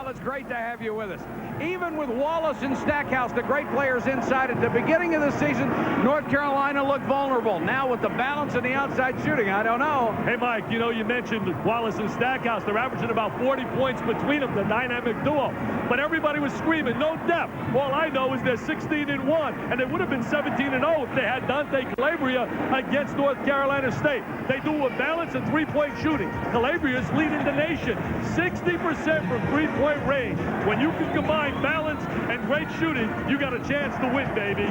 it's great to have you with us. Even with Wallace and Stackhouse, the great players inside at the beginning of the season, North Carolina looked vulnerable. Now with the balance and the outside shooting, I don't know. Hey, Mike, you know, you mentioned Wallace and Stackhouse. They're averaging about 40 points between them, the dynamic duo. But everybody was screaming, no depth. All I know is they're 16-1, and they would have been 17-0 if they had Dante Calabria against North Carolina State. They do a balance and three-point shooting. Calabria's leading the nation, 60% from three-point range. When you can combine balance and great shooting, you got a chance to win, baby.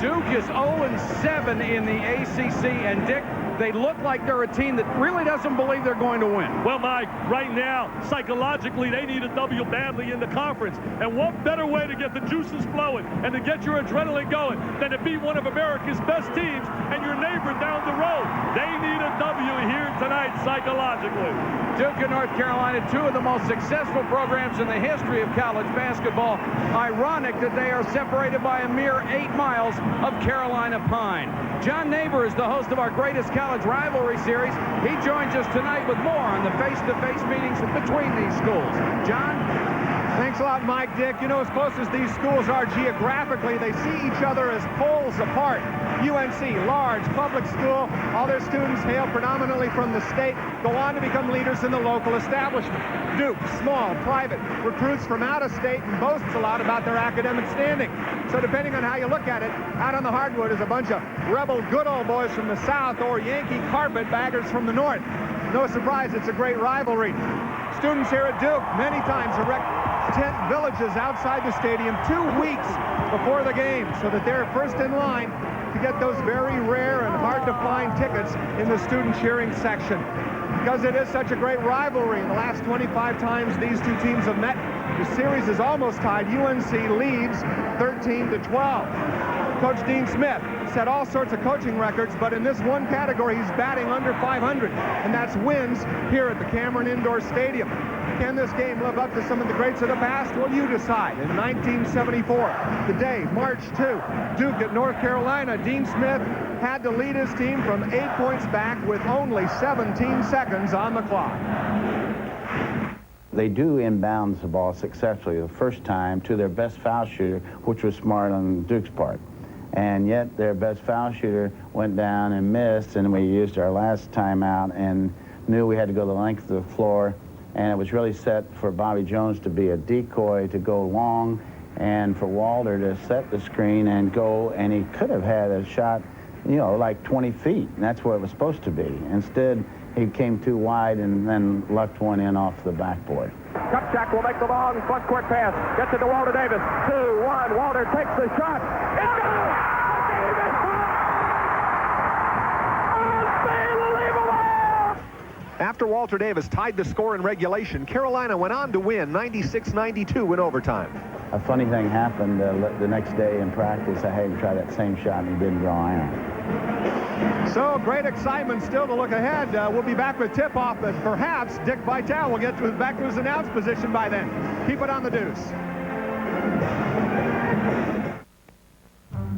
Duke is 0-7 in the ACC, and Dick, they look like they're a team that really doesn't believe they're going to win. Well, Mike, right now, psychologically, they need a W badly in the conference. And what better way to get the juices flowing and to get your adrenaline going than to beat one of America's best teams and your neighbor down the road? They need a W here tonight psychologically. Duke and North Carolina, two of the most successful programs in the history of college basketball. Ironic that they are separated by a mere 8 miles of Carolina Pine. John Neighbor is the host of our greatest college rivalry series. He joins us tonight with more on the face-to-face meetings between these schools. John? Thanks a lot, Mike. Dick, you know, as close as these schools are geographically, they see each other as poles apart. UNC, large public school, all their students hail predominantly from the state, go on to become leaders in the local establishment. Duke, small, private, recruits from out of state and boasts a lot about their academic standing. So depending on how you look at it, out on the hardwood is a bunch of rebel good old boys from the south or Yankee carpetbaggers from the north. No surprise, it's a great rivalry. Students here at Duke many times erect tent villages outside the stadium 2 weeks before the game so that they're first in line to get those very rare and hard to find tickets in the student cheering section. Because it is such a great rivalry, in the last 25 times these two teams have met, the series is almost tied. UNC leads 13-12. Coach Dean Smith set all sorts of coaching records, but in this one category, he's batting under 500, and that's wins here at the Cameron Indoor Stadium. Can this game live up to some of the greats of the past? Well, you decide. In 1974, the day, March 2, Duke at North Carolina, Dean Smith had to lead his team from 8 points back with only 17 seconds on the clock. They do inbounds the ball successfully the first time to their best foul shooter, which was smart on Duke's part. And yet their best foul shooter went down and missed, and we used our last timeout and knew we had to go the length of the floor. And it was really set for Bobby Jones to be a decoy to go long and for Walter to set the screen and go, and he could have had a shot, you know, like 20 feet, and that's what it was supposed to be. Instead, he came too wide and then left one in off the backboard. Kupchak will make the long front-court pass. Gets it to Walter Davis. 2-1. Walter takes the shot. It's good! After Walter Davis tied the score in regulation, Carolina went on to win 96-92 in overtime. A funny thing happened the next day in practice. I had him try that same shot, and he didn't draw iron. So great excitement still to look ahead. We'll be back with tip-off, but perhaps Dick Vitale will get back to his announced position by then. Keep it on the Deuce.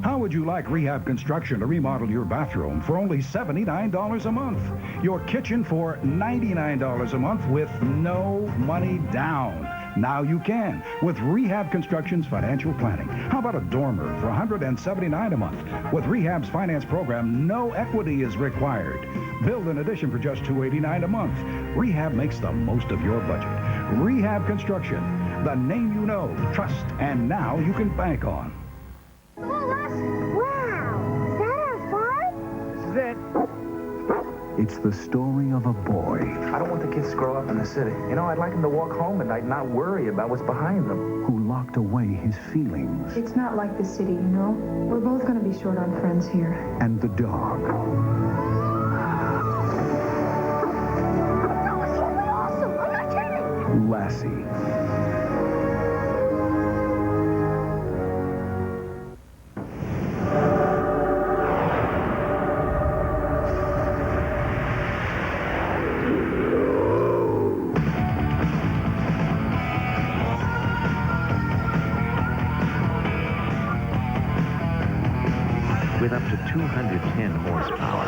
How would you like Rehab Construction to remodel your bathroom for only $79 a month? Your kitchen for $99 a month with no money down. Now you can with Rehab Construction's financial planning. How about a dormer for $179 a month? With Rehab's finance program, no equity is required. Build an addition for just $289 a month. Rehab makes the most of your budget. Rehab Construction, the name you know, trust, and now you can bank on. Wow! Is that our farm? This is it. It's the story of a boy. I don't want the kids to grow up in the city. You know, I'd like them to walk home at night and not worry about what's behind them. Who locked away his feelings. It's not like the city, you know. We're both going to be short on friends here. And the dog. No, it's totally awesome. I'm not kidding. Lassie. With up to 210 horsepower.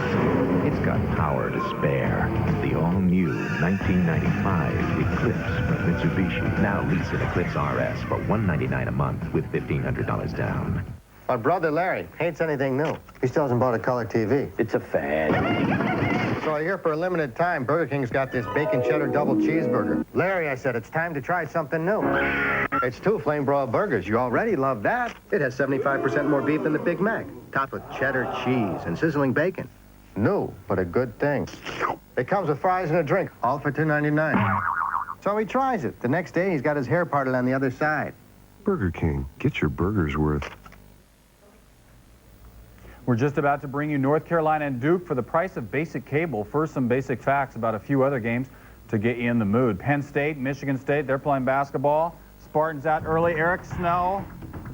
It's got power to spare. The all-new 1995 Eclipse from Mitsubishi. Now lease an Eclipse RS for $199 a month with $1,500 down. My brother Larry hates anything new. He still hasn't bought a color TV. It's a fad. So here for a limited time, Burger King's got this bacon cheddar double cheeseburger. Larry, I said, it's time to try something new. It's 2 flame broiled burgers. You already love that. It has 75% more beef than the Big Mac, topped with cheddar cheese and sizzling bacon. New, but a good thing. It comes with fries and a drink, all for $2.99. So he tries it. The next day, he's got his hair parted on the other side. Burger King, get your burgers worth. We're just about to bring you North Carolina and Duke for the price of basic cable. First, some basic facts about a few other games to get you in the mood. Penn State, Michigan State, they're playing basketball. Spartans out early. Eric Snell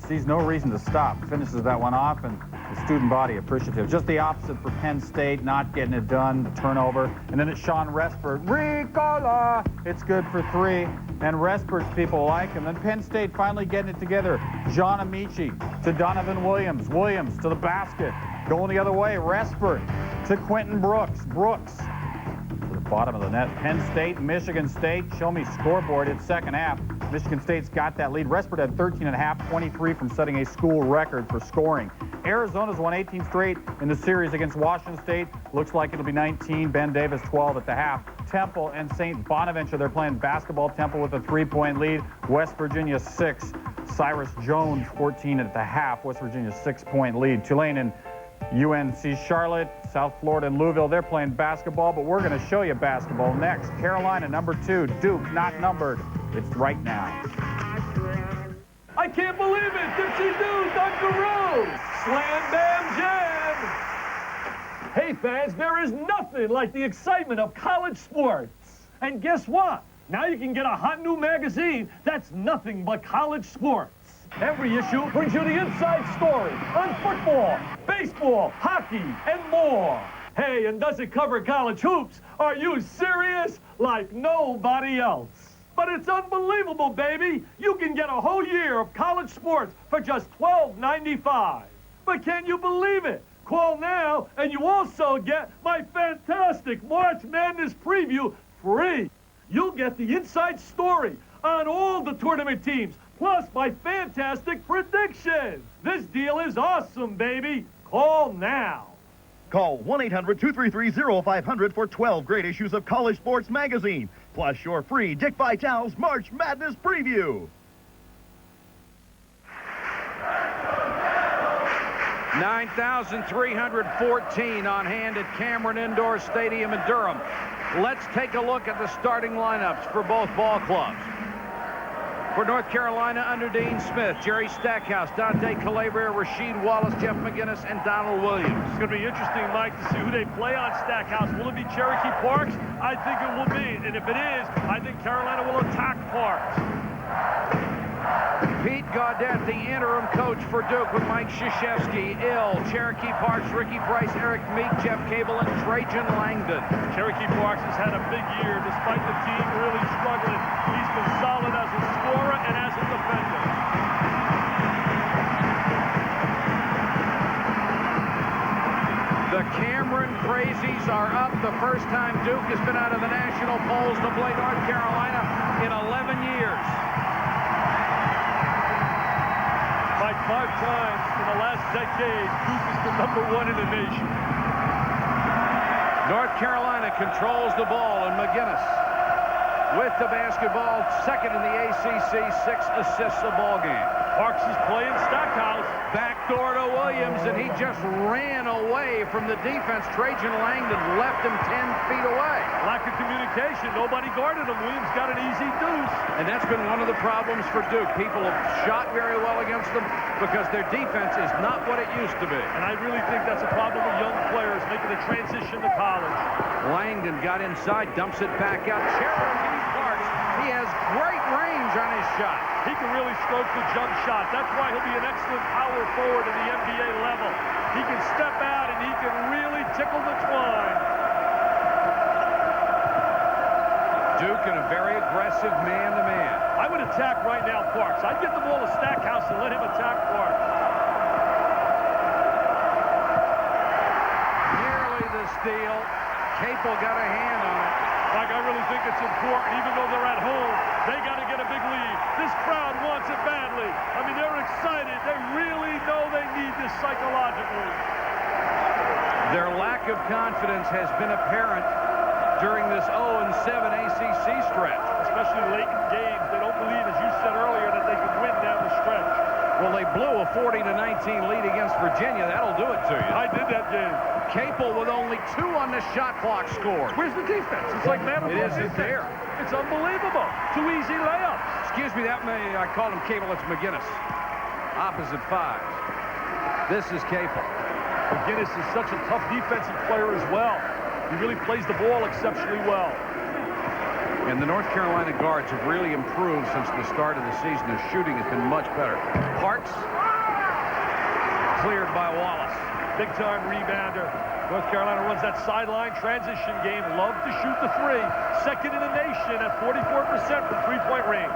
sees no reason to stop. Finishes that one off, and the student body appreciative. Just the opposite for Penn State, not getting it done, the turnover. And then it's Sean Respert. Ricola! It's good for 3. And Respert's people like him. Then Penn State finally getting it together. John Amici to Donovan Williams. Williams to the basket. Going the other way. Respert to Quentin Brooks. Brooks to the bottom of the net. Penn State, Michigan State. Show me scoreboard. It's second half. Michigan State's got that lead. Respert had 13.5, 23 from setting a school record for scoring. Arizona's won 18 straight in the series against Washington State. Looks like it'll be 19. Ben Davis 12 at the half. Temple and St. Bonaventure, they're playing basketball. Temple with a 3-point lead. West Virginia 6. Cyrus Jones 14 at the half. West Virginia 6-point lead. Tulane and UNC Charlotte, South Florida and Louisville, they're playing basketball, but we're going to show you basketball next. Carolina number 2, Duke not numbered. It's right now. I can't believe it! Dipsy Doo, Dunkaroo! Slam Bam Jam! Hey fans, there is nothing like the excitement of college sports. And guess what? Now you can get a hot new magazine that's nothing but college sports. Every issue brings you the inside story on football, baseball, hockey, and more. Hey, and does it cover college hoops? Are you serious? Like nobody else. But it's unbelievable, baby. You can get a whole year of college sports for just $12.95. But can you believe it? Call now, and you also get my fantastic March Madness preview free. You'll get the inside story on all the tournament teams, plus my fantastic predictions. This deal is awesome, baby. Call now. Call 1-800-233-0500 for 12 great issues of College Sports Magazine, plus your free Dick Vitale's March Madness preview. 9,314 on hand at Cameron Indoor Stadium in Durham. Let's take a look at the starting lineups for both ball clubs. For North Carolina, under Dean Smith, Jerry Stackhouse, Dante Calabria, Rasheed Wallace, Jeff McGinnis, and Donald Williams. It's going to be interesting, Mike, to see who they play on Stackhouse. Will it be Cherokee Parks? I think it will be. And if it is, I think Carolina will attack Parks. Pete Gaudette, the interim coach for Duke, with Mike Krzyzewski, Cherokee Parks, Ricky Price, Eric Meek, Jeff Cable, and Trajan Langdon. Cherokee Parks has had a big year despite the team really struggling. He's been solid as a scorer and as a defender. The Cameron Crazies are up. The first time Duke has been out of the national polls to play North Carolina in 11 years. Like 5 times in the last decade, Duke is the #1 in the nation. North Carolina controls the ball, and McGinnis with the basketball, second in the ACC, 6 assists a ball game. Parks is playing Stackhouse. Backdoor to Williams, and he just ran away from the defense. Trajan Langdon left him 10 feet away. Lack of communication. Nobody guarded him. Williams got an easy deuce. And that's been one of the problems for Duke. People have shot very well against them because their defense is not what it used to be. And I really think that's a problem with young players making a transition to college. Langdon got inside, dumps it back out. Cherokee Parks, he has great range on his shot. He can really stroke the jump shot. That's why he'll be an excellent power forward at the NBA level. He can step out and he can really tickle the twine. Duke in a very aggressive man-to-man. I would attack right now Parks. I'd get the ball to Stackhouse and let him attack Parks. bury the steal. Capel got a hand on it. Like, I really think it's important, even though they're at home, they got to get a big lead. This crowd wants it badly. I mean, they're excited. They really know they need this psychologically. Their lack of confidence has been apparent during this 0-7 ACC stretch. Especially late in games. They don't believe, as you said earlier, that they can win down the stretch. Well, they blew a 40-19 lead against Virginia. That'll do it to you. I did that game. Capel with only 2 on the shot clock scored. Where's the defense? It's like man of It isn't there. It's unbelievable. 2 easy layups. Excuse me, I called him Capel. It's McGinnis. Opposite fives. This is Capel. McGinnis is such a tough defensive player as well. He really plays the ball exceptionally well. And the North Carolina guards have really improved since the start of the season. Their shooting has been much better. Parks cleared by Wallace. Big-time rebounder. North Carolina runs that sideline transition game. Love to shoot the three. Second in the nation at 44% from three-point range.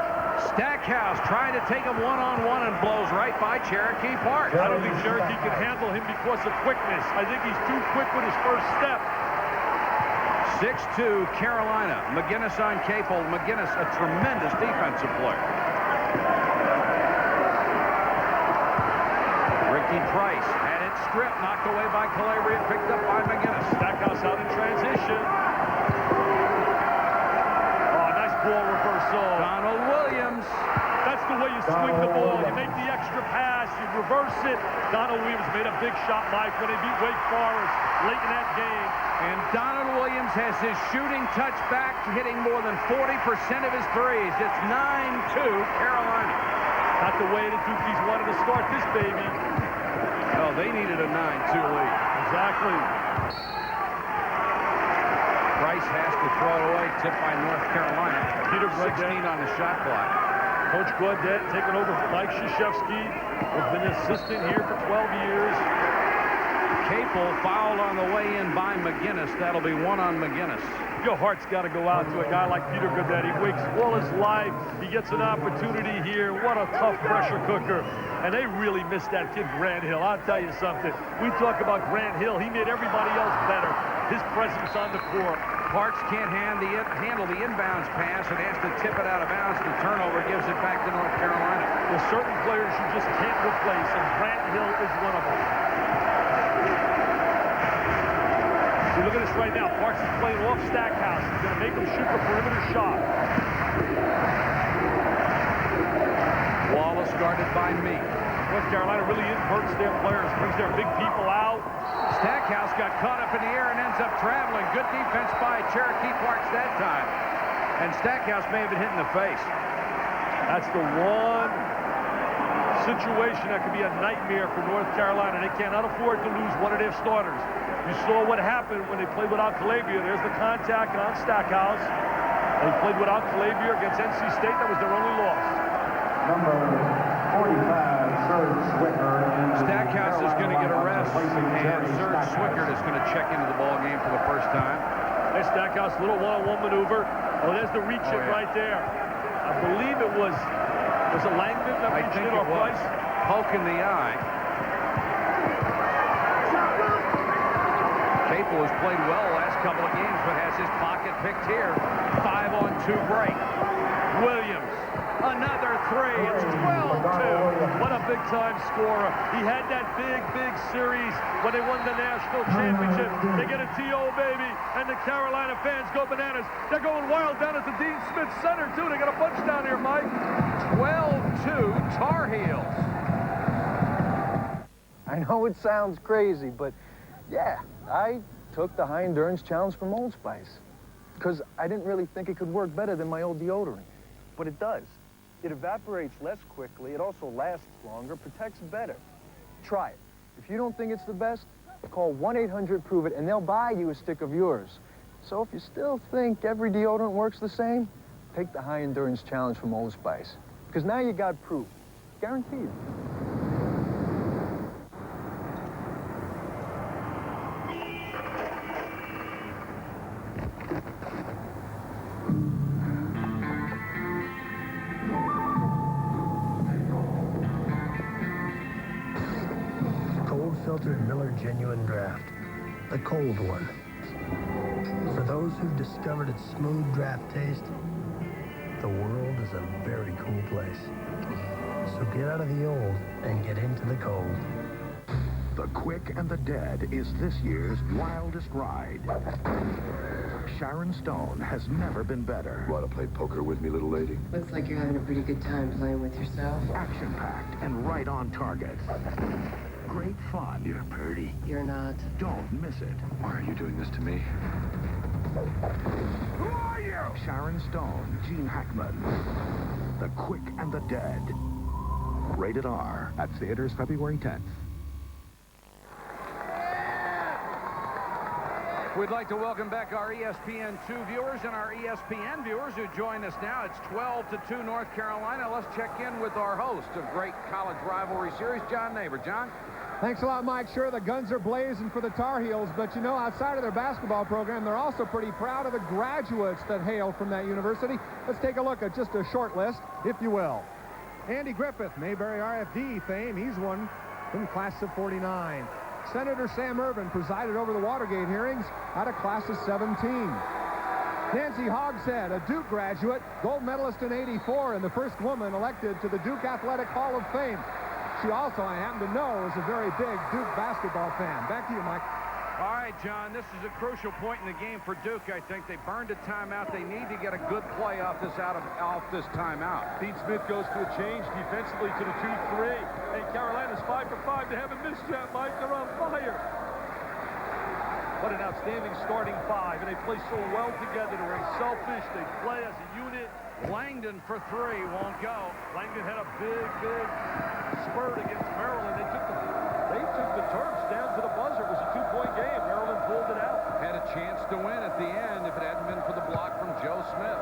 Stackhouse trying to take him one-on-one and blows right by Cherokee Park. I don't think Cherokee can handle him because of quickness. I think he's too quick with his first step. 6-2 Carolina. McGinnis on Capel. McGinnis, a tremendous defensive player. Ricky Price had it stripped, knocked away by Calabria, picked up by McGinnis. Stackhouse out in transition. Oh, nice ball reversal. Donald Williams. That's the way you swing the ball. You make the extra pass, you reverse it. Donald Williams made a big shot, Mike, when they beat Wake Forest late in that game. And Donald Williams has his shooting touch back, hitting more than 40% of his threes. It's 9-2 Carolina. Not the way the Dukies wanted to start this baby. No, they needed a 9-2 lead. Exactly. Price has to throw it away, tipped by North Carolina. Peter 16 on the shot clock. Coach Gaudet taking over from Mike Krzyzewski. Has been an assistant here for 12 years. Capel fouled on the way in by McGinnis. That'll be 1 on McGinnis. Your heart's got to go out to a guy like Peter Gaudet. He waits all his life. He gets an opportunity here. What a tough pressure cooker. And they really missed that kid, Grant Hill. I'll tell you something. We talk about Grant Hill. He made everybody else better. His presence on the court. Parks can't handle the inbounds pass and has to tip it out of bounds. The turnover gives it back to North Carolina. There's certain players you just can't replace, and Grant Hill is one of them. See, look at this right now. Parks is playing off Stackhouse. He's going to make him shoot the perimeter shot. Wallace guarded by Meek. North Carolina really inverts their players, brings their big people out. Stackhouse got caught up in the air and ends up traveling. Good defense by Cherokee Parks that time. And Stackhouse may have been hit in the face. That's the one situation that could be a nightmare for North Carolina. They cannot afford to lose one of their starters. You saw what happened when they played without Calabria. There's the contact on Stackhouse. They played without Calabria against NC State. That was their only loss. Number 45, Serge Swickard. Stackhouse is going to get a rest, and Serge Swickard is going to check into the ball game for the first time. There's Stackhouse, little one-on-one maneuver. Oh, there's the reach in right there. I believe it was it Langdon that reached in or Price? Poke in the eye. Capel has played well the last couple of games, but has his pocket picked here. 5-on-2 break. Williams. Another three. It's 12-2. What a big-time scorer. He had that big series when they won the national championship. They get a T.O., baby, and the Carolina fans go bananas. They're going wild down at the Dean Smith Center, too. They got a bunch down here, Mike. 12-2 Tar Heels. I know it sounds crazy, but yeah, I took the high endurance challenge from Old Spice because I didn't really think it could work better than my old deodorant, but it does. It evaporates less quickly, it also lasts longer, protects better. Try it. If you don't think it's the best, call 1-800-PROVE-IT and they'll buy you a stick of yours. So if you still think every deodorant works the same, take the high endurance challenge from Old Spice. Because now you got proof. Guaranteed. Filtered Miller Genuine Draft. the cold one. For those who've discovered its smooth draft taste, the world is a very cool place. So get out of the old and get into the cold. The Quick and the Dead is this year's wildest ride. Sharon Stone has never been better. Want to play poker with me, little lady? Looks like you're having a pretty good time playing with yourself. Action-packed and right on target. Great fun. You're pretty. You're not. Don't miss it. Why are you doing this to me? Who are you? Sharon Stone, Gene Hackman. The Quick and the Dead. Rated R at theaters February 10th. We'd like to welcome back our ESPN2 viewers and our ESPN viewers who join us now. It's 12-2 North Carolina. Let's check in with our host of great college rivalry series, John Neighbor. John? Thanks a lot, Mike. Sure, the guns are blazing for the Tar Heels, but, you know, outside of their basketball program, they're also pretty proud of the graduates that hail from that university. Let's take a look at just a short list, if you will. Andy Griffith, Mayberry RFD fame. He's one from class of 49. Senator Sam Ervin presided over the Watergate hearings out of class of 17. Nancy Hogshead, a Duke graduate, gold medalist in '84, and the first woman elected to the Duke Athletic Hall of Fame. She also, I happen to know, is a very big Duke basketball fan. Back to you, Mike. All right, John, this is a crucial point in the game for Duke, I think. They burned a timeout. They need to get a good play off this timeout. Dean Smith goes to a change defensively to the 2-3. Hey, Carolina's 5 for 5. They haven't missed yet, Mike. They're on fire. What an outstanding starting five, and they play so well together. They're very selfish. They play as a unit. Langdon for three, won't go. Langdon had a big spurt against Maryland. They took the Terps down to the buzzer. It was a 2-point game. Maryland pulled it out. Had a chance to win at the end if it hadn't been for the block from Joe Smith.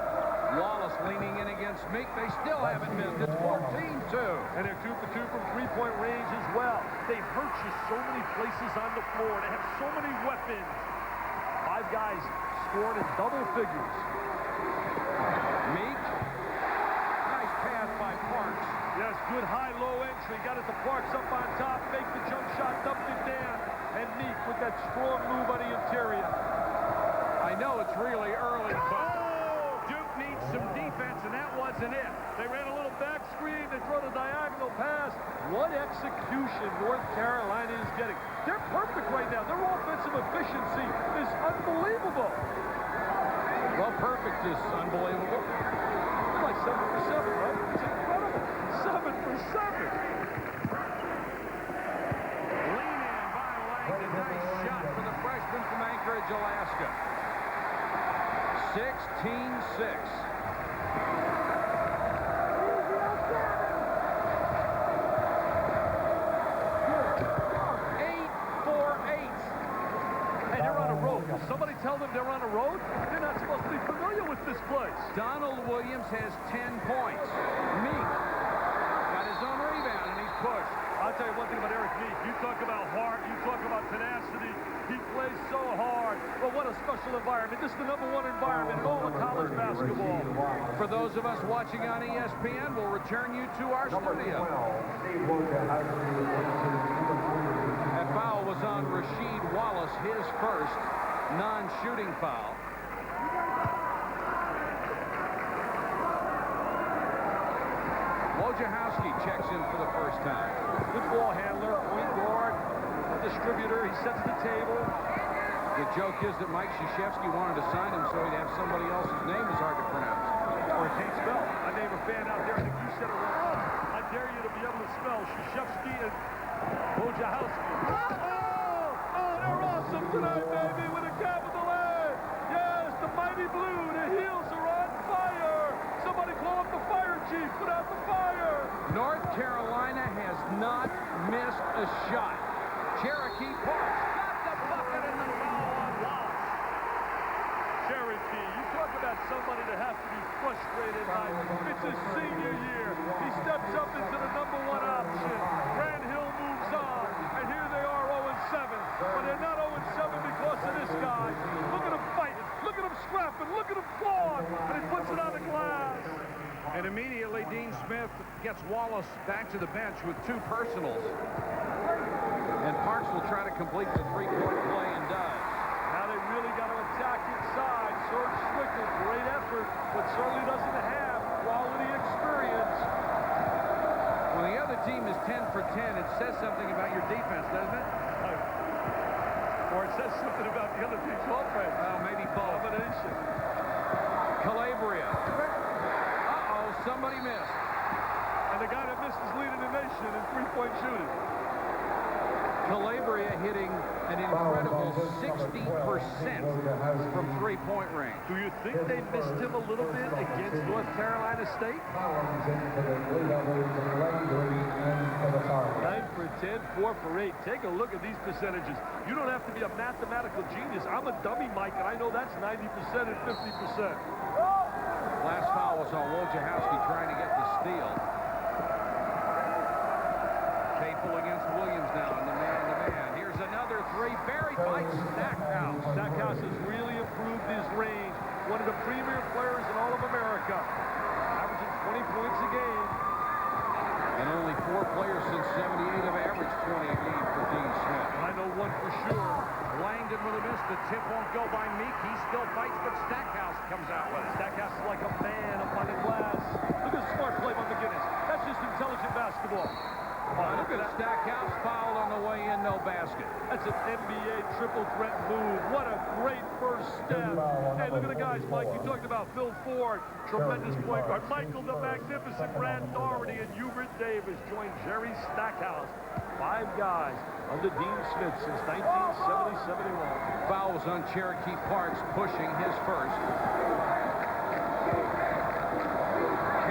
Wallace leaning in against Meek. They still haven't missed. It's 14-2. And they're 2 for 2 from three-point range as well. They hurt you so many places on the floor. They have so many weapons. 5 guys scored in double figures. Meek. Nice pass by Parks. Yes, good high-low entry. Got it to Parks up on top. Make the jump shot, dumped it down. And Meek with that strong move on the interior. I know it's really early, but Duke needs some defense, and that wasn't it. They ran a little back screen. They throw the diagonal pass. What execution North Carolina is getting. They're perfect right now. Their offensive efficiency is unbelievable. Well, perfect is unbelievable. Like 7 for 7, right? It's incredible. 7 for 7. Lean in by Langdon. Nice shot for the freshman from Anchorage, Alaska. 16-6. Somebody tell them they're on a road? They're not supposed to be familiar with this place. Donald Williams has 10 points. Meek got his own rebound, and he's pushed. I'll tell you one thing about Eric Meek. You talk about heart, you talk about tenacity. He plays so hard. But what a special environment. This is the #1 environment in all of college basketball. For those of us watching on ESPN, we'll return you to our studio. That foul was on Rasheed Wallace, his first non-shooting foul. Wojciechowski checks in for the first time. Good ball handler, point guard, distributor. He sets the table. The joke is that Mike Krzyzewski wanted to sign him so he'd have somebody else's name is hard to pronounce. Or he can't spell. I name a fan out there. I think you said it wrong. I dare you to be able to spell Krzyzewski and Wojciechowski. Oh, they're awesome tonight, baby, with a capital A. Yes, the mighty blue. The heels are on fire. Somebody call up the fire chief. Put out the fire. North Carolina has not missed a shot. Cherokee Parks got the bucket and the foul on Wallace. Cherokee, you talk about somebody that has to be frustrated by. It's his senior year. He steps up into the #1 option. Grant Hill moves on, and here they are 0-7. But they're not 0-7 because of this guy. Look at him fighting. Look at him scrapping. Look at him clawing. And he puts it on the glass. And immediately Dean Smith gets Wallace back to the bench with 2 personals. And Parks will try to complete the 3-point play and does. but certainly doesn't have quality experience. When the other team is 10 for 10, it says something about your defense, doesn't it? Or it says something about the other team's offense. Well, maybe both. Combination. Calabria. Uh-oh, somebody missed. And the guy that missed is leading the nation in three-point shooting. Calabria hitting an incredible 60% from three-point range. Do you think they missed him a little bit against North Carolina State? 9 for 10, 4 for 8. Take a look at these percentages. You don't have to be a mathematical genius. I'm a dummy, Mike, and I know that's 90% and 50%. Last foul was on Wojciechowski trying to get the steal. Capel against Williams now in the man-to-man. Here's another three buried by Stackhouse. Stackhouse has really improved his range. One of the premier players in all of America. Averaging 20 points a game. And only 4 players since 78 have averaged 20 a game for Dean Smith. I know one for sure. Langdon with a miss. The tip won't go by Meek. He still fights, but Stackhouse comes out with it. Stackhouse is like a man up on the glass. Look at the smart play by McGinnis. That's just intelligent basketball. Look at Stackhouse fouled on the way in, no basket. That's an NBA triple threat move. What a great first step. Hey, look at the guys, Mike. You talked about Phil Ford, tremendous point guard. Michael the Magnificent, Brad Doherty, and Hubert Davis join Jerry Stackhouse. 5 guys under Dean Smith since 1970-71. Foul was on Cherokee Parks, pushing his first.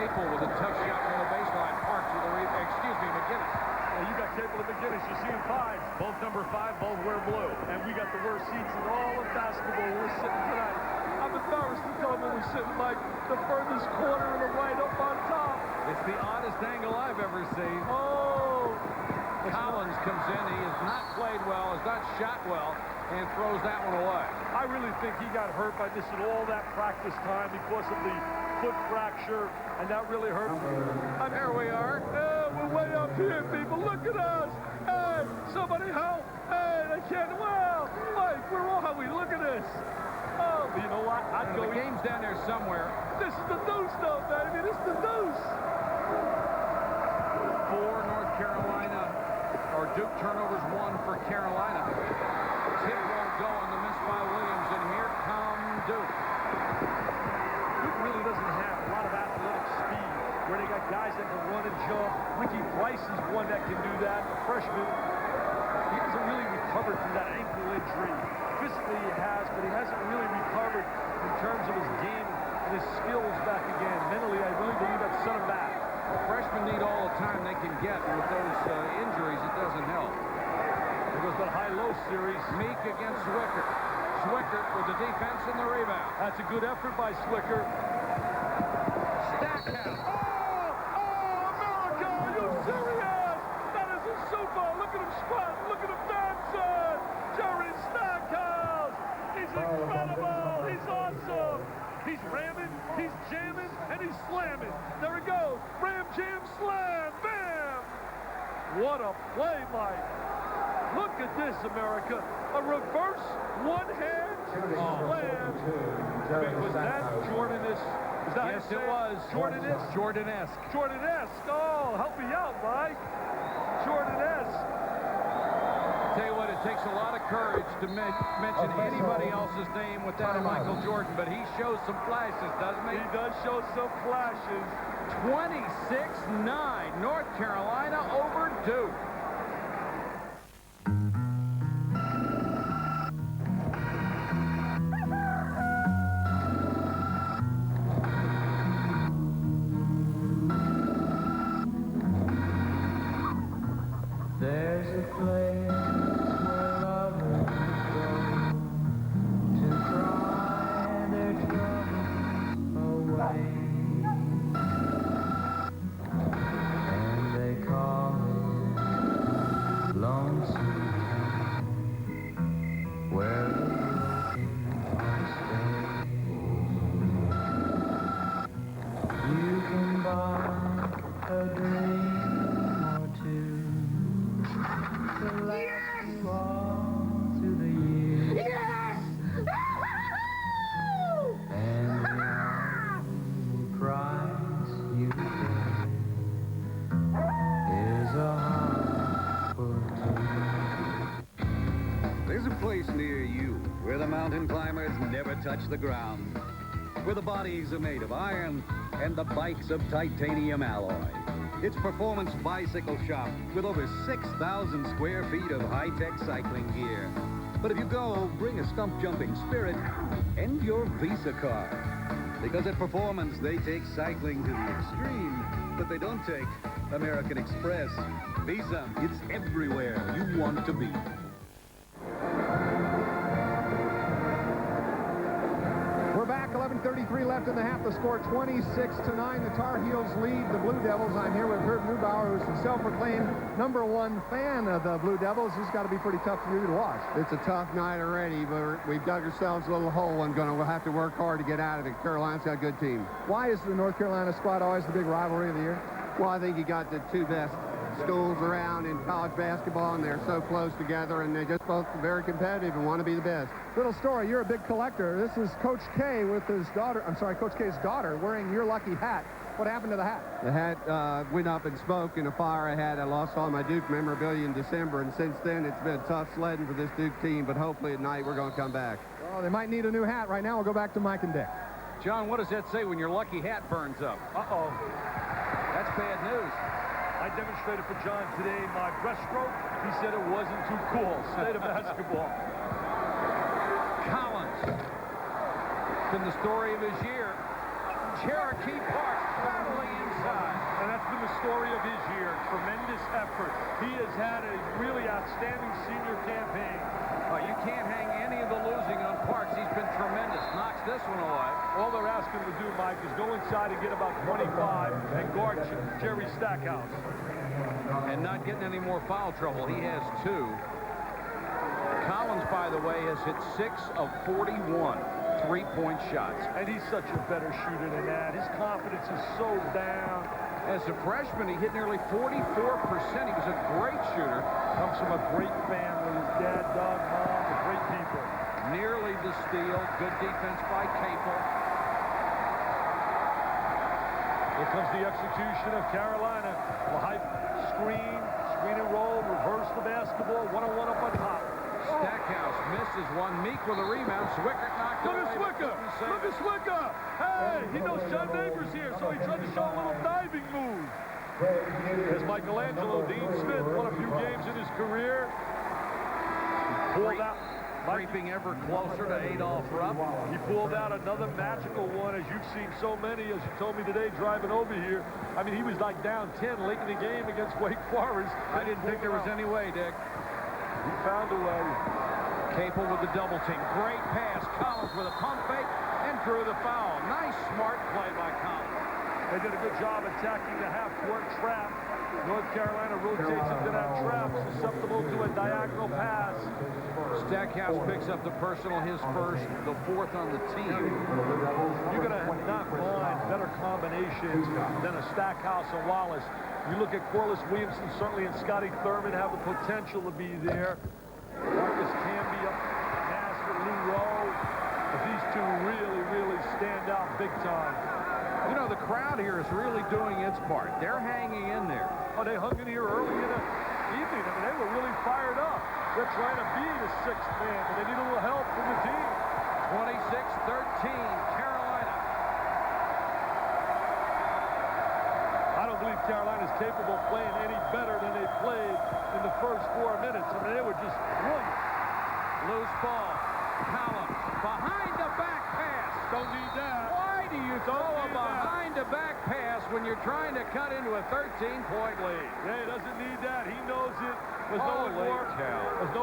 Capel with a tough shot from the baseline. Parks with a rebound. Excuse me, McGinnis. Well, you got Capel and McGinnis. You're seeing 5. Both number 5, both wear blue. And we got the worst seats in all of basketball. We're sitting tonight. I'm embarrassed to tell them when we're sitting, Mike, the furthest corner to the right up on top. It's the oddest angle I've ever seen. Oh! Collins comes in. He has not played well, has not shot well, and throws that one away. I really think he got hurt by missing all that practice time because of the foot fracture, and that really hurt him. And there we are. We're way up here, people. Look at us. Hey, somebody help. Hey, they can't. Well, Mike, where are we? Look at this. Oh, you know what? I'd go. The game's down there somewhere. This is the deuce, though, baby. This is the deuce. 4 North Carolina, or Duke turnovers, 1 for Carolina. Tip won't go on the miss by Williams, and here come Duke. Duke really doesn't have a lot of athletic speed, where they got guys that can run and jump. Ricky Price is one that can do that, a freshman. He hasn't really recovered from that ankle injury. Physically he has, but he hasn't really recovered in terms of his game and his skills back again. Mentally, I really believe that's set him back. Freshmen need all the time they can get. With those injuries, it doesn't help. There goes the high-low series. Meek against Swicker. Swicker with the defense and the rebound. That's a good effort by Swicker. Stackhouse. Oh, America! Are you serious? That is a super. Look at him squat. Look at him dancing. Jerry Stackhouse. He's incredible. He's awesome. He's ramming, he's jamming, and he's slamming. There it goes. Ram, jam, slam. Bam! What a play, Mike. Look at this, America. A reverse one-hand slam. Was that Jordan-esque? Is that yes, it was. Jordan-esque? Jordan-esque. Jordan-esque. Oh, help me out, Mike. Jordan-esque. Tell you what, it takes a lot of courage to mention anybody else's name with that of Michael Jordan, but he shows some flashes, doesn't he? He does show some flashes. 26-9, North Carolina over Duke. There's a place where lovers go to cry their troubles away, and they call it lonesome, where the broken stay. You can buy a dream or two. mountain climbers never touch the ground, where the bodies are made of iron and the bikes of titanium alloy. It's Performance Bicycle Shop with over 6,000 square feet of high-tech cycling gear. But if you go, bring a stump-jumping spirit and your Visa card. Because at Performance, they take cycling to the extreme, but they don't take American Express. Visa, it's everywhere you want to be. We're back, 11:33 left in the half. The score 26-9. The Tar Heels lead the Blue Devils. I'm here with Herb Neubauer, who's the self-proclaimed #1 fan of the Blue Devils. This has got to be pretty tough for you to watch. It's a tough night already, but we've dug ourselves a little hole and we'll have to work hard to get out of it. Carolina's got a good team. Why is the North Carolina squad always the big rivalry of the year? Well, I think you got the two best schools around in college basketball, and they're so close together, and they're just both very competitive and want to be the best. Little story, you're a big collector. This is Coach K with his daughter, Coach K's daughter, wearing your lucky hat. What happened to the hat? The hat went up in smoke in a fire I had. I lost all my Duke memorabilia in December, and since then it's been tough sledding for this Duke team, but hopefully at night we're going to come back. Oh, they might need a new hat. Right now we'll go back to Mike and Dick. John, what does that say when your lucky hat burns up? Uh-oh. That's bad news. I demonstrated for John today my breaststroke. He said it wasn't too cool. State of basketball. Collins. Been the story of his year. Cherokee Park traveling inside. And that's been the story of his year. Tremendous effort. He has had a really outstanding senior campaign. You can't hang any of the losing on Parks. He's been tremendous. Knocks this one away. All they're asking him to do, Mike, is go inside and get about 25 and guard Jerry Stackhouse. And not getting any more foul trouble. He has 2. Collins, by the way, has hit 6 of 41 three-point shots. And he's such a better shooter than that. His confidence is so down. As a freshman, he hit nearly 44%. He was a great shooter. Comes from a great family. His dad, Doug, Mom, the great people. Nearly the steal. Good defense by Capel. Here comes the execution of Carolina. The high screen and roll, reverse the basketball, 1-on-1 up on top. Stackhouse misses one. Meek with a rebound. Swicker knocked it away. Look at Swicker! Hey, he knows John Neighbors here, so he tried to show a little diving move. There's Michelangelo Dean Smith, won a few games in his career. He pulled out. Creeping ever closer to Adolph Rupp. He pulled out another magical one, as you've seen so many, as you told me today, driving over here. I mean, he was like down 10 late in the game against Wake Forest. I didn't think there was any way, Dick. He found a way. Capel with the double team. Great pass. Collins with a pump fake and drew the foul. Nice, smart play by Collins. They did a good job attacking the half-court trap. North Carolina rotates into that trap, susceptible to a diagonal pass. Stackhouse picks up the personal, his first, the 4th on the team. You're going to not find better combinations than a Stackhouse and Wallace. You look at Corliss Williamson, certainly, and Scotty Thurman have the potential to be there. Marcus Camby up, Master, Lou Rowe. But these two really stand out big time. You know, the crowd here is really doing its part. They're hanging in there. Oh, they hung in here early in the evening. I mean, they were really fired up. They're trying to be the 6th man, but they need a little help from the team. 26-13, Carolina. I don't believe Carolina's capable of playing any better than they played in the first 4 minutes. I mean, they were just brilliant. Loose ball. Collins behind the back pass. Don't need that. Why do you throw a behind the back pass when you're trying to cut into a 13-point lead? Yeah, he doesn't need that. He knows it. There's no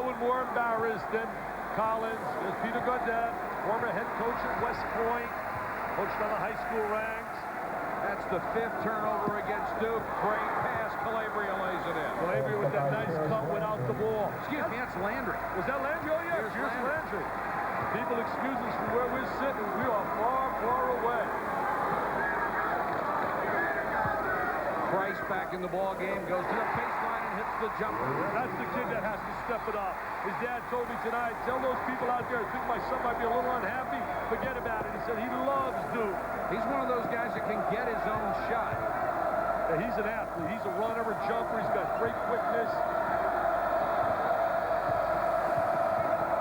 one more embarrassed than Collins. There's Peter Gaudette, former head coach at West Point, coached on the high school ranks. That's the 5th turnover against Duke. Great pass. Calabria lays it in. Calabria with that nice cut without the ball. Excuse me, that's Landry. Was that Landry? Oh, yeah, here's Landry. People excuse us from where we're sitting. We are far away. Price back in the ball game, goes to the baseline and hits the jumper. That's the kid that has to step it up. His dad told me tonight, tell those people out there who think my son might be a little unhappy, forget about it. He said he loves Duke. He's one of those guys that can get his own shot. Yeah, he's an athlete. He's a runner, a jumper. He's got great quickness.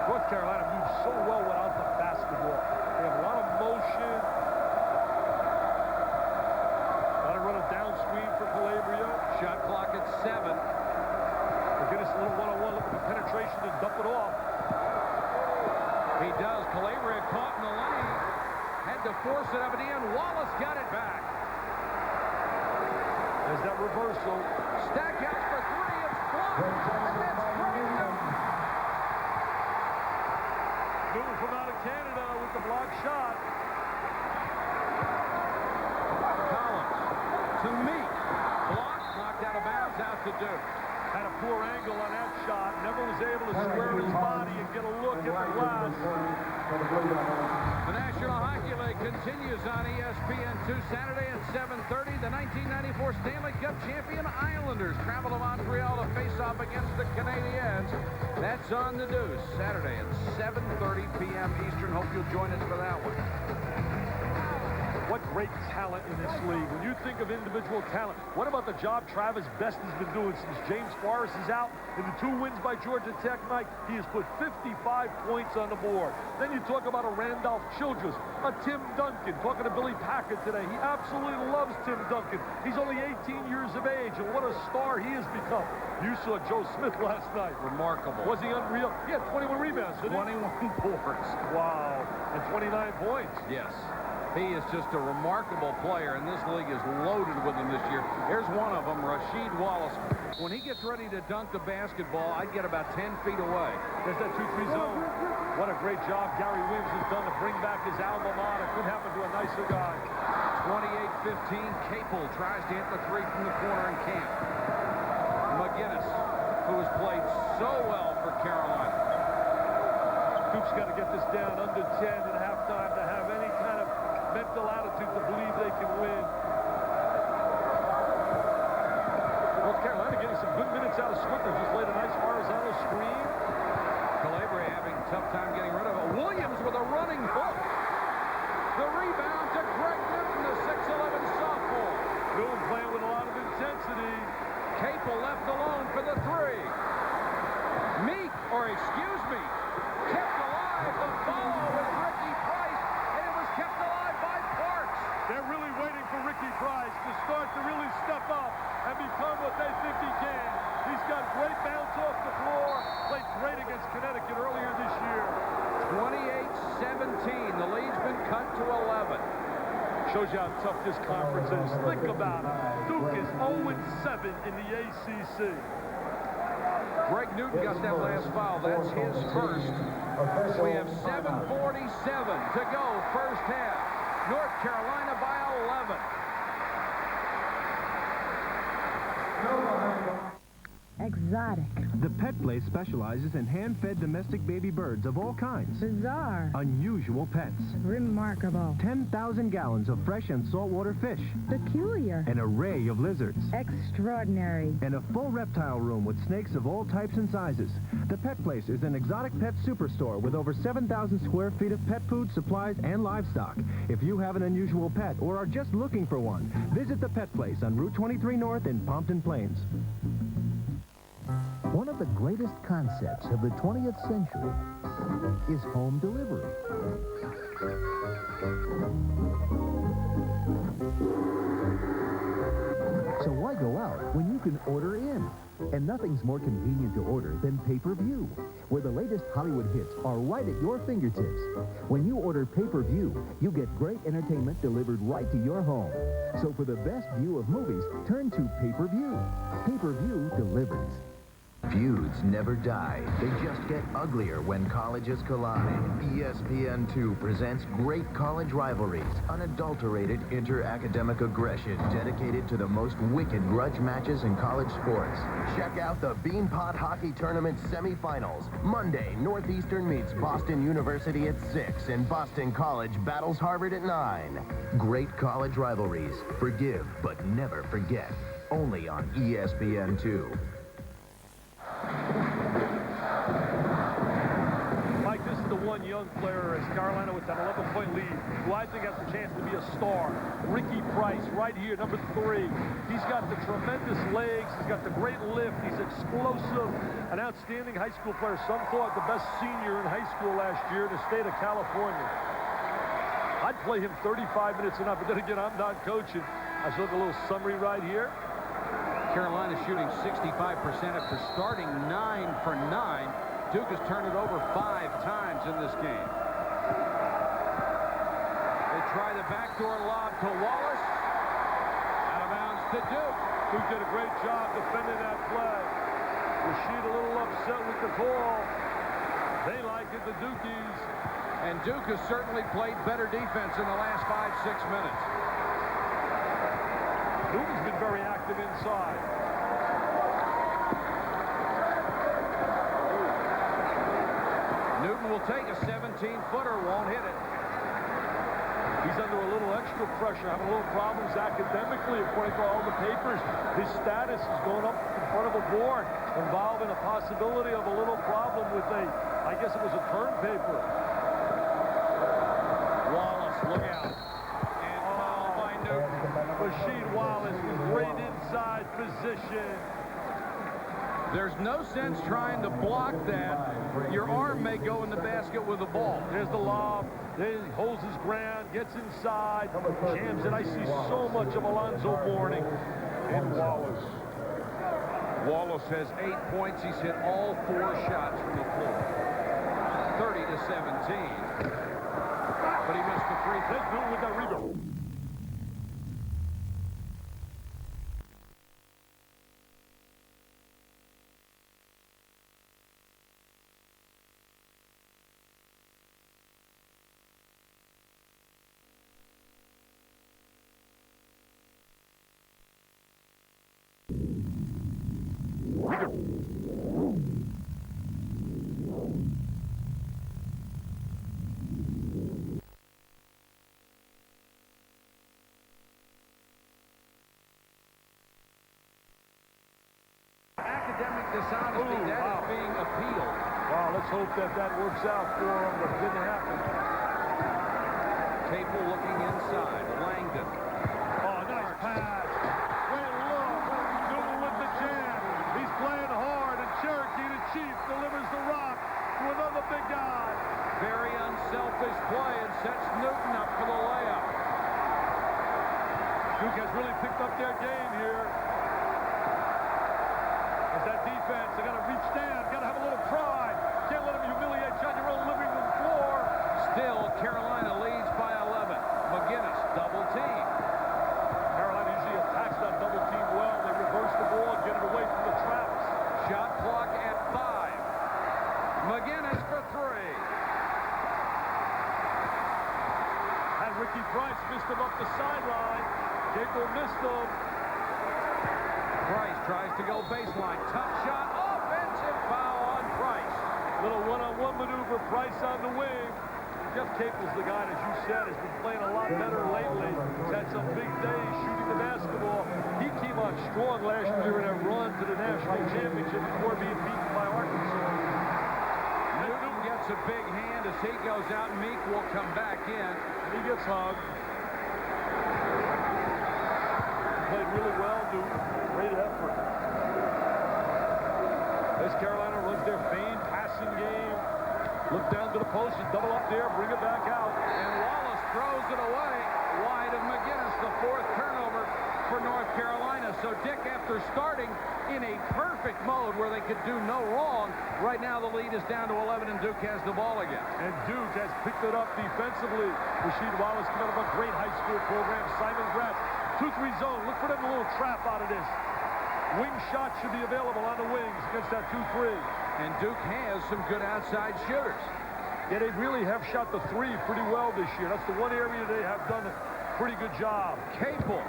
North Carolina moves so well without the basketball. They have a lot of motion. Got to run a down screen for Calabria. Shot clock at 7. Get us a little one-on-one, look at the penetration and dump it off. He does. Calabria caught in the lane. Had to force it up at the end. Wallace got it back. There's that reversal. Stackhouse for 3. It's blocked. And that's Greg Newton. Newton from out of Canada with the block shot. Collins to Meek. Blocked. Knocked out of bounds. Out to Duke. Had a poor angle on that shot. Never was able to square his body and get a look at the glass. The National Hockey League continues on ESPN2 Saturday at 7:30. The 1994 Stanley Cup champion Islanders travel to Montreal to face off against the Canadiens. That's on the Deuce Saturday at 7:30 p.m. Eastern. Hope you'll join us for that one. What great talent in this league. When you think of individual talent, what about the job Travis Best has been doing since James Forrest is out? In the 2 wins by Georgia Tech, Mike, he has put 55 points on the board. Then you talk about a Randolph Childress, a Tim Duncan. Talking to Billy Packard today, he absolutely loves Tim Duncan. He's only 18 years of age, and what a star he has become. You saw Joe Smith last night. Remarkable. Was he unreal? He had 21 rebounds, didn't he? 21 boards. Wow. And 29 points. Yes. He is just a remarkable player, and this league is loaded with him this year. Here's one of them, Rasheed Wallace. When he gets ready to dunk the basketball, I'd get about 10 feet away. There's that 2-3 zone. What a great job Gary Williams has done to bring back his alma mater. Could happen to a nicer guy. 28-15. Capel tries to hit the 3 from the corner and can't. McGinnis, who has played so well for Carolina. Duke's got to get this down under 10 at halftime to have any kind of mental attitude to believe they can win. North Carolina getting some good minutes out of Swiffer. Just laid a nice horizontal screen. Calabria having a tough time getting rid of it. Williams with a running hook. The rebound to Greg Newton, the 6'11 sophomore. Newton playing with a lot of intensity. Capel left alone for the 3. Meek, or excuse me, kept alive. The ball with Ricky Price, and it was kept alive by Parks. They're really waiting for Ricky Price to start to really step up and become what they think he can. He's got great bounce off the floor. Played great against Connecticut earlier this year. 28-17. The lead's been cut to 11. Shows you how tough this conference is. Think about it. Duke is 0-7 in the ACC. Greg Newton got that last foul. That's his first. We have 7:47 to go, first half. North Carolina by 11. Exotic. The Pet Place specializes in hand-fed domestic baby birds of all kinds. Bizarre. Unusual pets. Remarkable. 10,000 gallons of fresh and saltwater fish. Peculiar. An array of lizards. Extraordinary. And a full reptile room with snakes of all types and sizes. The Pet Place is an exotic pet superstore with over 7,000 square feet of pet food, supplies, and livestock. If you have an unusual pet or are just looking for one, visit the Pet Place on Route 23 North in Pompton Plains. One of the greatest concepts of the 20th century is home delivery. So why go out when you can order in? And nothing's more convenient to order than pay-per-view, where the latest Hollywood hits are right at your fingertips. When you order pay-per-view, you get great entertainment delivered right to your home. So for the best view of movies, turn to pay-per-view. Pay-per-view delivers. Feuds never die. They just get uglier when colleges collide. ESPN2 presents great college rivalries, unadulterated inter-academic aggression dedicated to the most wicked grudge matches in college sports. Check out the Beanpot Hockey Tournament semifinals. Monday, Northeastern meets Boston University at 6, and Boston College battles Harvard at 9. Great college rivalries. Forgive, but never forget. Only on ESPN2. Mike, this is the one you young player as Carolina with that 11-point lead, who I think has a chance to be a star. Ricky Price, right here, number 3. He's got the tremendous legs. He's got the great lift. He's explosive. An outstanding high school player. Some thought the best senior in high school last year in the state of California. I'd play him 35 minutes enough, but then again, I'm not coaching. I showed a little summary right here. Carolina shooting 65% after starting 9 for 9. Duke has turned it over 5 times in this game. They try the backdoor lob to Wallace. Out of bounds to Duke. Duke did a great job defending that play. Rasheed a little upset with the call. They like it, the Dukies. And Duke has certainly played better defense in the last 5-6 minutes. Duke has been very active inside. Newton will take a 17-footer, won't hit it. He's under a little extra pressure, having a little problems academically, according to all the papers. His status is going up in front of a board, involving a possibility of a little problem with I guess it was a term paper. Wallace, look out. And fouled by Newton. Rasheed Wallace with great inside position. There's no sense trying to block that. Your arm may go in the basket with the ball. There's the lob. Then he holds his ground, gets inside, jams it. I see so much of Alonzo Mourning and Wallace. Wallace has 8 points. He's hit all 4 shots from the floor. 30-17. But he missed the free throw. Let's do it with that rebound. Dishonesty, that is being appealed. Wow, let's hope that works out for him, but it didn't happen. Capel looking inside. Langdon. Oh, nice pass. Great look. Newton with the jam. He's playing hard, and Cherokee, the Chief, delivers the rock to another big guy. Very unselfish play and sets Newton up for the layup. Duke has really picked up their game here. That defense, they got to reach down, got to have a little pride. Can't let them humiliate you on your own living room floor. Still, Carolina leads by 11. McGinnis, double team. Carolina usually attacks that double team well. They reverse the ball and get it away from the traps. Shot clock at 5. McGinnis for 3. And Ricky Price missed him up the sideline. Capel missed him. Price tries to go baseline. Tough shot. Offensive foul on Price. Little one-on-one maneuver. Price on the wing. Jeff Capel's the guy, as you said, has been playing a lot better lately. He's had some big days shooting the basketball. He came on strong last year in a run to the national championship before being beaten by Arkansas. Newton gets a big hand as he goes out. Meek will come back in. He gets hugged. Played really well, Newton. Great effort. As Carolina runs their feigned passing game. Look down to the post and double up there, bring it back out. And Wallace throws it away wide of McGinnis, the 4th turnover for North Carolina. So Dick, after starting in a perfect mode where they could do no wrong, right now the lead is down to 11 and Duke has the ball again. And Duke has picked it up defensively. Rasheed Wallace coming out of a great high school program. Simon Gratz, 2-3 zone. Look for them a little trap out of this. Wing shot should be available on the wings against that 2-3. And Duke has some good outside shooters. Yeah, they really have shot the 3 pretty well this year. That's the one area they have done a pretty good job. Capel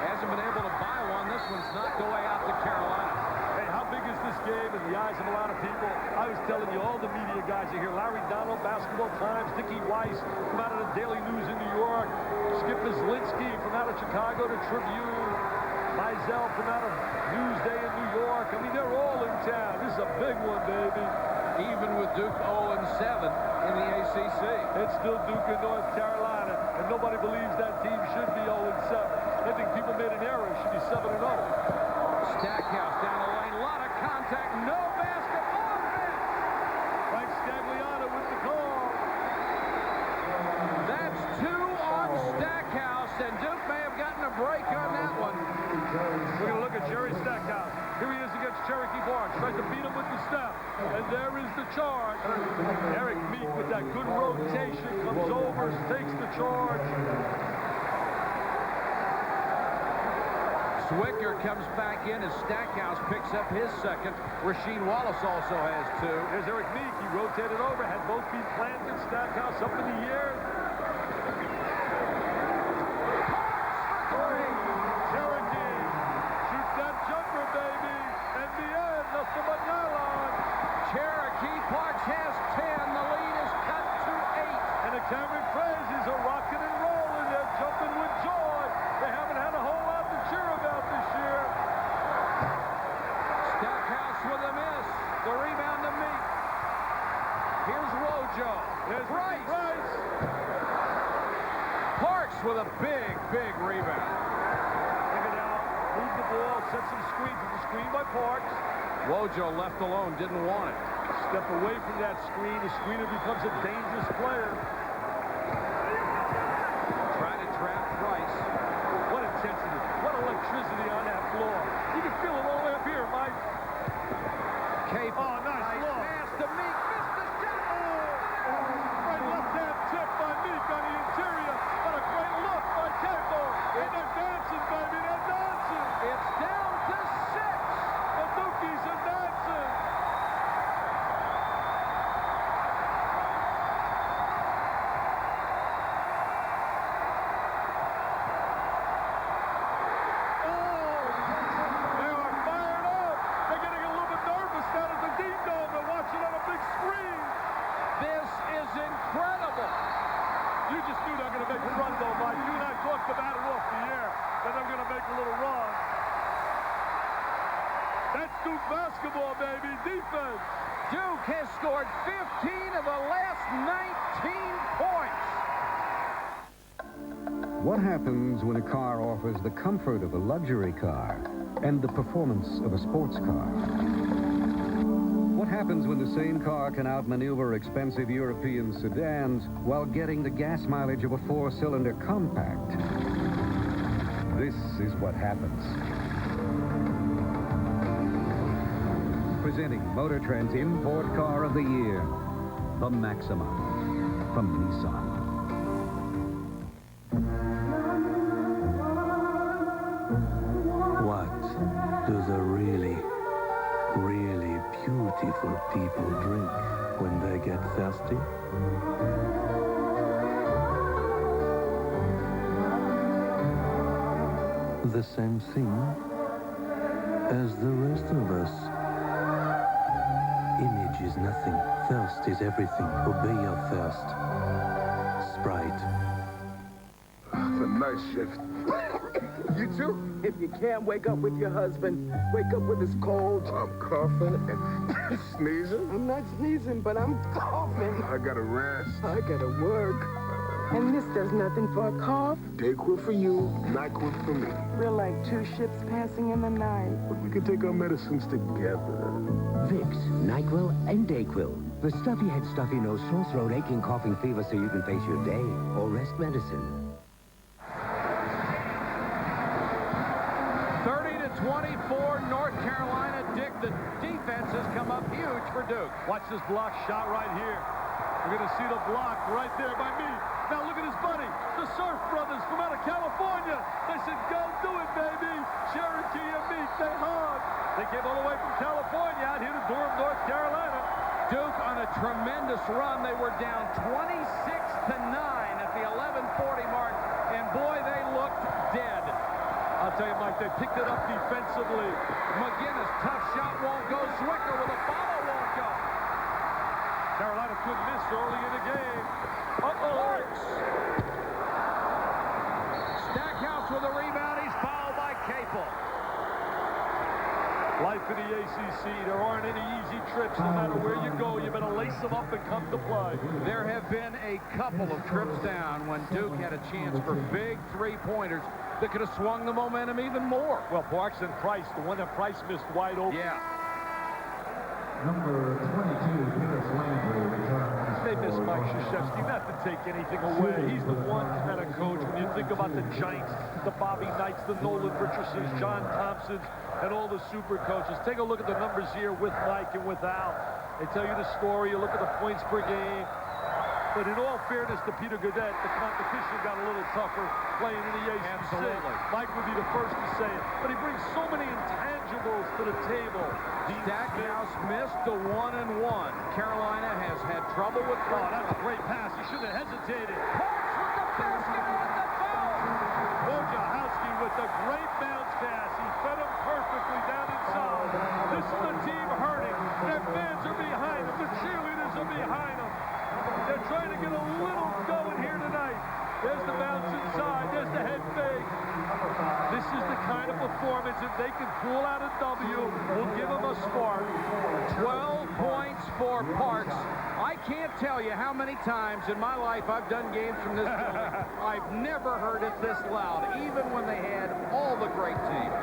hasn't been able to buy one. This one's not the way out to Carolina. Hey, how big is this game in the eyes of a lot of people? I was telling you, all the media guys are here. Larry Donald, Basketball Times, Dickie Weiss from out of the Daily News in New York, Skip Zielinski from out of Chicago, the Tribune, Mizell from out of Newsday in New York. I mean, they're all in town. This is a big one, baby. even with Duke 0-7 in the ACC. It's still Duke in North Carolina, and nobody believes that team should be 0-7. I think people made an error. It should be 7-0. Stackhouse down the lane. A lot of contact. No basket. Offense. Mike Scagliano with the call. That's 2 on Stackhouse, and Duke may have gotten a break on that one. We're going to look at Jerry Stackhouse. Here he is against Cherokee Barnes. Tries to beat him with the step. And there is the charge. Eric Meek with that good rotation comes over, takes the charge. Zwicker comes back in as Stackhouse picks up his second. Rasheed Wallace also has 2. There's Eric Meek. He rotated over, had both feet planted. Stackhouse up in the air. Cherokee shoots that jumper, baby. And the end, nothing but nylon. Cherokee Parks has 10. The lead is cut to 8. And the Cameron Crazies are rocking and rolling. They're jumping with joy. They haven't had a whole lot to cheer about this year. Stackhouse with a miss. The rebound to Meek. Here's Wojo. There's Price. Parks with a big, big rebound. Look at now. Move the ball, set some screens. It's a screen by Parks. Wojo left alone, didn't want it. Step away from that screen. The screener becomes a dangerous player. Try to trap Price. What intensity. What electricity on that floor. You can feel it all the way up here, Mike. Cape. Oh, nice look. Pass to Meek. Missed the shot. Right left-hand tip by Meek on the interior. What a great look by Capo. And they're dancing, baby. They're dancing. It's down to 6. The Dukies are dancing. You just knew they were going to make a run, though, Mike. You and I talked about it off the air, that they're going to make a little run. That's Duke basketball, baby. Defense. Duke has scored 15 of the last 19 points. What happens when a car offers the comfort of a luxury car and the performance of a sports car? What happens when the same car can outmaneuver expensive European sedans while getting the gas mileage of a 4-cylinder compact? This is what happens. Presenting Motor Trend's Import Car of the Year, the Maxima from Nissan. What do the really beautiful people drink when they get thirsty? The same thing as the rest of us. Image is nothing. Thirst is everything. Obey your thirst. Sprite. It's a nice shift. You too? If you can't wake up with your husband, wake up with his cold. I'm coughing and sneezing. I'm not sneezing, but I'm coughing. I gotta rest. I gotta work. And this does nothing for a cough. Dayquil for you, NyQuil for me. We're like 2 ships passing in the night. But we can take our medicines together. Vicks, NyQuil, and Dayquil. The stuffy head, stuffy nose, sore throat, aching, coughing, fever, so you can face your day or rest medicine. 30-24, North Carolina. Dick, the defense has come up huge for Duke. Watch this block shot right here. We're going to see the block right there by me. Now look at his buddy, the Surf Brothers from out of California. They said, go do it, baby. Cherokee and Meek, they hug. They came all the way from California out here to Durham, North Carolina. Duke on a tremendous run. They were down 26-9 at the 11:40 mark, and boy, they looked dead. I'll tell you, Mike, they picked it up defensively. McGinnis, tough shot won't go. Zwicker with a follow won't go. Carolina could miss early in the game. Parks. Stackhouse with a rebound. He's fouled by Capel. Life in the ACC. There aren't any easy trips. No matter where you go, you better lace them up and come to play. There have been a couple of trips down when Duke had a chance for big three-pointers that could have swung the momentum even more. Well, Parks and Price, the one that Price missed wide open. Yeah. Number 22, Pierce Landry returns. They miss Mike Krzyzewski, not to take anything away. He's the one kind of coach when you think about the Giants, the Bobby Knights, the Nolan Richardsons, John Thompsons, and all the super coaches. Take a look at the numbers here with Mike and without. They tell you the story. You look at the points per game. But in all fairness to Peter Gaudette, the competition got a little tougher playing in the ACC. Absolutely. Mike would be the first to say it. But he brings so many intangibles to the table. Stackhouse missed the 1-and-1. Carolina has had trouble with Oh, that's a great pass. He shouldn't have hesitated. Parks with the basket at the foul. Wojciechowski with a great bounce pass. He fed him perfectly down inside. This is the team hurting. Their fans are behind them. The cheerleaders are behind them. They're trying to get a little going here tonight. There's the bounce inside. There's the head fake. This is the kind of performance, if they can pull out a W, will give them a spark. 12 points for Parks. I can't tell you how many times in my life I've done games from this building. I've never heard it this loud, even when they had all the great teams.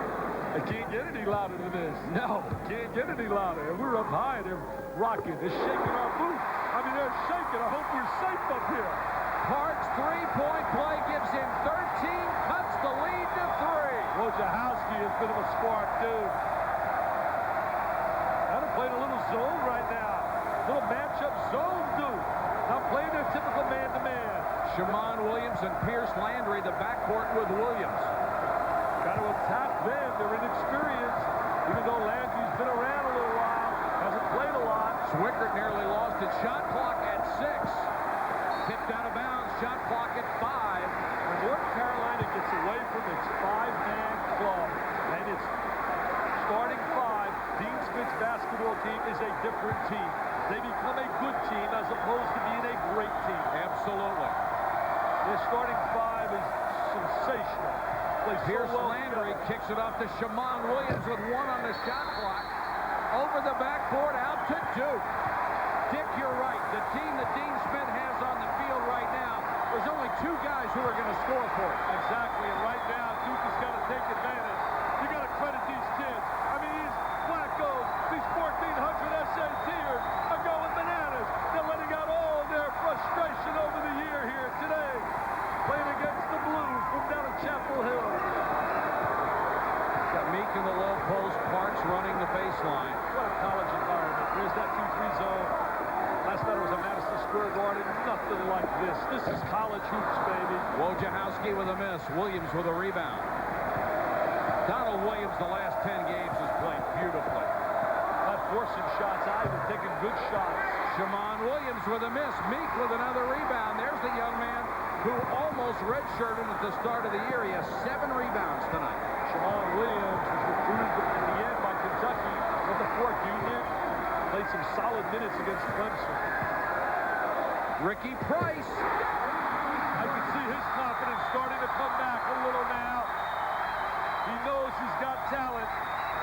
They can't get any louder than this. No. Can't get any louder. And we're up high. They're rocking. They're shaking our boots. I mean, they're shaking. I hope we're safe up here. Parks' three-point play gives him 13, cuts the lead to 3. Wojciechowski has been a spark, dude. They're playing a little zone right now. Little matchup zone, dude. Not playing their typical man-to-man. Shamon Williams and Pierce Landry, the backcourt with Williams. Got to attack them. They're inexperienced. Even though Landry's been around a little while, hasn't played a lot. Swickert nearly lost its shot clock at 6. Tipped out of bounds, shot clock at 5. When North Carolina gets away from its 5-man club, and its starting 5, Dean Smith's basketball team is a different team. They become a good team as opposed to being a great team. Absolutely. Their starting 5 is sensational. Pierce Landry kicks it off to Shamon Williams with 1 on the shot clock. Over the backboard, out to Duke. Dick, you're right. The team that Dean Smith has on the field right now, there's only 2 guys who are going to score for it. Exactly, and right now, Duke has got to take advantage. You got to credit these kids. I mean, these wackos, these 1,400 SATers are going bananas. They're letting out all their frustration over the year here today. Playing against the Blues from down at Chapel Hill. Got Meek in the low post, Parks running the baseline. What a college environment. There's that 2-3 zone. Last night it was a Madison Square Garden. Nothing like this. This is college hoops, baby. Wojciechowski with a miss. Williams with a rebound. Donald Williams the last 10 games has played beautifully. Not forcing shots either, taking good shots. Shamon Williams with a miss. Meek with another rebound. There's the young man who almost redshirted at the start of the year. He has 7 rebounds tonight. Shamon Williams was recruited in the end by Kentucky with the Fort Union. Played some solid minutes against Clemson. Ricky Price. I can see his confidence starting to come back a little now. He knows he's got talent.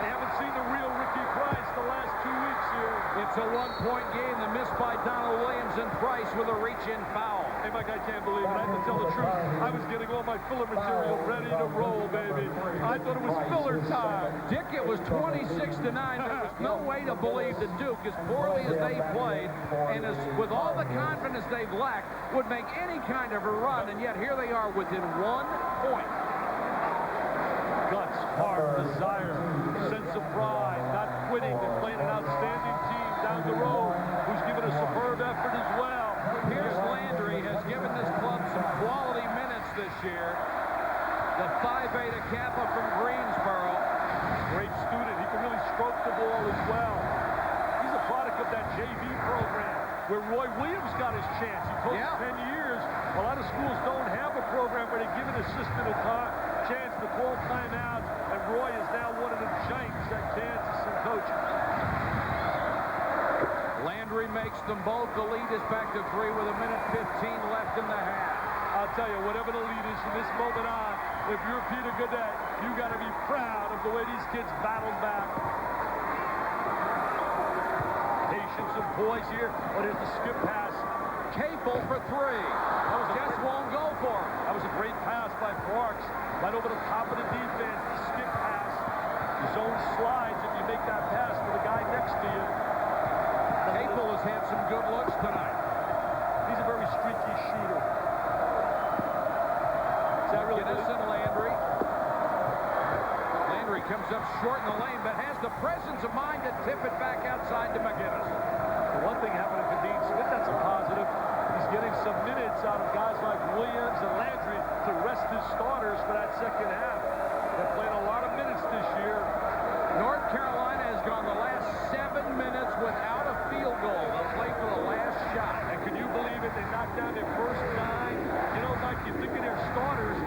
They haven't seen the real Ricky Price the last 2 weeks here. It's a 1-point game. The miss by Donald Williams and Price with a reach-in foul. Hey, Mike, I can't believe it. I have to tell the truth. I was getting all my filler material ready to roll, baby. I thought it was filler time. Dick, it was 26-9. There was no way to believe that Duke, as poorly as they played, and as with all the confidence they've lacked, would make any kind of a run, and yet here they are within 1 point. Guts, heart, desire, sense of pride, not quitting, and playing an outstanding team down the road who's given a superb effort as well. Pierce Landry has given this club some quality minutes this year. The Phi Beta Kappa from Greensboro. Great student. He can really stroke the ball as well. He's a product of that JV program where Roy Williams got his chance. He coached 10 years. A lot of schools don't have a program where they give an assistant a chance to call timeouts, and Roy is now one of the giants at Kansas in coaching. Landry makes them both. The lead is back to 3 with 1:15 left in the half. I'll tell you, whatever the lead is from this moment on, if you're Peter Gaudette, you got to be proud of the way these kids battled back. pushing some poise here. Oh, there's the skip pass. Capel for three. That was just won't go for him. That was a great pass by Parks. Right over the top of the defense. The skip pass. The zone slides if you make that pass for the guy next to you. Capel has had some good looks tonight. He's a very streaky shooter. Is that really this in Landry? Landry comes up short in the lane, but has the presence of mind to tip it back outside to McGinnis. The one thing happening for Dean Smith that's a positive. He's getting some minutes out of guys like Williams and Landry to rest his starters for that second half. They're playing a lot of minutes this year. North Carolina has gone the last 7 minutes without a field goal. They'll play for the last shot. And can you believe it? They knocked down their first 9. You know, Mike, you think of their starters.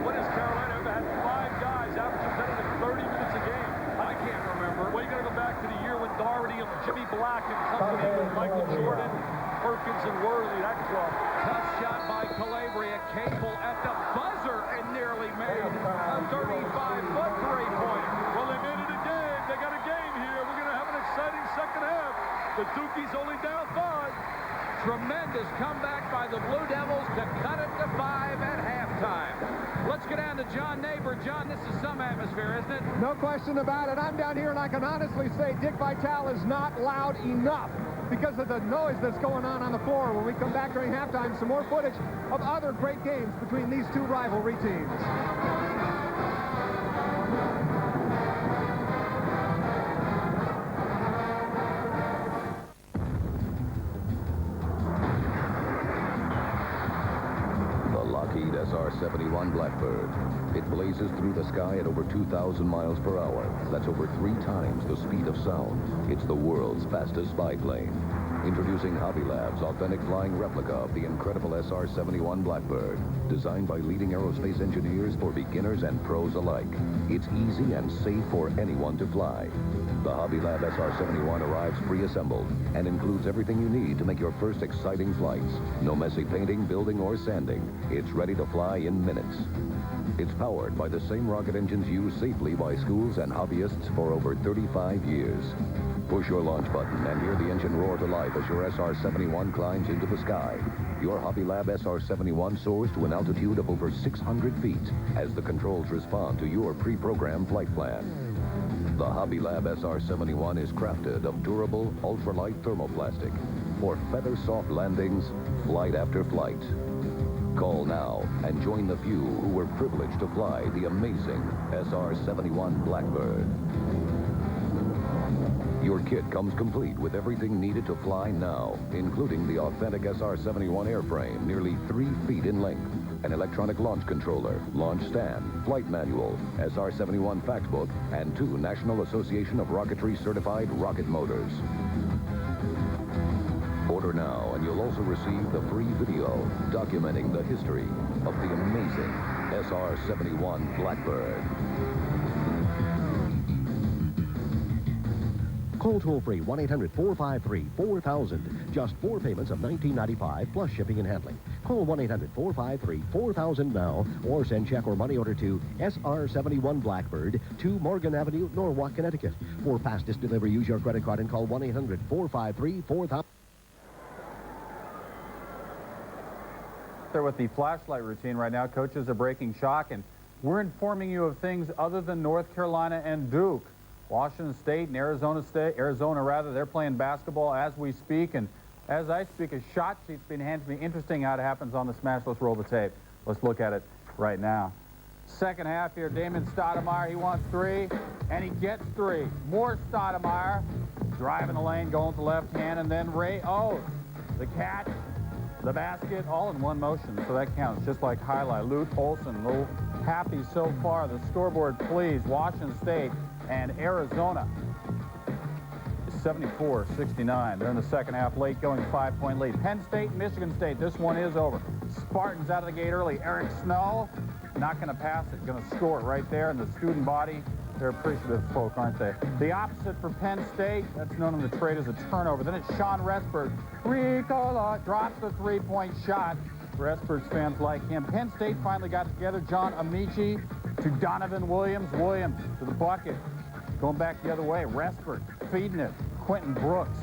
When has Carolina ever had 5 guys averaging better than 30 minutes a game? I can't remember. Well, you got to go back to the year when Doherty and Jimmy Black and company with Michael Jordan, Perkins and Worthy, that club. Tough shot by Calabria. Capel at the buzzer and nearly made a 35-foot three-pointer. Well, they made it a game. They got a game here. We're going to have an exciting second half. The Dukies only down 5. Tremendous comeback by the Blue Devils to cut it to 5 at halftime. Let's get down to John Neighbor. John, this is some atmosphere, isn't it? No question about it. I'm down here, and I can honestly say Dick Vitale is not loud enough because of the noise that's going on the floor. When we come back during halftime, some more footage of other great games between these two rivalry teams. SR-71 Blackbird. It blazes through the sky at over 2,000 miles per hour. That's over 3 times the speed of sound. It's the world's fastest spy plane. Introducing Hobby Lab's authentic flying replica of the incredible SR-71 Blackbird. Designed by leading aerospace engineers for beginners and pros alike. It's easy and safe for anyone to fly. The Hobby Lab SR-71 arrives pre-assembled and includes everything you need to make your first exciting flights. No messy painting, building, or sanding. It's ready to fly in minutes. It's powered by the same rocket engines used safely by schools and hobbyists for over 35 years. Push your launch button and hear the engine roar to life as your SR-71 climbs into the sky. Your Hobby Lab SR-71 soars to an altitude of over 600 feet as the controls respond to your pre-programmed flight plan. The Hobby Lab SR-71 is crafted of durable, ultralight thermoplastic for feather-soft landings, flight after flight. Call now and join the few who were privileged to fly the amazing SR-71 Blackbird. Your kit comes complete with everything needed to fly now, including the authentic SR-71 airframe, nearly 3 feet in length, an electronic launch controller, launch stand, flight manual, SR-71 fact book, and 2 National Association of Rocketry certified rocket motors. Order now, and you'll also receive the free video documenting the history of the amazing SR-71 Blackbird. Call toll-free 1-800-453-4000. Just 4 payments of $19.95 plus shipping and handling. Call 1-800-453-4000 now or send check or money order to SR-71 Blackbird, 2 Morgan Avenue, Norwalk, Connecticut. For fastest delivery, use your credit card and call 1-800-453-4000. There with the flashlight routine right now. Coaches are breaking shock, and we're informing you of things other than North Carolina and Duke. Washington State and Arizona, they're playing basketball as we speak. And as I speak, a shot sheet's been handed to me. Interesting how it happens on the smash. Let's roll the tape. Let's look at it right now. Second half here, Damon Stoudemire, he wants 3, and he gets 3. More Stoudemire, driving the lane, going to left hand, and then Ray, the catch, the basket, all in one motion. So that counts, just like highlight. Lute Olson, a little happy so far. The scoreboard, please. Washington State and Arizona is 74-69. They're in the second half, late going 5-point lead. Penn State, Michigan State, this one is over. Spartans out of the gate early. Eric Snow, not going to pass it, going to score it right there in the student body. They're appreciative folk, aren't they? The opposite for Penn State, that's known in the trade as a turnover. Then it's Sean Resberg. Ricola drops the 3-point shot. Resberg's fans like him. Penn State finally got together. John Amici to Donovan Williams. Williams to the bucket. Going back the other way, Resberg feeding it. Quentin Brooks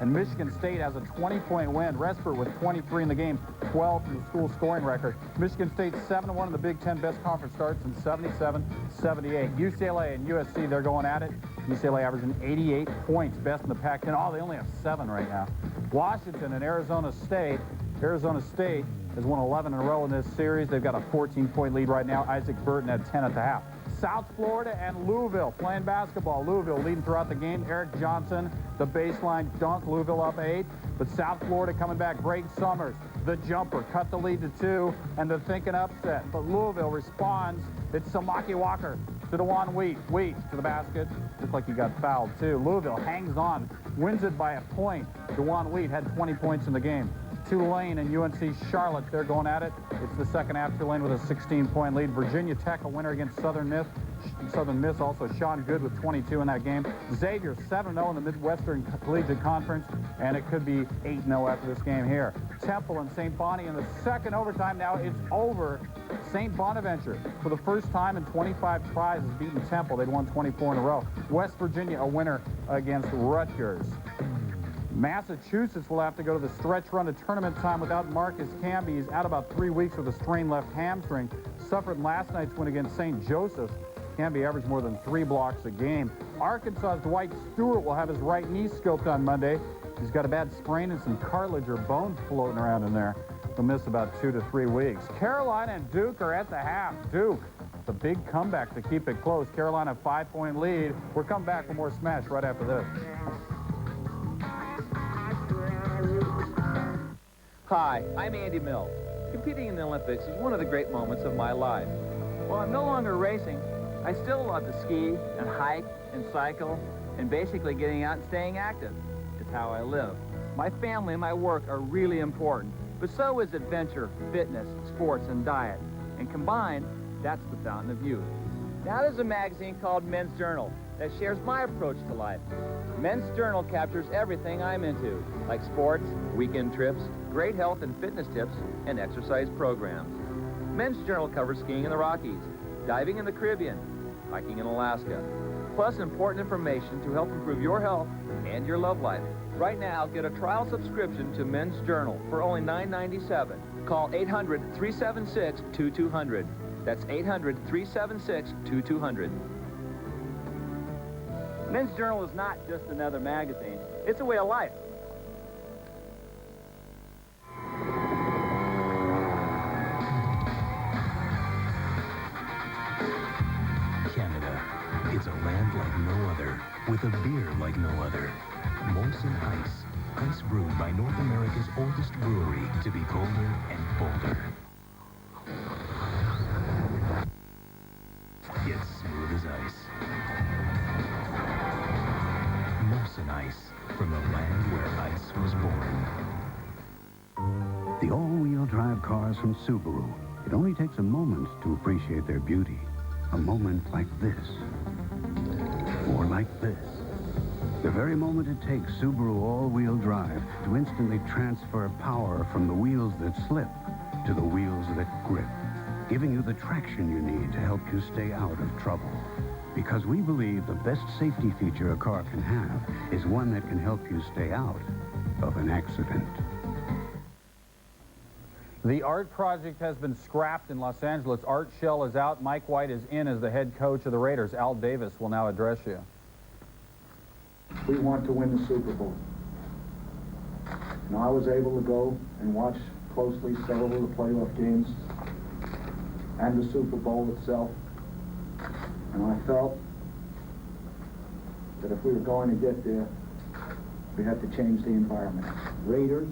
And Michigan State has a 20-point win. Respert with 23 in the game, 12 from the school scoring record. Michigan State 7-1 in the Big Ten best conference starts in 77-78. UCLA and USC, they're going at it. UCLA averaging 88 points, best in the Pac-10. Oh, they only have 7 right now. Washington and Arizona State. Arizona State has won 11 in a row in this series. They've got a 14-point lead right now. Isaac Burton had 10 at the half. South Florida and Louisville playing basketball. Louisville leading throughout the game. Eric Johnson, the baseline dunk. Louisville up 8. But South Florida coming back. Greg Summers, the jumper, cut the lead to 2, and they're thinking upset. But Louisville responds. It's Samaki Walker to DeJuan Wheat. Wheat to the basket. Looks like he got fouled, too. Louisville hangs on, wins it by a point. DeJuan Wheat had 20 points in the game. Tulane and UNC Charlotte, they're going at it. It's the second half. Tulane with a 16-point lead. Virginia Tech, a winner against Southern Miss, also Sean Good with 22 in that game. Xavier 7-0 in the Midwestern Collegiate Conference, and it could be 8-0 after this game here. Temple and St. Bonnie in the second overtime. Now it's over. St. Bonaventure, for the first time in 25 tries, has beaten Temple. They'd won 24 in a row. West Virginia, a winner against Rutgers. Massachusetts will have to go to the stretch run to tournament time without Marcus Camby. He's out about 3 weeks with a strained left hamstring. Suffered in last night's win against St. Joseph's. Camby averaged more than 3 blocks a game. Arkansas's Dwight Stewart will have his right knee scoped on Monday. He's got a bad sprain and some cartilage or bones floating around in there. He'll miss about 2 to 3 weeks. Carolina and Duke are at the half. Duke, the big comeback to keep it close. Carolina, 5-point lead. We're coming back with more Smash right after this. Hi, I'm Andy Mills. Competing in the Olympics is one of the great moments of my life. While I'm no longer racing, I still love to ski and hike and cycle and basically getting out and staying active. It's how I live. My family and my work are really important, but so is adventure, fitness, sports, and diet. And combined, that's the fountain of youth. Now there's a magazine called Men's Journal that shares my approach to life. Men's Journal captures everything I'm into, like sports, weekend trips, great health and fitness tips, and exercise programs. Men's Journal covers skiing in the Rockies, diving in the Caribbean, hiking in Alaska, plus important information to help improve your health and your love life. Right now, get a trial subscription to Men's Journal for only $9.97. Call 800-376-2200. That's 800-376-2200. Men's Journal is not just another magazine. It's a way of life. Canada. It's a land like no other, with a beer like no other. Molson Ice. Ice brewed by North America's oldest brewery to be colder and bolder. Yet smooth as ice. Molson Ice, from the land where ice was born. The all-wheel drive cars from Subaru. It only takes a moment to appreciate their beauty. A moment like this. Or like this. The very moment it takes Subaru all-wheel drive to instantly transfer power from the wheels that slip to the wheels that grip, giving you the traction you need to help you stay out of trouble. Because we believe the best safety feature a car can have is one that can help you stay out of an accident. The art project has been scrapped in Los Angeles. Art Shell is out. Mike White is in as the head coach of the Raiders. Al Davis will now address you. We want to win the Super Bowl. Now, I was able to go and watch closely several of the playoff games and the Super Bowl itself. And I felt that if we were going to get there, we had to change the environment. Raiders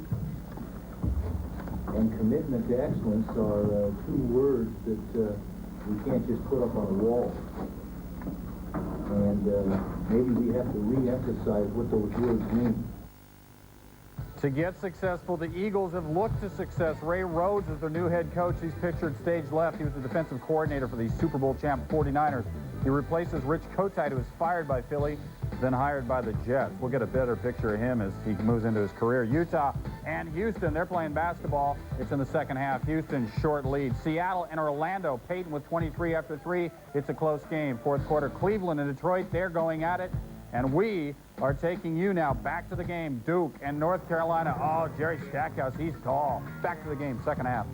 and commitment to excellence are two words that we can't just put up on a wall. And maybe we have to re-emphasize what those words mean. To get successful, the Eagles have looked to success. Ray Rhodes is their new head coach. He's pictured stage left. He was the defensive coordinator for the Super Bowl champ 49ers. He replaces Rich Kotite, who was fired by Philly, then hired by the Jets. We'll get a better picture of him as he moves into his career. Utah and Houston, they're playing basketball. It's in the second half. Houston, short lead. Seattle and Orlando. Peyton with 23 after 3. It's a close game. Fourth quarter. Cleveland and Detroit, they're going at it. And we are taking you now back to the game. Duke and North Carolina. Oh, Jerry Stackhouse, he's tall. Back to the game, second half.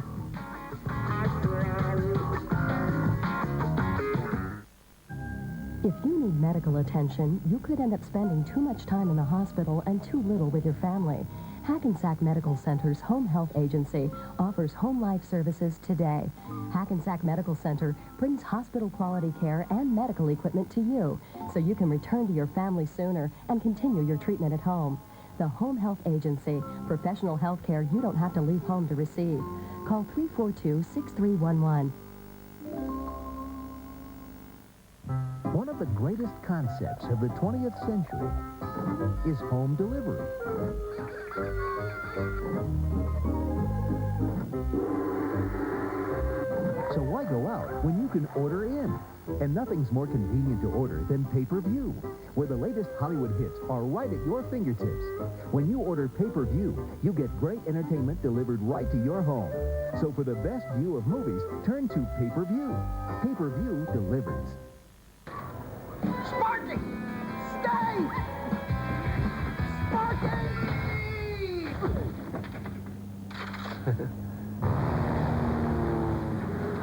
If you need medical attention, you could end up spending too much time in the hospital and too little with your family. Hackensack Medical Center's home health agency offers home life services today. Hackensack Medical Center brings hospital quality care and medical equipment to you so you can return to your family sooner and continue your treatment at home. The Home Health Agency, professional health care you don't have to leave home to receive. Call 342-6311. One of the greatest concepts of the 20th century is home delivery. So why go out when you can order in? And nothing's more convenient to order than pay-per-view, where the latest Hollywood hits are right at your fingertips. When you order pay-per-view, you get great entertainment delivered right to your home. So for the best view of movies, turn to pay-per-view. Pay-per-view delivers. Sparky! Stay! Sparky!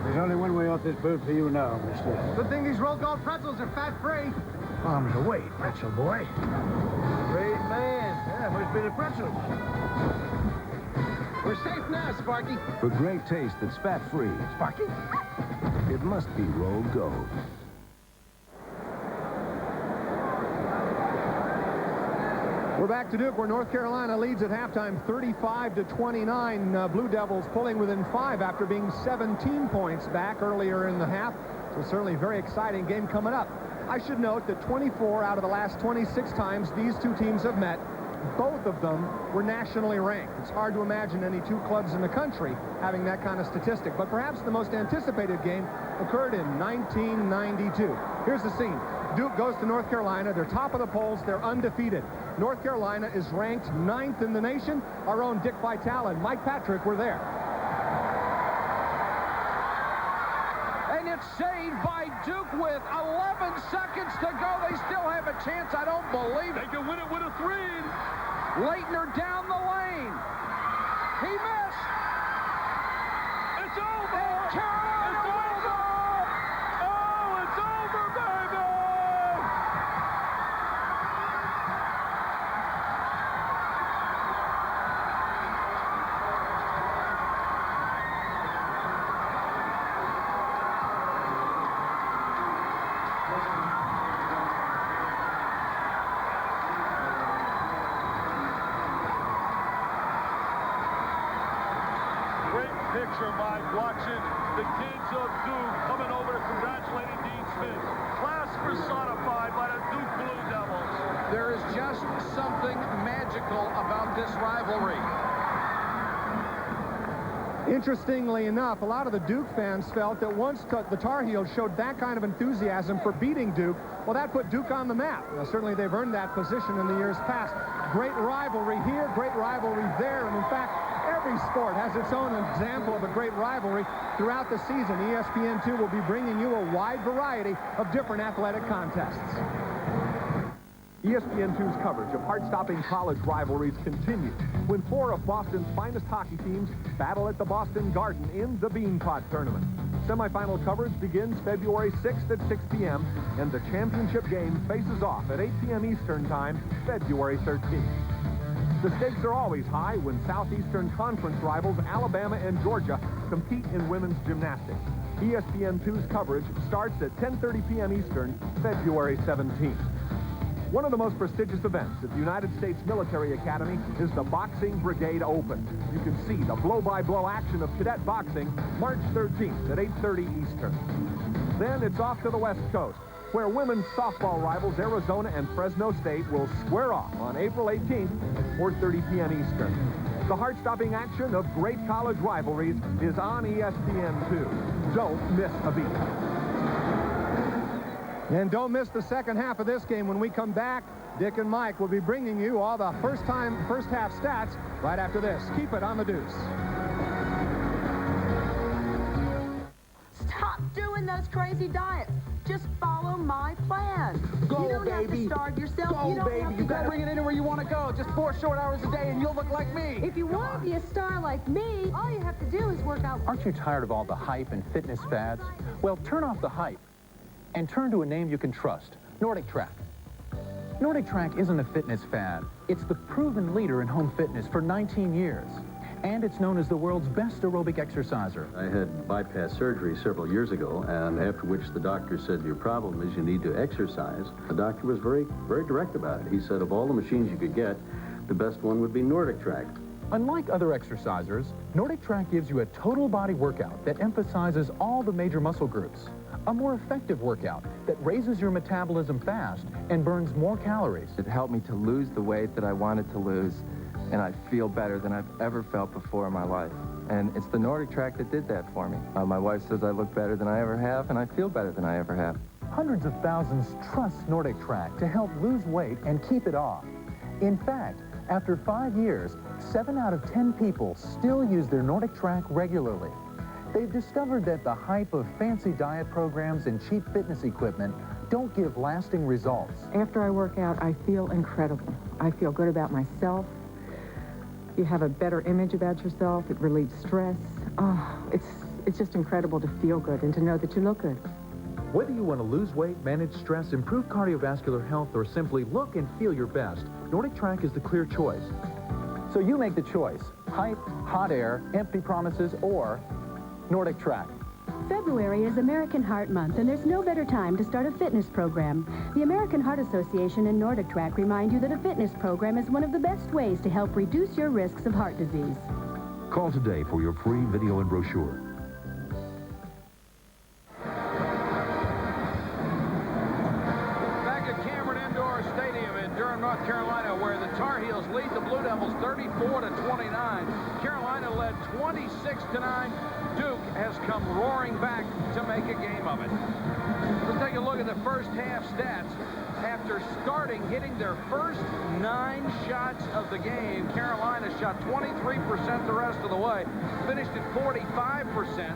There's only one way off this boat for you now, mister. Good thing these roll call pretzels are fat-free. Arms away, pretzel boy. Great man. Yeah, must be the pretzels. We're safe now, Sparky. For great taste that's fat-free, Sparky? it must be rolled gold. We're back to Duke, where North Carolina leads at halftime 35-29. Blue Devils pulling within 5 after being 17 points back earlier in the half. So certainly a very exciting game coming up. I should note that 24 out of the last 26 times these two teams have met, both of them were nationally ranked. It's hard to imagine any two clubs in the country having that kind of statistic. But perhaps the most anticipated game occurred in 1992. Here's the scene. Duke goes to North Carolina. They're top of the polls. They're undefeated. North Carolina is ranked 9th in the nation. Our own Dick Vitale and Mike Patrick were there. And it's saved by Duke with 11 seconds to go. They still have a chance. I don't believe it. They can win it with a 3. Leitner down the lane. He missed. It's over. And Carolina wins it. Oh, it's over, baby. Picture, Mike, watching the kids of Duke coming over to congratulating Dean Smith. Class personified by the Duke Blue Devils. There is just something magical about this rivalry. Interestingly enough, a lot of the Duke fans felt that once the Tar Heels showed that kind of enthusiasm for beating Duke, well, that put Duke on the map. Now, certainly they've earned that position in the years past. Great rivalry here, great rivalry there, and in fact, every sport has its own example of a great rivalry throughout the season. ESPN2 will be bringing you a wide variety of different athletic contests. ESPN2's coverage of heart-stopping college rivalries continues when 4 of Boston's finest hockey teams battle at the Boston Garden in the Beanpot Tournament. Semifinal coverage begins February 6th at 6 p.m., and the championship game faces off at 8 p.m. Eastern Time, February 13th. The stakes are always high when Southeastern Conference rivals Alabama and Georgia compete in women's gymnastics. ESPN2's coverage starts at 10:30 p.m. Eastern, February 17th. One of the most prestigious events at the United States Military Academy is the Boxing Brigade Open. You can see the blow-by-blow action of cadet boxing March 13th at 8:30 Eastern. Then it's off to the West Coast, where women's softball rivals Arizona and Fresno State will square off on April 18th at 4:30 p.m. Eastern. The heart-stopping action of great college rivalries is on ESPN2. Don't miss a beat. And don't miss the second half of this game. When we come back, Dick and Mike will be bringing you all the first half stats right after this. Keep it on the Deuce. Stop doing those crazy diets. Just follow my plan. Go, you don't have to starve yourself. Go, baby. You gotta bring it in where you want to go. Just 4 short hours a day and you'll look like me. If you want to be a star like me, all you have to do is work out. Aren't you tired of all the hype and fitness fads? Well, turn off the hype and turn to a name you can trust, Nordic Track. Nordic Track isn't a fitness fad. It's the proven leader in home fitness for 19 years. And it's known as the world's best aerobic exerciser. I had bypass surgery several years ago, and after which the doctor said, your problem is you need to exercise. The doctor was very, very direct about it. He said of all the machines you could get, the best one would be Nordic Track. Unlike other exercisers, Nordic Track gives you a total body workout that emphasizes all the major muscle groups. A more effective workout that raises your metabolism fast and burns more calories. It helped me to lose the weight that I wanted to lose, and I feel better than I've ever felt before in my life. And it's the Nordic Track that did that for me. My wife says I look better than I ever have, and I feel better than I ever have. Hundreds of thousands trust Nordic Track to help lose weight and keep it off. In fact, after 5 years, 7 out of 10 people still use their Nordic Track regularly. They've discovered that the hype of fancy diet programs and cheap fitness equipment don't give lasting results. After I work out, I feel incredible. I feel good about myself. You have a better image about yourself. It relieves stress. Oh, it's just incredible to feel good and to know that you look good. Whether you want to lose weight, manage stress, improve cardiovascular health, or simply look and feel your best, Nordic Track is the clear choice. So you make the choice. Hype, hot air, empty promises, or Nordic Track. February is American Heart Month, and there's no better time to start a fitness program. The American Heart Association and Nordic Track remind you that a fitness program is one of the best ways to help reduce your risks of heart disease. Call today for your free video and brochure. Back at Cameron Indoor Stadium in Durham, North Carolina, where the Tar Heels lead the Blue Devils 34-29. Carolina led 26-9. Duke has come roaring back to make a game of it. Let's take a look at the first half stats. After hitting their first 9 shots of the game, Carolina shot 23% the rest of the way, finished at 45%.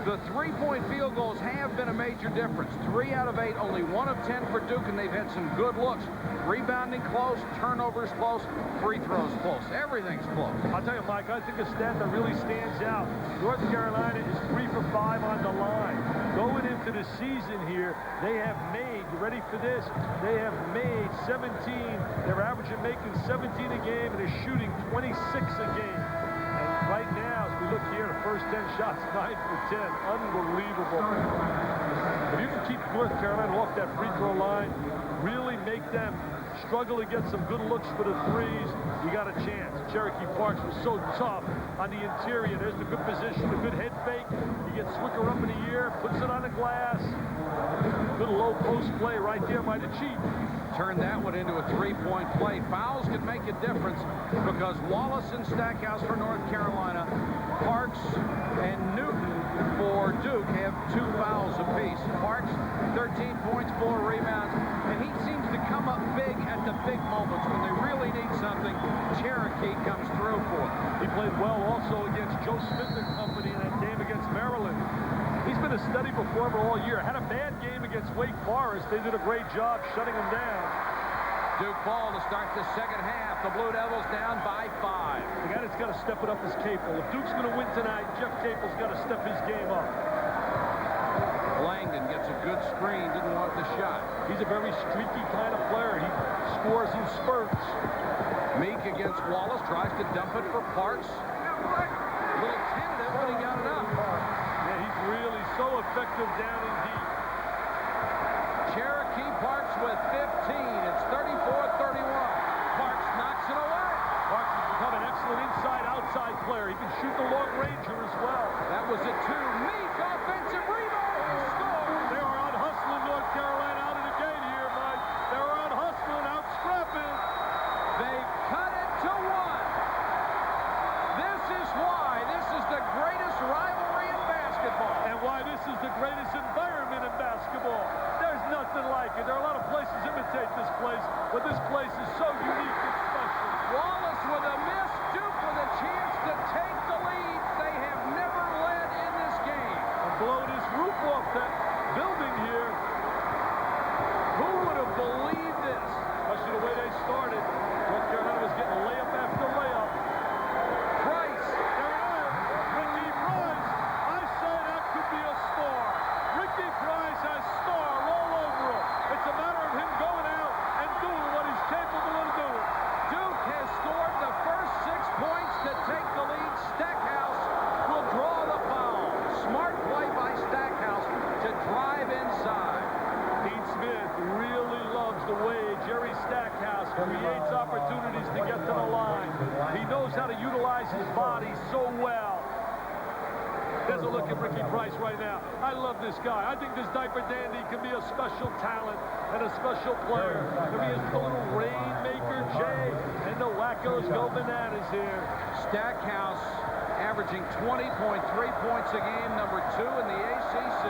The three-point field goals have been a major difference. 3 out of 8, only 1 of 10 for Duke, and they've had some good looks. Rebounding close, turnovers close, free throws close. Everything's close. I'll tell you, Mike, I think a stat that really stands out. North Carolina is 3 for 5 on the line. Going into the season here, they have made, you ready for this? They have made 17. They're averaging making 17 a game, and they're shooting 26 a game. And right now, as we look here, the first 10 shots, 9 for 10. Unbelievable. If you can keep North Carolina off that free throw line, really make them struggle to get some good looks for the threes, you got a chance. Cherokee Parks was so tough on the interior. There's the good position, the good head fake. He gets Swicker up in the air, puts it on the glass. Good low post play right there by the Chief. Turn that one into a three-point play. Fouls can make a difference because Wallace and Stackhouse for North Carolina, Parks and Newton for Duke have 2 fouls apiece. Parks, 13 points, 4 rebounds, and he seems to come up big at the big moments when they really need something. Cherokee comes through for them. He played well also against Joe Smith and company in that game against Maryland. He's been a steady performer all year. Had a bad game against Wake Forest. They did a great job shutting him down. Duke ball to start the second half. The Blue Devils down by 5. The guy that's got to step it up is Capel. If Duke's going to win tonight, Jeff Capel's got to step his game up. Langdon gets a good screen. Didn't want the shot. He's a very streaky kind of player. He scores in spurts. Meek against Wallace. Tries to dump it for Parks. A little tentative, but he got it up. Yeah, he's really so effective down in deep. Cherokee Parks with 15. It's 34-31. Parks knocks it away. Parks has become an excellent inside-outside player. He can shoot the long ranger as well. That was a 2. Meek offensive rebound. Score. They are out hustling North Carolina out of the gate here, Mike. They're out hustling, out scrapping. They cut it to 1. This is why this is the greatest rivalry in basketball. And why this is the greatest environment in basketball. There's nothing like it. There are a lot of places imitate this place, but this place is so unique and special. Wallace with a miss. Duke with a chance to take the lead. They have never led in this game. And blow this roof off that building here. Who would have believed knows how to utilize his body so well. There's a look at Ricky Price right now. I love this guy. I think this diaper dandy can be a special talent and a special player. There he is, the little Rainmaker Jay, and the wackos go bananas here. Stackhouse averaging 20.3 points a game, number 2 in the ACC.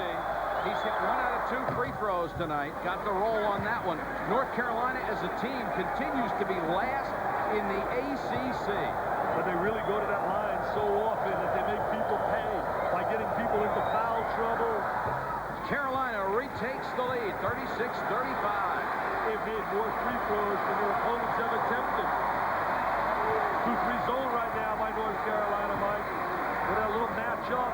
He's hit 1 out of 2 free throws tonight. Got the roll on that one. North Carolina as a team continues to be last in the ACC. But they really go to that line so often that they make people pay by getting people into foul trouble. Carolina retakes the lead, 36-35. They've made more free throws than their opponents have attempted. 2-3 zone right now by North Carolina, Mike. With that little matchup.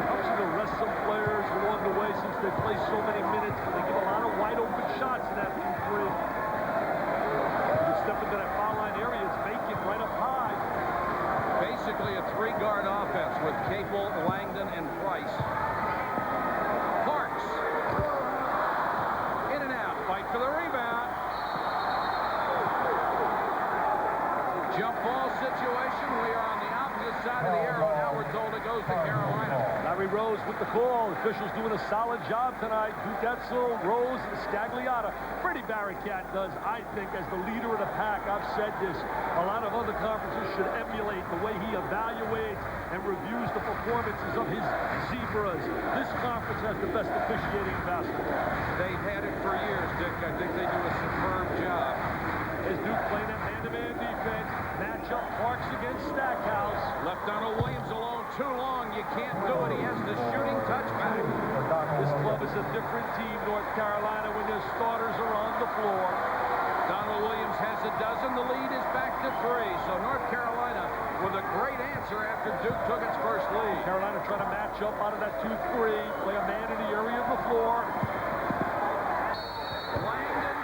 Helps you to rest some players along the way since they play so many minutes. But they give a lot of wide open shots in that 2-3. You step into that foul line area, it's vacant right up high. Basically a 3-guard offense with Capel, Langdon, and Price. Parks. In and out. Fight for the rebound. Jump ball situation. We are on the opposite side of the arrow. Now we're told it goes to Carolina. Larry Rose with the call. Officials doing a solid job tonight. Duke Etzel, Rose, and Scagliotta. Freddie Barricat does, I think, as the leader of the pack. I've said this. A lot of other conferences should emulate the way he evaluates and reviews the performances of his Zebras. This conference has the best officiating in basketball. They've had it for years, Dick. I think they do a superb job. As Duke playing that man-to-man defense, matchup Parks against Stackhouse. Left Donald Williams alone too long. You can't do it. He has the shooting touchback. This club is a different team, North Carolina, when their starters are on the floor. Donald Williams has a dozen. The lead is back to 3. So North Carolina with a great answer after Duke took its first lead. Carolina trying to match up out of that 2-3, play a man in the area of the floor. Langdon.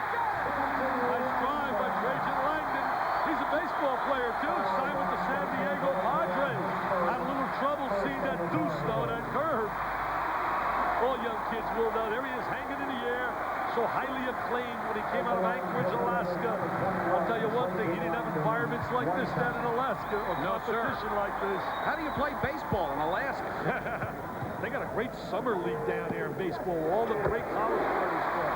Nice drive by Trajan Langdon. He's a baseball player, too. Signed with the San Diego Padres. Had a little trouble seeing that deuce, though, that curve. All young kids will know. There he is, hanging in the air. So highly acclaimed when he came out of Anchorage, Alaska. I'll tell you one thing, he didn't have environments like this down in Alaska, or competition like this. How do you play baseball in Alaska? They got a great summer league down there in baseball where all the great college players play.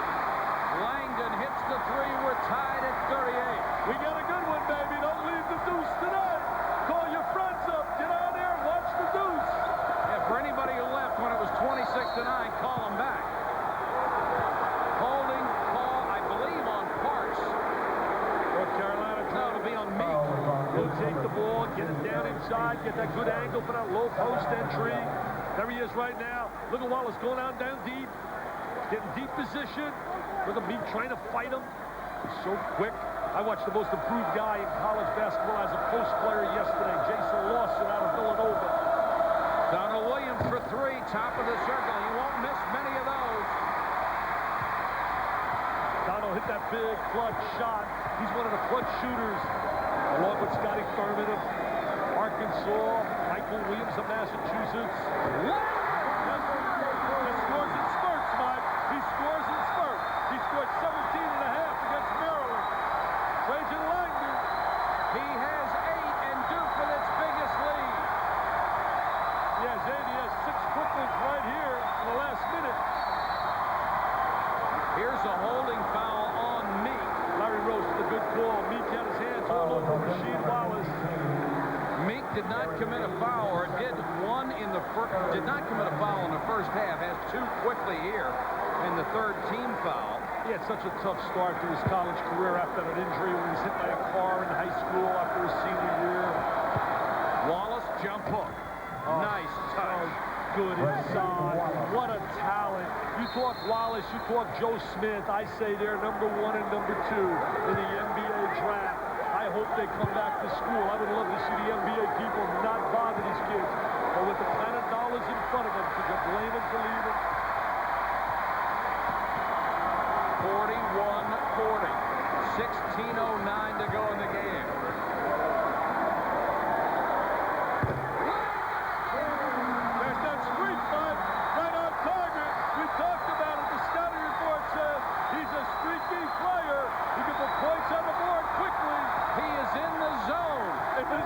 Langdon hits the 3. We're tied at 38. We got a good one, baby. Don't leave the deuce tonight. Call your friends up. Get on there and watch the deuce. Yeah, for anybody who left when it was 26-9, call them back. Holding call, I believe, on Parks. North Carolina trying to be on Meek. Rotate the ball, get it down inside, get that good angle for that low post entry. There he is right now. Look at Wallace going down deep. Getting deep position. Look at Meek trying to fight him. He's so quick. I watched the most improved guy in college basketball as a post player yesterday, Jason Lawson out of Villanova. Donald Williams for 3, top of the circle. He won't miss many of those. Donald hit that big clutch shot. He's one of the clutch shooters, along with Scotty Thurman of Arkansas, Michael Williams of Massachusetts. He scores in spurts, Mike. He scores in spurts. He scored 17 and a half against Maryland. Trajan Langdon. He has 8, and Duke with its biggest lead. He has 8. He has 6 quick ones right here in the last minute. Here's a holding foul on Meek. Larry Rose with a good call. Meek had his hands all over Rasheed Wallace. Meek did not commit a foul, or did not commit a foul in the first half. Has 2 quickly here in the 3rd team foul. He had such a tough start to his college career after an injury when he was hit by a car in high school after his senior year. Wallace jump hook. Nice touch. Good inside. What a talent. You talk Wallace, you talk Joe Smith. I say they're number 1 and number 2 in the NBA draft. I hope they come back to school. I would love to see the NBA people not bother these kids. But with the kind of dollars in front of them, could you blame them for leaving? 41-40. 16:09 to go in the game. There's that streak fight right on target. We talked about it. The scouting report says he's a streaky player. He can put points on the board quickly. He is in the zone. If he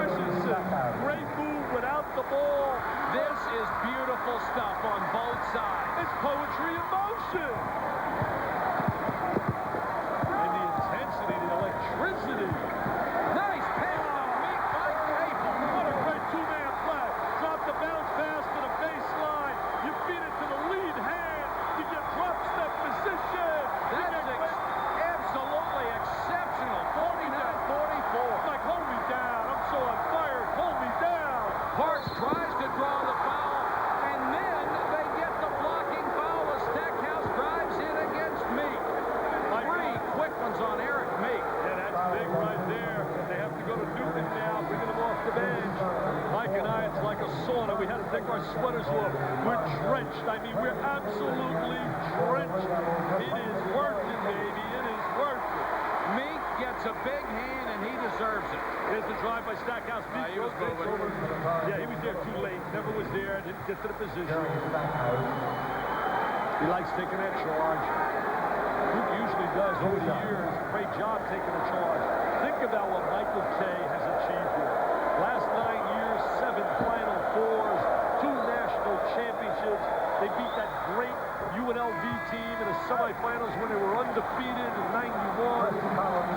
Christensen. Great move without the ball. This is beautiful stuff on both sides. It's poetry in motion. And the intensity, the electricity. Nice pass to Meek by Capel. What a great two-man play. Drop the bounce pass to the baseline. You feed it to the lead hand. You get drop step position. That's absolutely exceptional. 49-44. Like, hold me down. I'm so on fire. Hold me down. Parks tries to draw the foul, and then they get the blocking foul as Stackhouse drives in against Meek. Three quick ones on Eric Meek. Yeah, that's big right there. They have to go to Newton now, bringing him off the bench. Mike and I, it's like a sauna. We had to take our sweaters off. We're drenched. I mean, we're absolutely drenched. It is working, baby. It is working. Meek gets a big hand, and he deserves it. Here's the drive by Stackhouse. He was moving. Yeah, he was there too late. Never was there. Didn't get to the position. He likes taking that charge. Duke usually does over the years. Great job taking a charge. Think about what Michael Kay has achieved here. Last 9 years, 7 Final Fours, 2 national championships. They beat that great UNLV team in the semifinals when they were undefeated in 91.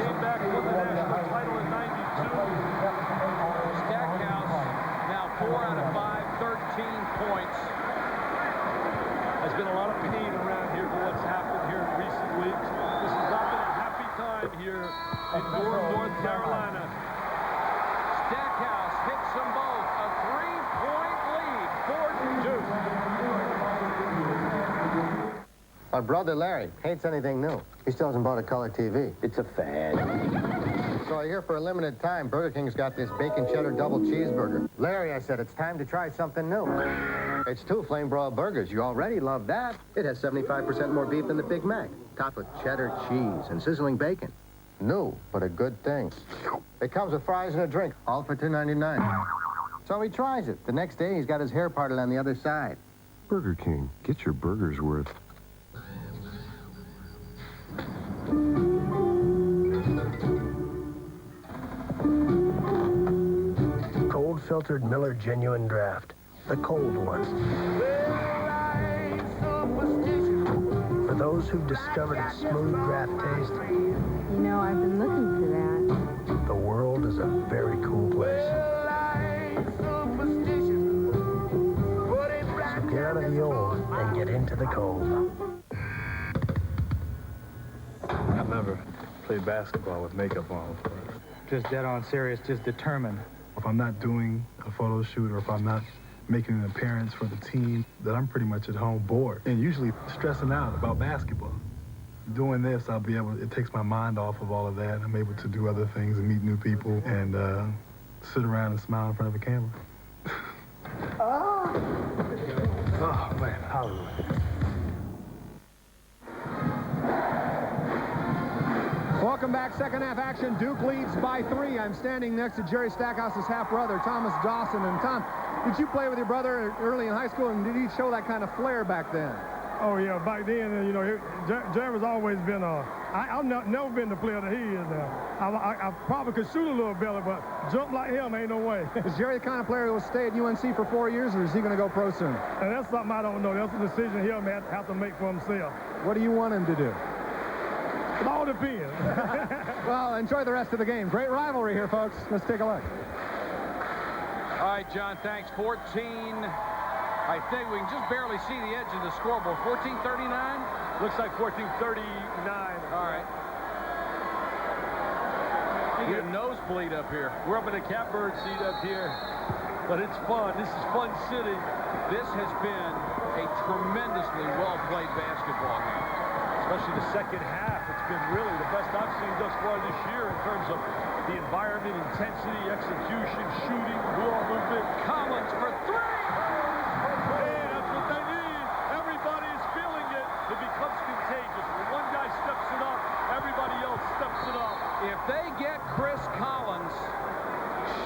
Came back, won the national title in 92. Stackhouse now 4 out of 5, 13 points. There's been a lot of pain around here for what's happened here in recent weeks. This has not been a happy time here in Durham, North Carolina. Stackhouse hits them both. A 3-point lead for Duke. My brother Larry hates anything new. He still hasn't bought a color TV. It's a fad. So I hear for a limited time, Burger King's got this bacon cheddar double cheeseburger. Larry, I said, it's time to try something new. It's 2 flame broiled burgers. You already love that. It has 75% more beef than the Big Mac, topped with cheddar cheese and sizzling bacon. New, but a good thing. It comes with fries and a drink, all for $2.99. So he tries it. The next day, he's got his hair parted on the other side. Burger King, get your burgers worth. Cold filtered Miller Genuine Draft. The cold one. For those who've discovered its smooth draft taste, You know, I've been looking for that. the world is a very cool place. So get out of the old and get into the cold. I've never played basketball with makeup on before. Just dead on serious, just determined. If I'm not doing a photo shoot or if I'm not making an appearance for the team, that I'm pretty much at home bored and usually stressing out about basketball. Doing this, I'll be able, it takes my mind off of all of that. I'm able to do other things and meet new people and sit around and smile in front of a camera. Oh, man, Hollywood. Welcome back. Second half action. Duke leads by 3. I'm standing next to Jerry Stackhouse's half-brother, Thomas Dawson. And Tom, did you play with your brother early in high school, and did he show that kind of flair back then? Oh, yeah, back then, you know, Jerry's always been I've never been the player that he is now. I probably could shoot a little better, but jump like him ain't no way. Is Jerry the kind of player who will stay at UNC for 4 years, or is he going to go pro soon? And that's something I don't know. That's a decision he'll have to make for himself. What do you want him to do? It all depends. Well, enjoy the rest of the game. Great rivalry here, folks. Let's take a look. All right, John, thanks. 14. I think we can just barely see the edge of the scoreboard. 14:39? Looks like 14:39. All right. You get a nosebleed up here. We're up in the catbird seat up here. But it's fun. This is Fun City. This has been a tremendously well-played basketball game. Especially the second half. It's been really the best I've seen thus far this year in terms of the environment, intensity, execution, shooting, ball movement. Collins for 3! Hey, that's what they need. Everybody is feeling it. It becomes contagious. When one guy steps it up, everybody else steps it up. If they get Chris Collins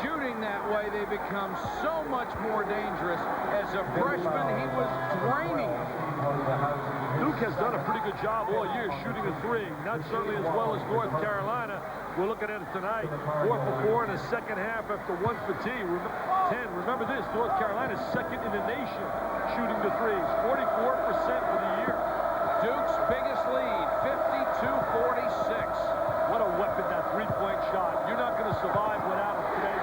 shooting that way, they become so much more dangerous. As a freshman, he was draining. Duke has done a pretty good job all year shooting a 3. Not certainly as well as North Carolina, We're looking at it tonight. 4 for 4 in the second half after 1 for 10. Remember this, North Carolina's second in the nation shooting the threes. 44% for the year. Duke's biggest lead, 52-46. What a weapon, that three-point shot. You're not going to survive without it today.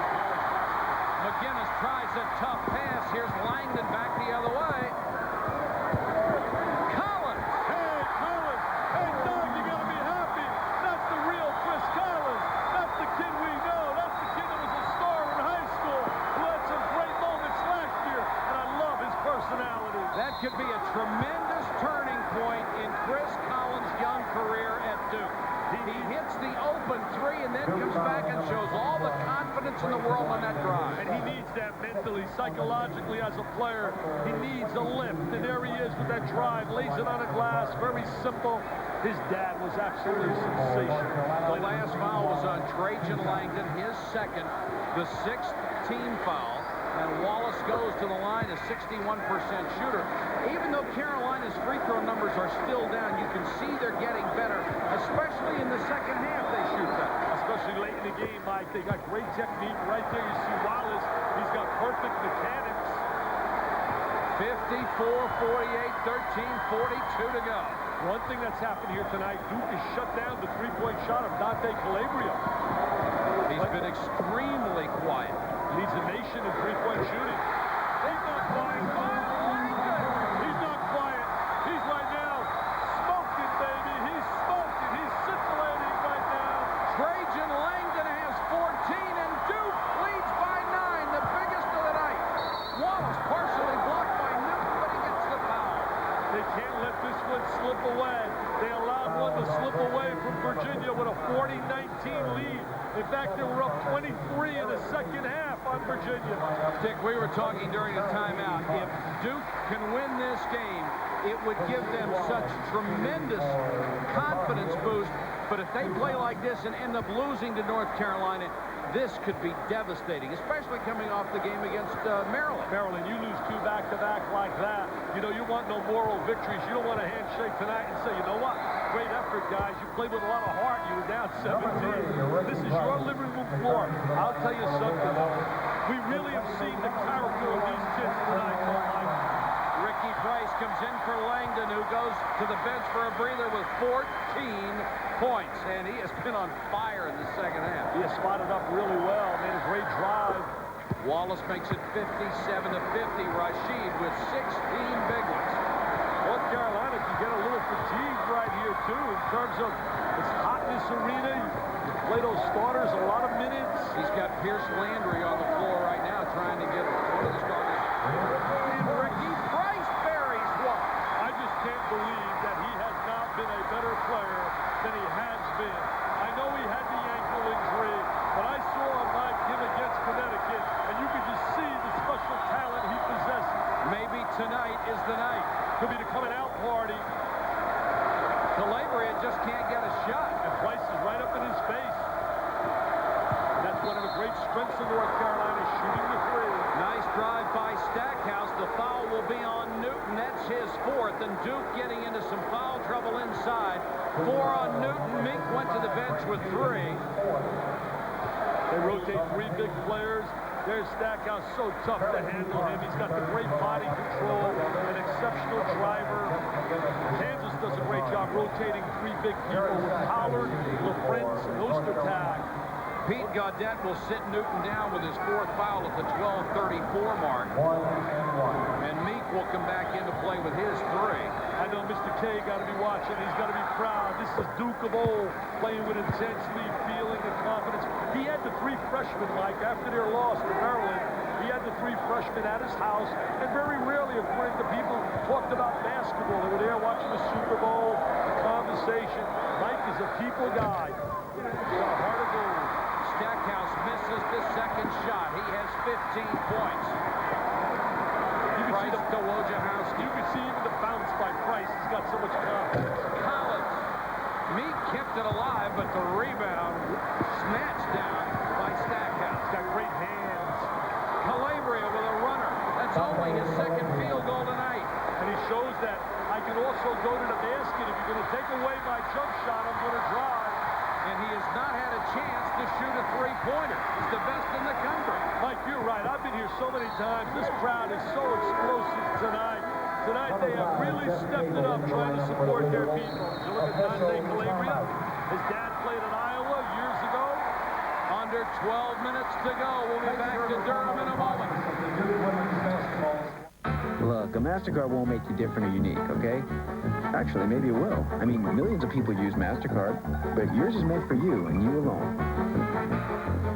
McGinnis tries a tough pass. Here's Langdon back the other way. Collins. Hey, Collins. Hey, Doug, you got to be happy. That's the real Chris Collins. That's the kid we know. That's the kid that was a star in high school, who had some great moments last year, and I love his personality. That could be a tremendous turning point in Chris Collins' young career at Duke. He hits the open three and then comes back and shows all the confidence in the world on that drive. And he needs that mentally, psychologically as a player. He needs a lift, and there he is with that drive. Lays it on a glass, very simple. His dad was absolutely sensational. The last foul was on Trajan Langdon, his second, the 6th team foul. And Wallace goes to the line, a 61% shooter. Even though Carolina's free throw numbers are still down, you can see they're getting better, especially in the second half they shoot better. Especially late in the game, Mike. They got great technique. Right there you see Wallace. He's got perfect mechanics. 54-48, 13-42 to go. One thing that's happened here tonight, Duke has shut down the three-point shot of Dante Calabria. He's been extremely quiet. Leads the nation in three-point shooting. He's not quiet. He's not quiet. He's right now smoking, baby. He's smoking. He's scintillating right now. Trajan Langdon has 14, and Duke leads by 9, the biggest of the night. Wallace partially blocked by Newton, but he gets the foul. They can't let this one slip away. They allowed one to slip away from Virginia with a 40-19 lead. In fact, they were up 23 in the second half on Virginia. Dick, we were talking during the timeout. If Duke can win this game, it would give them such tremendous confidence boost. But if they play like this and end up losing to North Carolina, this could be devastating, especially coming off the game against Maryland. Maryland, you lose 2 back-to-back like that. You know, you want no moral victories. You don't want a handshake tonight and say, you know what? Great effort, guys. You played with a lot of heart. You were down 17. This is your living room floor. I'll tell you something. We really have seen the character of these kids tonight. Ricky Price comes in for Langdon, who goes to the bench for a breather with 14 points. And he has been on fire in the second half. He has spotted up really well. Made a great drive. Wallace makes it 57-50. Rashid with 16 big ones. North Carolina can get a little fatigued right here, too, in terms of it's hot in this arena. You play those starters a lot of minutes. He's got Pierce Landry on the floor right now trying to get one of the starters. And Ricky Price buries one. I just can't believe that he has not been a better player than he has been. I know he had the ankle injury, but I saw him against Connecticut, and you could just see the special talent he possesses. Maybe tonight is the night. Could be the coming out party. Calabria just can't get a shot. And Price is right up in his face. And that's one of the great strengths of North Carolina, shooting the three. Nice drive by Stackhouse. The foul will be on Newton. That's his 4th. And Duke getting into some foul trouble inside. 4 on Newton. Mink went to the bench with 3. They rotate 3 big players. There's Stackhouse, so tough to handle him. He's got the great body control, an exceptional driver. Kansas does a great job rotating 3 big people with Pollard, LaFrentz, and Ostertag. Pete Gaudette will sit Newton down with his 4th foul at the 12:34 mark. And Meek will come back in to play with his 3. I know Mr. K got to be watching. He's got to be proud. This is Duke of old, playing with intensity, feeling, and confidence. He had the 3 freshmen, Mike, after their loss to Maryland. He had the 3 freshmen at his house, and very rarely, according to people, talked about basketball. They were there watching the Super Bowl, the conversation. Mike is a people guy. He's got a heart of gold. Stackhouse misses the second shot. He has 15 points. Price to Wojciechowski. You can see even the bounce by Price. He's got so much confidence. Collins. Meek kept it alive, but the rebound snatched down by Stackhouse. He's got great hands. Calabria with a runner. That's only his 2nd field goal tonight. And he shows that I can also go to the basket. If you're going to take away my jump shot, I'm going to drive. and he has not had a chance to shoot a three-pointer. He's the best in the country. Mike, you're right. I've been here so many times. This crowd is so explosive tonight. Tonight they have really stepped it up trying to support their people. You look at Dante Calabria. His dad played at Iowa years ago. Under 12 minutes to go. We'll be back to Durham in a moment. Look, a MasterCard won't make you different or unique, okay? Actually, maybe it will. I mean, millions of people use MasterCard, but yours is meant for you and you alone.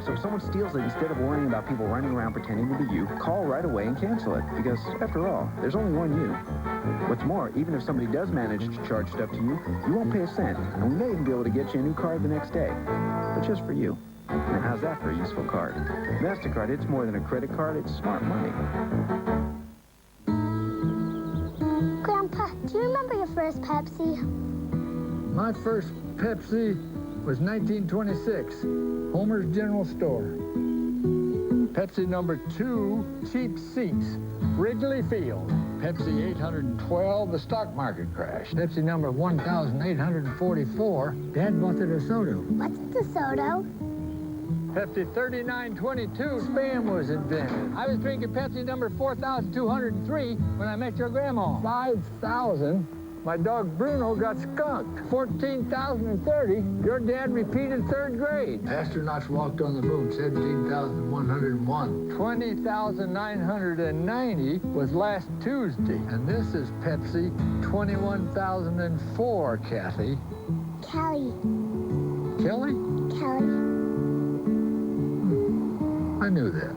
So if someone steals it, instead of worrying about people running around pretending to be you, call right away and cancel it. Because, after all, there's only one you. What's more, even if somebody does manage to charge stuff to you, you won't pay a cent. And we may even be able to get you a new card the next day. But just for you. Now, how's that for a useful card? MasterCard, it's more than a credit card, it's smart money. Grandpa, do you remember your first Pepsi? My first Pepsi was 1926, Homer's General Store. Pepsi number 2, Cheap Seats, Wrigley Field. Pepsi 812, the stock market crash. Pepsi number 1844, Dad bought the DeSoto. What's DeSoto? Pepsi 3922, Spam was invented. I was drinking Pepsi number 4203 when I met your grandma. 5,000. My dog Bruno got skunked. 14,030. Your dad repeated 3rd grade. Astronauts walked on the moon. 17,101. 20,990 was last Tuesday. And this is Pepsi 21,004, Kathy. Kelly. Kelly? Kelly. I knew that.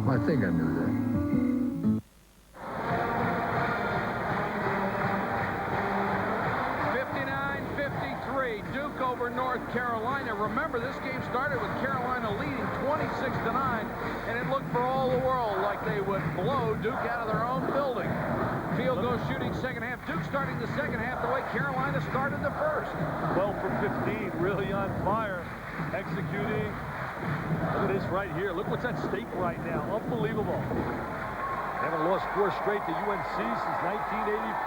I think I knew that. 59-53, Duke over North Carolina. Remember, this game started with Carolina leading 26-9, and it looked for all the world like they would blow Duke out of their own building. Field goal shooting second half. Duke starting the second half the way Carolina started the first. 12 for 15, really on fire, executing. Look at this right here. Look what's at stake right now. Unbelievable. They haven't lost 4 straight to UNC since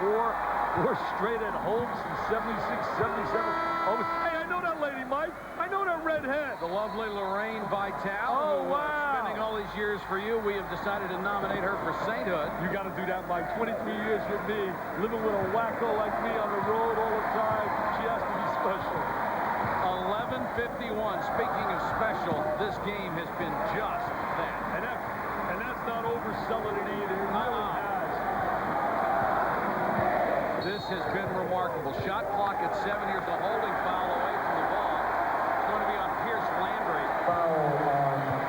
1984. 4 straight at home since 76, 77. Oh, hey, I know that lady, Mike. I know that redhead. The lovely Lorraine Vitale. Oh, who, wow. Spending all these years for you, we have decided to nominate her for sainthood. You got to do that, Mike. 23 years with me, living with a wacko like me on the road all the time. She has to be special. 11:51. Speaking of special, this game has been just that. And that's not overselling it either. It really has. This has been remarkable. Shot clock at 7. Here's a holding foul away from the ball. It's going to be on Pierce Landry.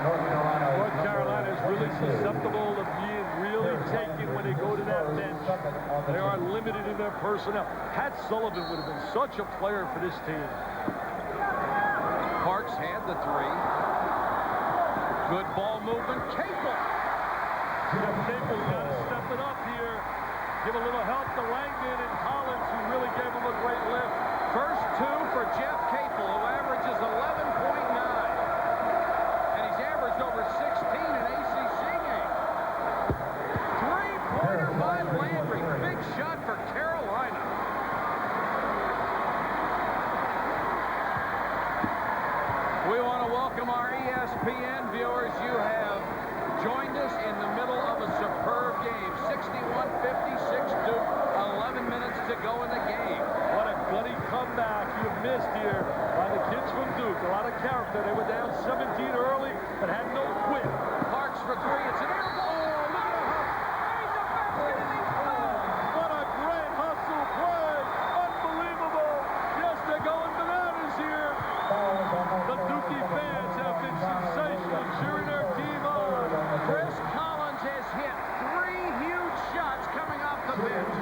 North Carolina is really susceptible to being really taken when they go to that bench. They are limited in their personnel. Pat Sullivan would have been such a player for this team. Parks had the 3. Good ball movement. Capel. Capel's got to step it up here. Give a little help to Langdon and Collins, who really gave him a great lift. First 2 for Jeff Capel, who averages 11.9. And he's averaged over 16 in ACC games. 3-pointer by Landry. Big shot for Carolina. We want to welcome our ESPN viewers. You have joined us in the middle of a superb game. 61-56 Duke, 11 minutes to go in the game. What a gutty comeback you missed here by the kids from Duke. A lot of character. They were down 17 early, but had no quit. Parks for 3. It's an air ball. What a great hustle play. Unbelievable. Yes, they're going bananas here. The Dookie fans have been sensational, cheering their team on. Chris Collins has hit 3 huge shots coming off the bench.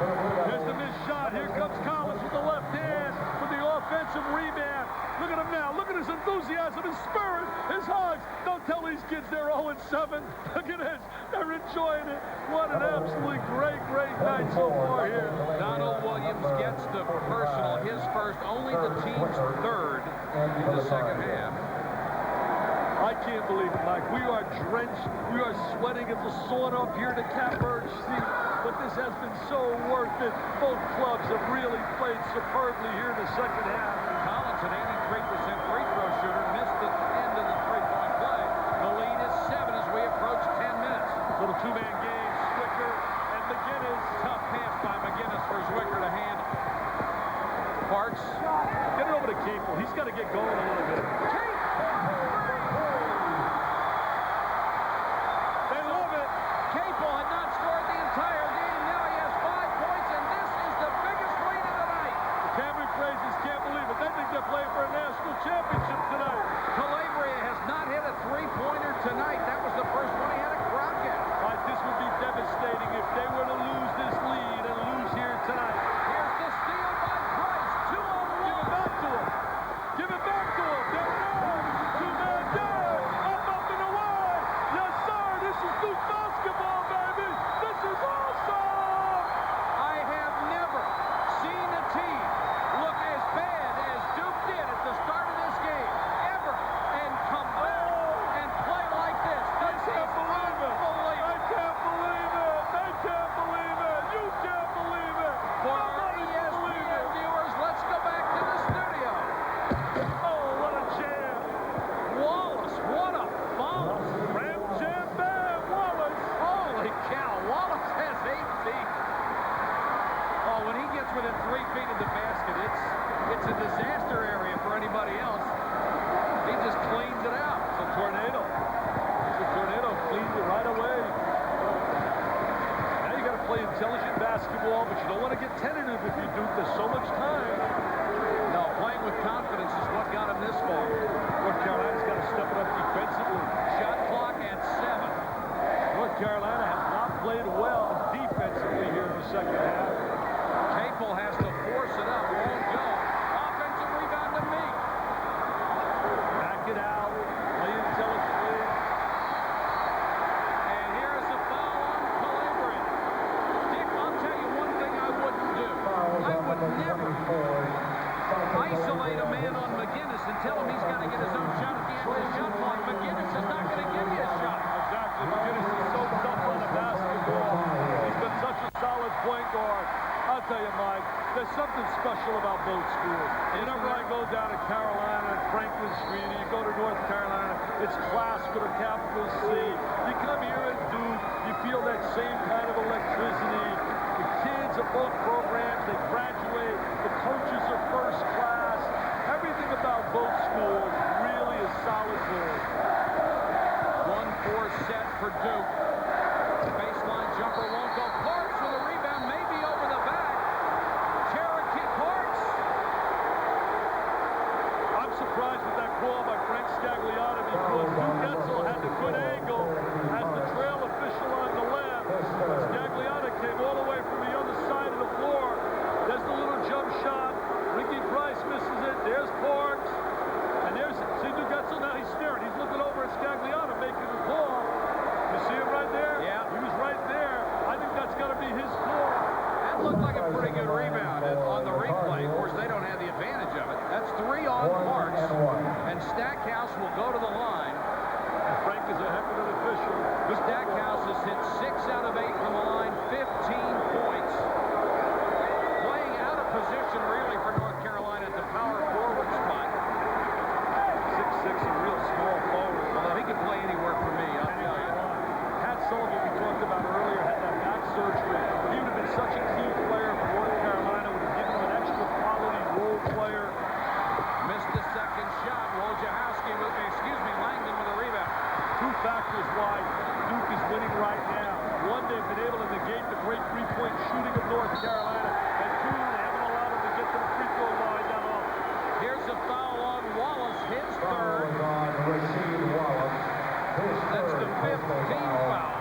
Here's the missed shot. Here comes Collins with the left hand for the offensive rebound. Look at him now. Look at his enthusiasm, his spirit, his hugs. Don't tell these kids they're 0-7. Look at this. They're enjoying it. What an absolutely great night so far here. Donald Williams gets the personal, his first, only the team's 3rd in the second half. I can't believe it, Mike. We are drenched. We are sweating. It's a sauna up here in the catbird seat. But this has been so worth it. Both clubs have really played superbly here in the second half. Collins at free throw shooter, missed the end of the three-point play. The lead is 7 as we approach 10 minutes. Little two-man game, Zwicker and McGinnis. Tough pass by McGinnis for Zwicker to handle. Parks. Get it over to Capel. He's got to get going a little bit. They love it. Capel had not scored the entire game. Now he has 5 points, and this is the biggest lead of the night. The Cameron Crazies can't believe it. They think they're playing for a national championship tonight. Calabria has not hit a three-pointer tonight. That was the first one he had a crack at. This would be devastating if they were to lose this lead and lose here tonight. Here's the steal by Price. 2-on-1. Give it back to him. Give it back to him. There it is. Two-man game. Up and away. Yes, sir. This is Duke basketball, baby. This is awesome. I have never seen a team look as bad as Duke did at the start of this game. Ever. And come back and play like this. This is unbelievable. I can't believe it. They can't believe it. You can't believe it. For our ESPN viewers, let's go back to the studio. Oh, what a jam. Wallace, what a foul. Ram jam bam, Wallace. Holy cow, Wallace has 8 feet. Oh, when he gets within 3 feet of the basket, it's a disaster area for anybody else. He just cleans it out. It's a tornado. It's a tornado. Cleans it right away. Now you got to play intelligent basketball, but you don't want to get tentative if you do. There's so much time. No, playing with confidence is what got him this far. North Carolina's got to step it up defensively. Shot clock at 7. North Carolina has not played well defensively here in the second half. Capel has to force it up. Won't go. Offensive rebound to Meek. Back it out. Play intelligently. And here is a foul on Calabria. Dick, I'll tell you one thing I wouldn't do. I would never isolate a man on McGinnis and tell him he's got to get his own shot at the end of the shot clock. McGinnis is not going to give you a shot. Exactly. McGinnis is so tough on the basketball. He's been such a solid point guard. I'll tell you, Mike, there's something special about both schools. Whenever I go down to Carolina and Franklin Street, or you go to North Carolina, it's class with a capital C. You come here at Duke, you feel that same kind of electricity. The kids of both programs, they graduate. The coaches are first class. Everything about both schools really is solid gold. 1-4 set for Duke. Baseline jumper won't go. Parks with a rebound, maybe over the back. Cherokee Parks. I'm surprised with that call by Frank Scagliotti because Duke Etzel had the good angle as the trail official on the left. Scagliotti came all the way from the other side of the floor. There's the little jump shot. Ricky Price misses it. There's Parks. And there's, see Duke Etzel now, he's staring. He's looking over at Scagliotti making the call. You see him right there? Yeah. He was right there. I think that's got to be his call. That looked like a pretty good rebound on the replay. Of course, they don't have the advantage of it. That's 3 on Parks. And Stackhouse will go to the line. Frank is a heck of an official. Stackhouse has hit 6 out of 8 from the line, 15 points. Playing out of position, really, for North Carolina at the power forward spot. 6'6", a real small forward. Although he can play anywhere for me, I'll tell you. Pat Sullivan, we talked about earlier, had that back surgery. He would have been such a key player for North Carolina. Would have given him an extra quality role player. Missed the second shot. Wojciechowski with, Langdon with a rebound. 2 factors why Duke is winning right now. 1, they've been able to negate the great three-point shooting of North Carolina. And 2, they haven't allowed them to get to the free throw line that often. Here's a foul on Wallace, his third. That's the 5th team foul.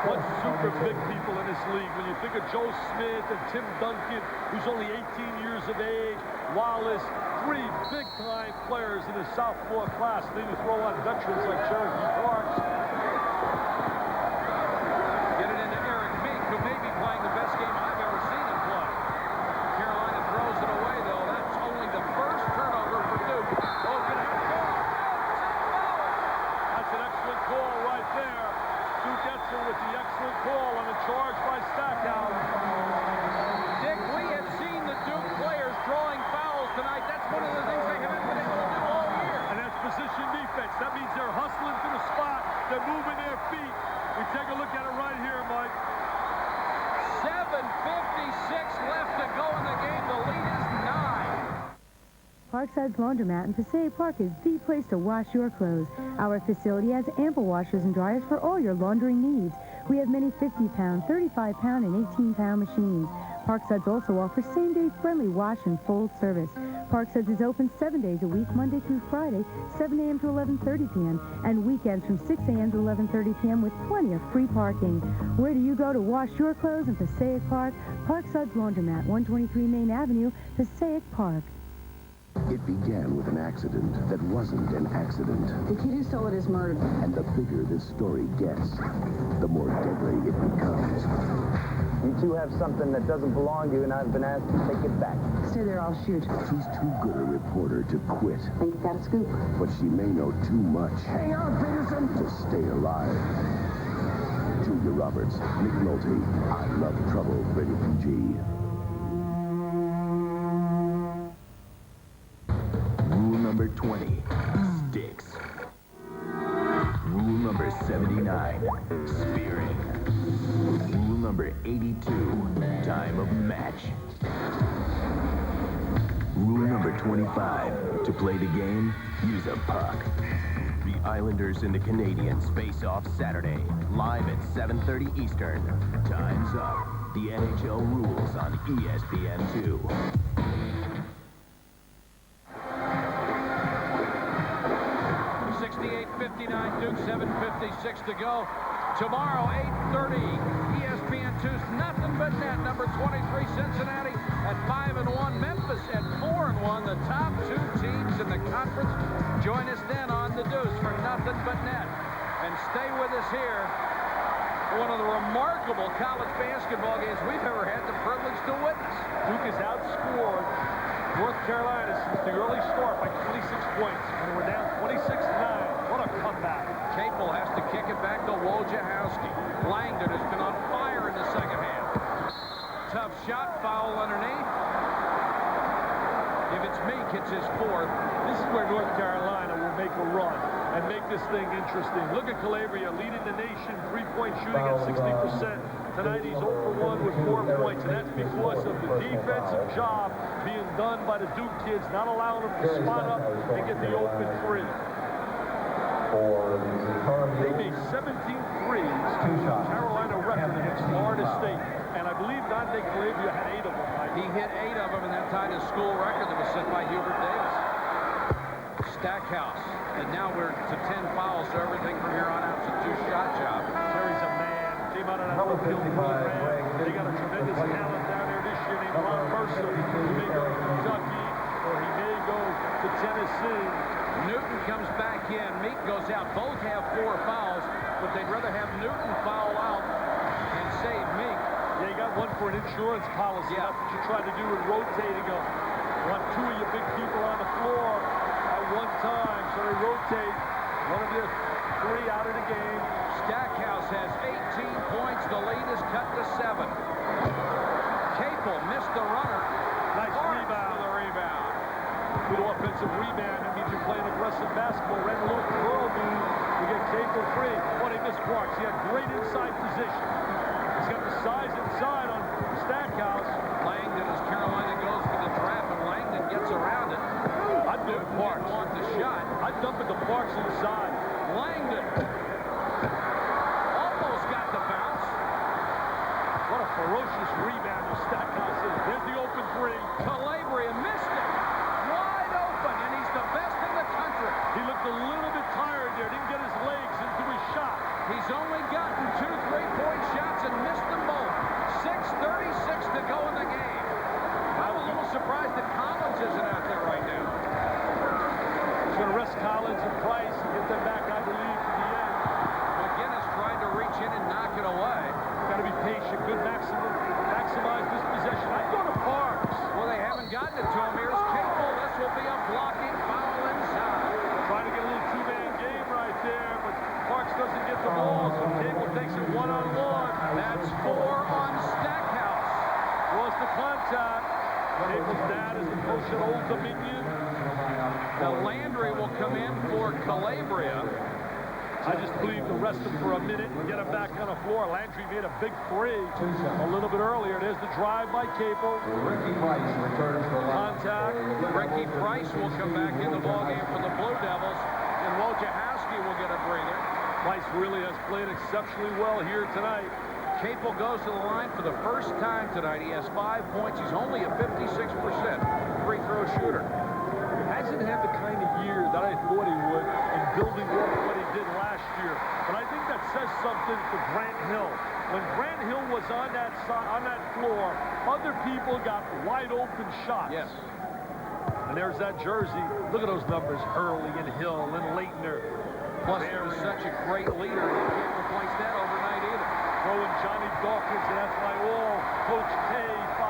What super big people in this league. When you think of Joe Smith and Tim Duncan, who's only 18 years of age, Wallace, 3 big-time players in his sophomore class. Then you throw on veterans like Cherokee Parks. Get it into Eric Meek, who may be playing the best game I've ever seen him play. Carolina throws it away, though. That's only the first turnover for Duke. Oh, good. That's an excellent call right there. Duke Etzel with the excellent call on the charge by Stackhouse. Dick, we have seen the Duke players drawing fouls tonight. That's one of the things they haven't been able to do Suds Laundromat in Passaic Park is the place to wash your clothes. Our facility has ample washers and dryers for all your laundry needs. We have many 50-pound, 35-pound, and 18-pound machines. Park Suds also offers same-day friendly wash and fold service. Park Suds is open 7 days a week, Monday through Friday, 7 a.m. to 11:30 p.m., and weekends from 6 a.m. to 11:30 p.m. with plenty of free parking. Where do you go to wash your clothes in Passaic Park? Park Suds Laundromat, 123 Main Avenue, Passaic Park. It began with an accident that wasn't an accident. The kid who stole it is murdered. And the bigger this story gets, the more deadly it becomes. You two have something that doesn't belong to you, and I've been asked to take it back. Stay there, I'll shoot. She's too good a reporter to quit. Think you got a scoop? But she may know too much. Hang on, Peterson! To stay alive. Julia Roberts, Nick Nolte, I Love Trouble, rated PG. Rule number 20, sticks. Rule number 79, spearing. Rule number 82, time of match. Rule number 25, to play the game, use a puck. The Islanders and the Canadiens face off Saturday, live at 7:30 Eastern. Time's up. The NHL rules on ESPN2. 58-59 Duke, 7:56 to go. Tomorrow, 8:30, ESPN2's Nothing But Net, number 23 Cincinnati at 5-1, Memphis at 4-1. The top two teams in the conference. Join us then on the Deuce for Nothing But Net. And stay with us here. One of the remarkable college basketball games we've ever had the privilege to witness. Duke has outscored North Carolina since the early start by 26 points. And we're down 26-9. What a comeback. Capel has to kick it back to Wojciechowski. Langdon has been on fire in the second half. Tough shot, foul underneath. If it's Meek, it's his fourth. This is where North Carolina will make a run and make this thing interesting. Look at Calabria leading the nation, three-point shooting at 60%. Tonight he's 0 for 1 with 4 points, and that's because of the defensive job being done by the Duke kids, not allowing them to spot up and get the open three. They made 17 threes, Carolina record against Florida State, and I believe Dante Calabria had 8 of them. He hit 8 of them, and that tied his school record that was set by Hubert Davis. Stackhouse, and now we're to 10 fouls, so everything from here on out is a two-shot job. Terry's a man. Came out of that field program. They got a tremendous talent down there this year named Ron Mercer. He may go to Kentucky, or he may go to Tennessee. Newton comes back in. Meek goes out. Both have 4 fouls, but they'd rather have Newton foul out and save Meek. Yeah, you got one for an insurance policy. Yeah. That's what you try to do in rotating them. You want 2 of your big people on the floor at one time, so they rotate. One of your 3 out of the game. Stackhouse has 18 points. The lead is cut to 7. Capel missed the runner. Nice rebound. For the rebound. Good offensive rebound. That means you're playing aggressive basketball. Ran a little curl move. You get Capel free. But he missed Parks. He had great inside position. He's got the size inside on Stackhouse. Langdon, as Carolina goes for the trap, and Langdon gets around it. I'd do it Parks. Want the shot. I'd dump it to Parks inside. Langdon almost got the bounce. What a ferocious rebound Stackhouse is. There's the open three. Calabria missed it. Wide open, and he's the best in the country. He looked a little bit tired there. Didn't get his legs into his shot. He's only gotten 2 3-point shots and missed them both. 6:36 to go in the game. I'm a little surprised that Collins isn't out there right now. He's going to rest Collins and Price and get them back, I believe, to the end. McGinnis tried to reach in and knock it away. Got to be patient. Good maximize this possession. I'd go to Parks. Well, they haven't gotten it to him. Here's Capel. This will be a blocking foul inside. Trying to get a little 2-man game right there, but Parks doesn't get the ball, so Capel takes it 1-on-1. That's 4 on Stackhouse. Lost the contact. Capel's dad is the coach at Old Dominion. Now Landry will come in for Calabria. I just believe to rest him for a minute and get him back on the floor. Landry made a big three a little bit earlier. There's the drive by Capel. Ricky Price returns for contact. Ricky Price will come back in the ballgame for the Blue Devils, and Wojciechowski will get a breather. Price really has played exceptionally well here tonight. Capel goes to the line for the first time tonight. He has 5 points. He's only a 56% free throw shooter. Hasn't had the kind of year that I thought he would in building off what he did last year. But I think that says something for Grant Hill. When Grant Hill was on that floor, other people got wide open shots. Yes. And there's that jersey. Look at those numbers, Hurley and Hill and Leitner. Plus, he was such a great leader. You can't replace that overnight either. Throwing Johnny Dawkins, and that's why all Coach K5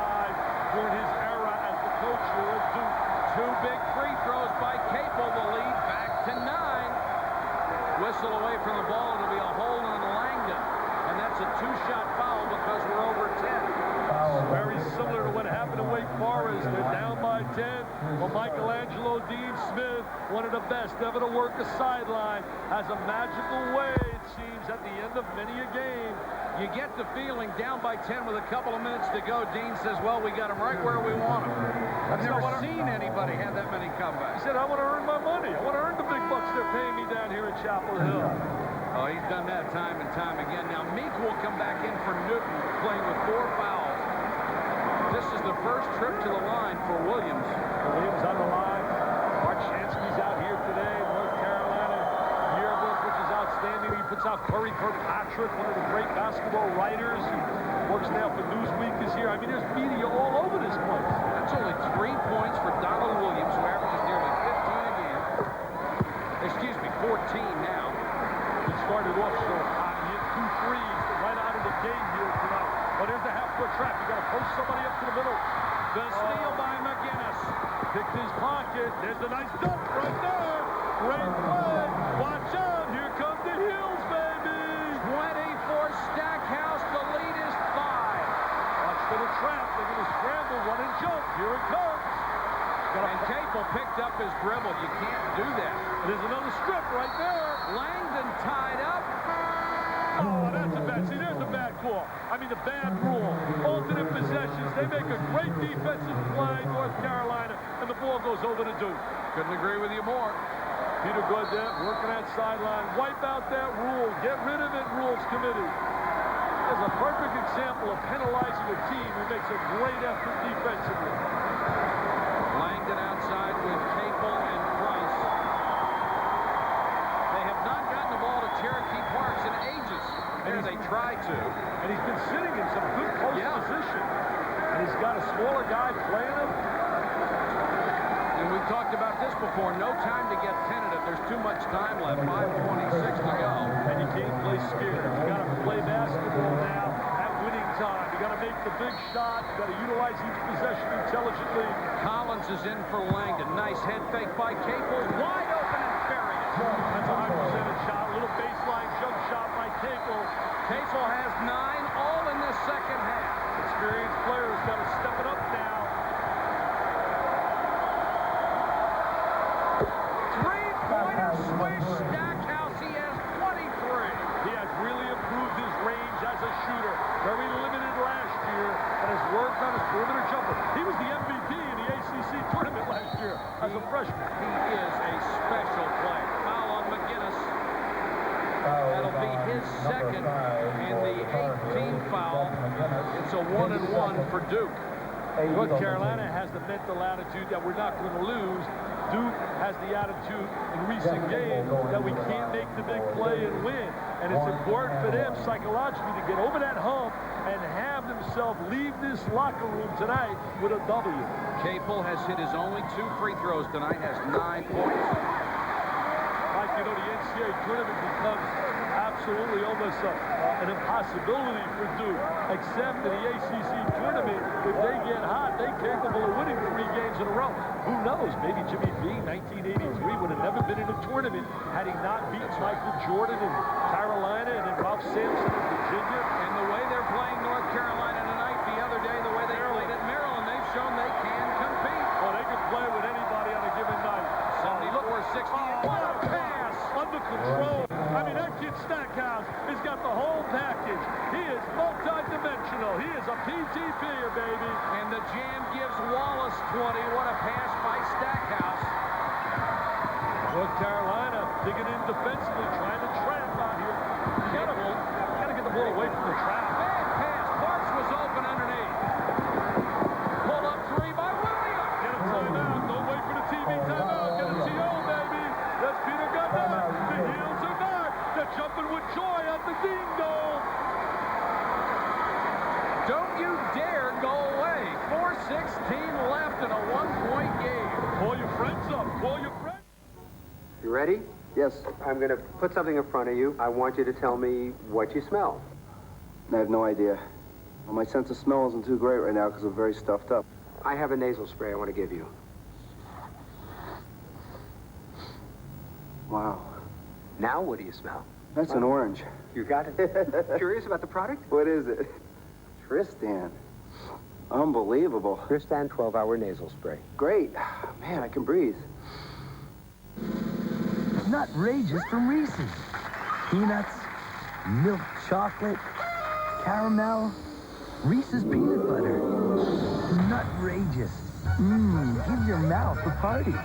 during his era as the coach here at Duke. 2 big free throws by Capel. The lead back to 9. Whistle away from the ball. It'll be a hold on Langdon. And that's a 2-shot foul because we're over 10. Very similar to what happened to Wake Forest. They're down by 10. Well, Michelangelo Dean Smith, one of the best ever to work a sideline, has a magical way, it seems, at the end of many a game. You get the feeling down by 10 with a couple of minutes to go. Dean says, well, we got him right where we want him. I've never seen anybody have that many comebacks. He said, I want to earn my money. I want to earn the big bucks they're paying me down here at Chapel Hill. Oh, he's done that time and time again. Now, Meek will come back in for Newton, playing with 4 fouls. This is the first trip to the line for Williams. Williams on the line. Art Shansky's out here today. North Carolina yearbook, which is outstanding. He puts out Curry Kirkpatrick, one of the great basketball writers who works now for Newsweek, is here. I mean, there's media all over this place. That's only 3 points for Donald Williams, who averages nearly 15 a game. Excuse me, 14 now. He started off so hot. He hit 2 threes right out of the game here tonight. But there's the half-court trap. You got to post somebody up to the middle. The steal by McGinnis. Picked his pocket. There's the nice dunk right there. Great play. Watch out. Here come the Heels, baby. 20 for Stackhouse. The lead is 5. Watch for the trap. They're going to scramble, run and jump. Here it comes. And Capel picked up his dribble. You can't do that. There's another strip right there. Langdon tied up. Oh, that's a bad. See, there's a bad call. I mean, the bad rule. Alternate possessions. They make a great defensive play, North Carolina, and the ball goes over to Duke. Couldn't agree with you more. Peter Godet working that sideline. Wipe out that rule. Get rid of it, Rules Committee. There's a perfect example of penalizing a team who makes a great effort defensively. Langdon outside with Capel and Price. They have not gotten the ball to Cherokee Parks in ages. And they try to. And he's been sitting in some good post position. And he's got a smaller guy playing him. And we talked about this before. No time to get tentative. There's too much time left. 5:26 to go. And you can't play scared. You got to play basketball now at winning time. You got to make the big shot. You got to utilize each possession intelligently. Collins is in for Langdon. Nice head fake by Capel. Wide open and buried it. That's a high percentage shot. A little baseline jump shot by Capel. Capel has 9, all in the second half. Experienced players got to step it up now. Three-pointer swish. Stackhouse, he has 23. He has really improved his range as a shooter. Very limited last year, and has worked on his perimeter jumper. He was the MVP in the ACC tournament last year as a freshman. He is a special player. Foul on McGinnis. That'll be his second and the 18th foul. It's a 1-and-1 for Duke. North Carolina has the mental attitude that we're not going to lose. Duke has the attitude in recent games that we can't make the big play and win. And it's important for them psychologically to get over that hump and have themselves leave this locker room tonight with a W. Capel has hit his only 2 free throws tonight, has 9 points. Like, you know, the NCAA tournament becomes absolutely almost an impossibility for Duke, except in the ACC tournament, if they get hot, they're capable of winning 3 games in a row. Who knows? Maybe Jimmy B, 1983, would have never been in a tournament had he not beaten Michael Jordan in Carolina and then Ralph Sampson in Virginia. And the way they're playing North Carolina tonight, the other day, the way they played at Maryland, they've shown they can compete. Oh, they can play with anybody on a given night. 74-60. What a pass! Under control. I mean, that package. He is multi-dimensional. He is a PGP'er, baby. And the jam gives Wallace 20. What a pass by Stackhouse. North Carolina digging in defensively, trying to trap out here. You gotta get the ball away from the trap. Bad pass. Parks was open underneath. Pull up three by Williams. Get a timeout. Don't wait for the TV timeout. Get a TO, baby. That's Peter Gunnar. The heels are back. They're jumping with joy at the Dean goal. Don't you dare go away. 4:16 left in a one-point game. Call your friends up. Call your friends. You ready? Yes. I'm going to put something in front of you. I want you to tell me what you smell. I have no idea. Well, my sense of smell isn't too great right now because I'm very stuffed up. I have a nasal spray I want to give you. Wow. Now what do you smell? That's an orange. You got it. Curious about the product? What is it? Tristan. Unbelievable. Tristan 12-hour nasal spray. Great. Man, I can breathe. Nutrageous from Reese's. Peanuts, milk chocolate, caramel, Reese's peanut butter. Nutrageous. Give your mouth a party.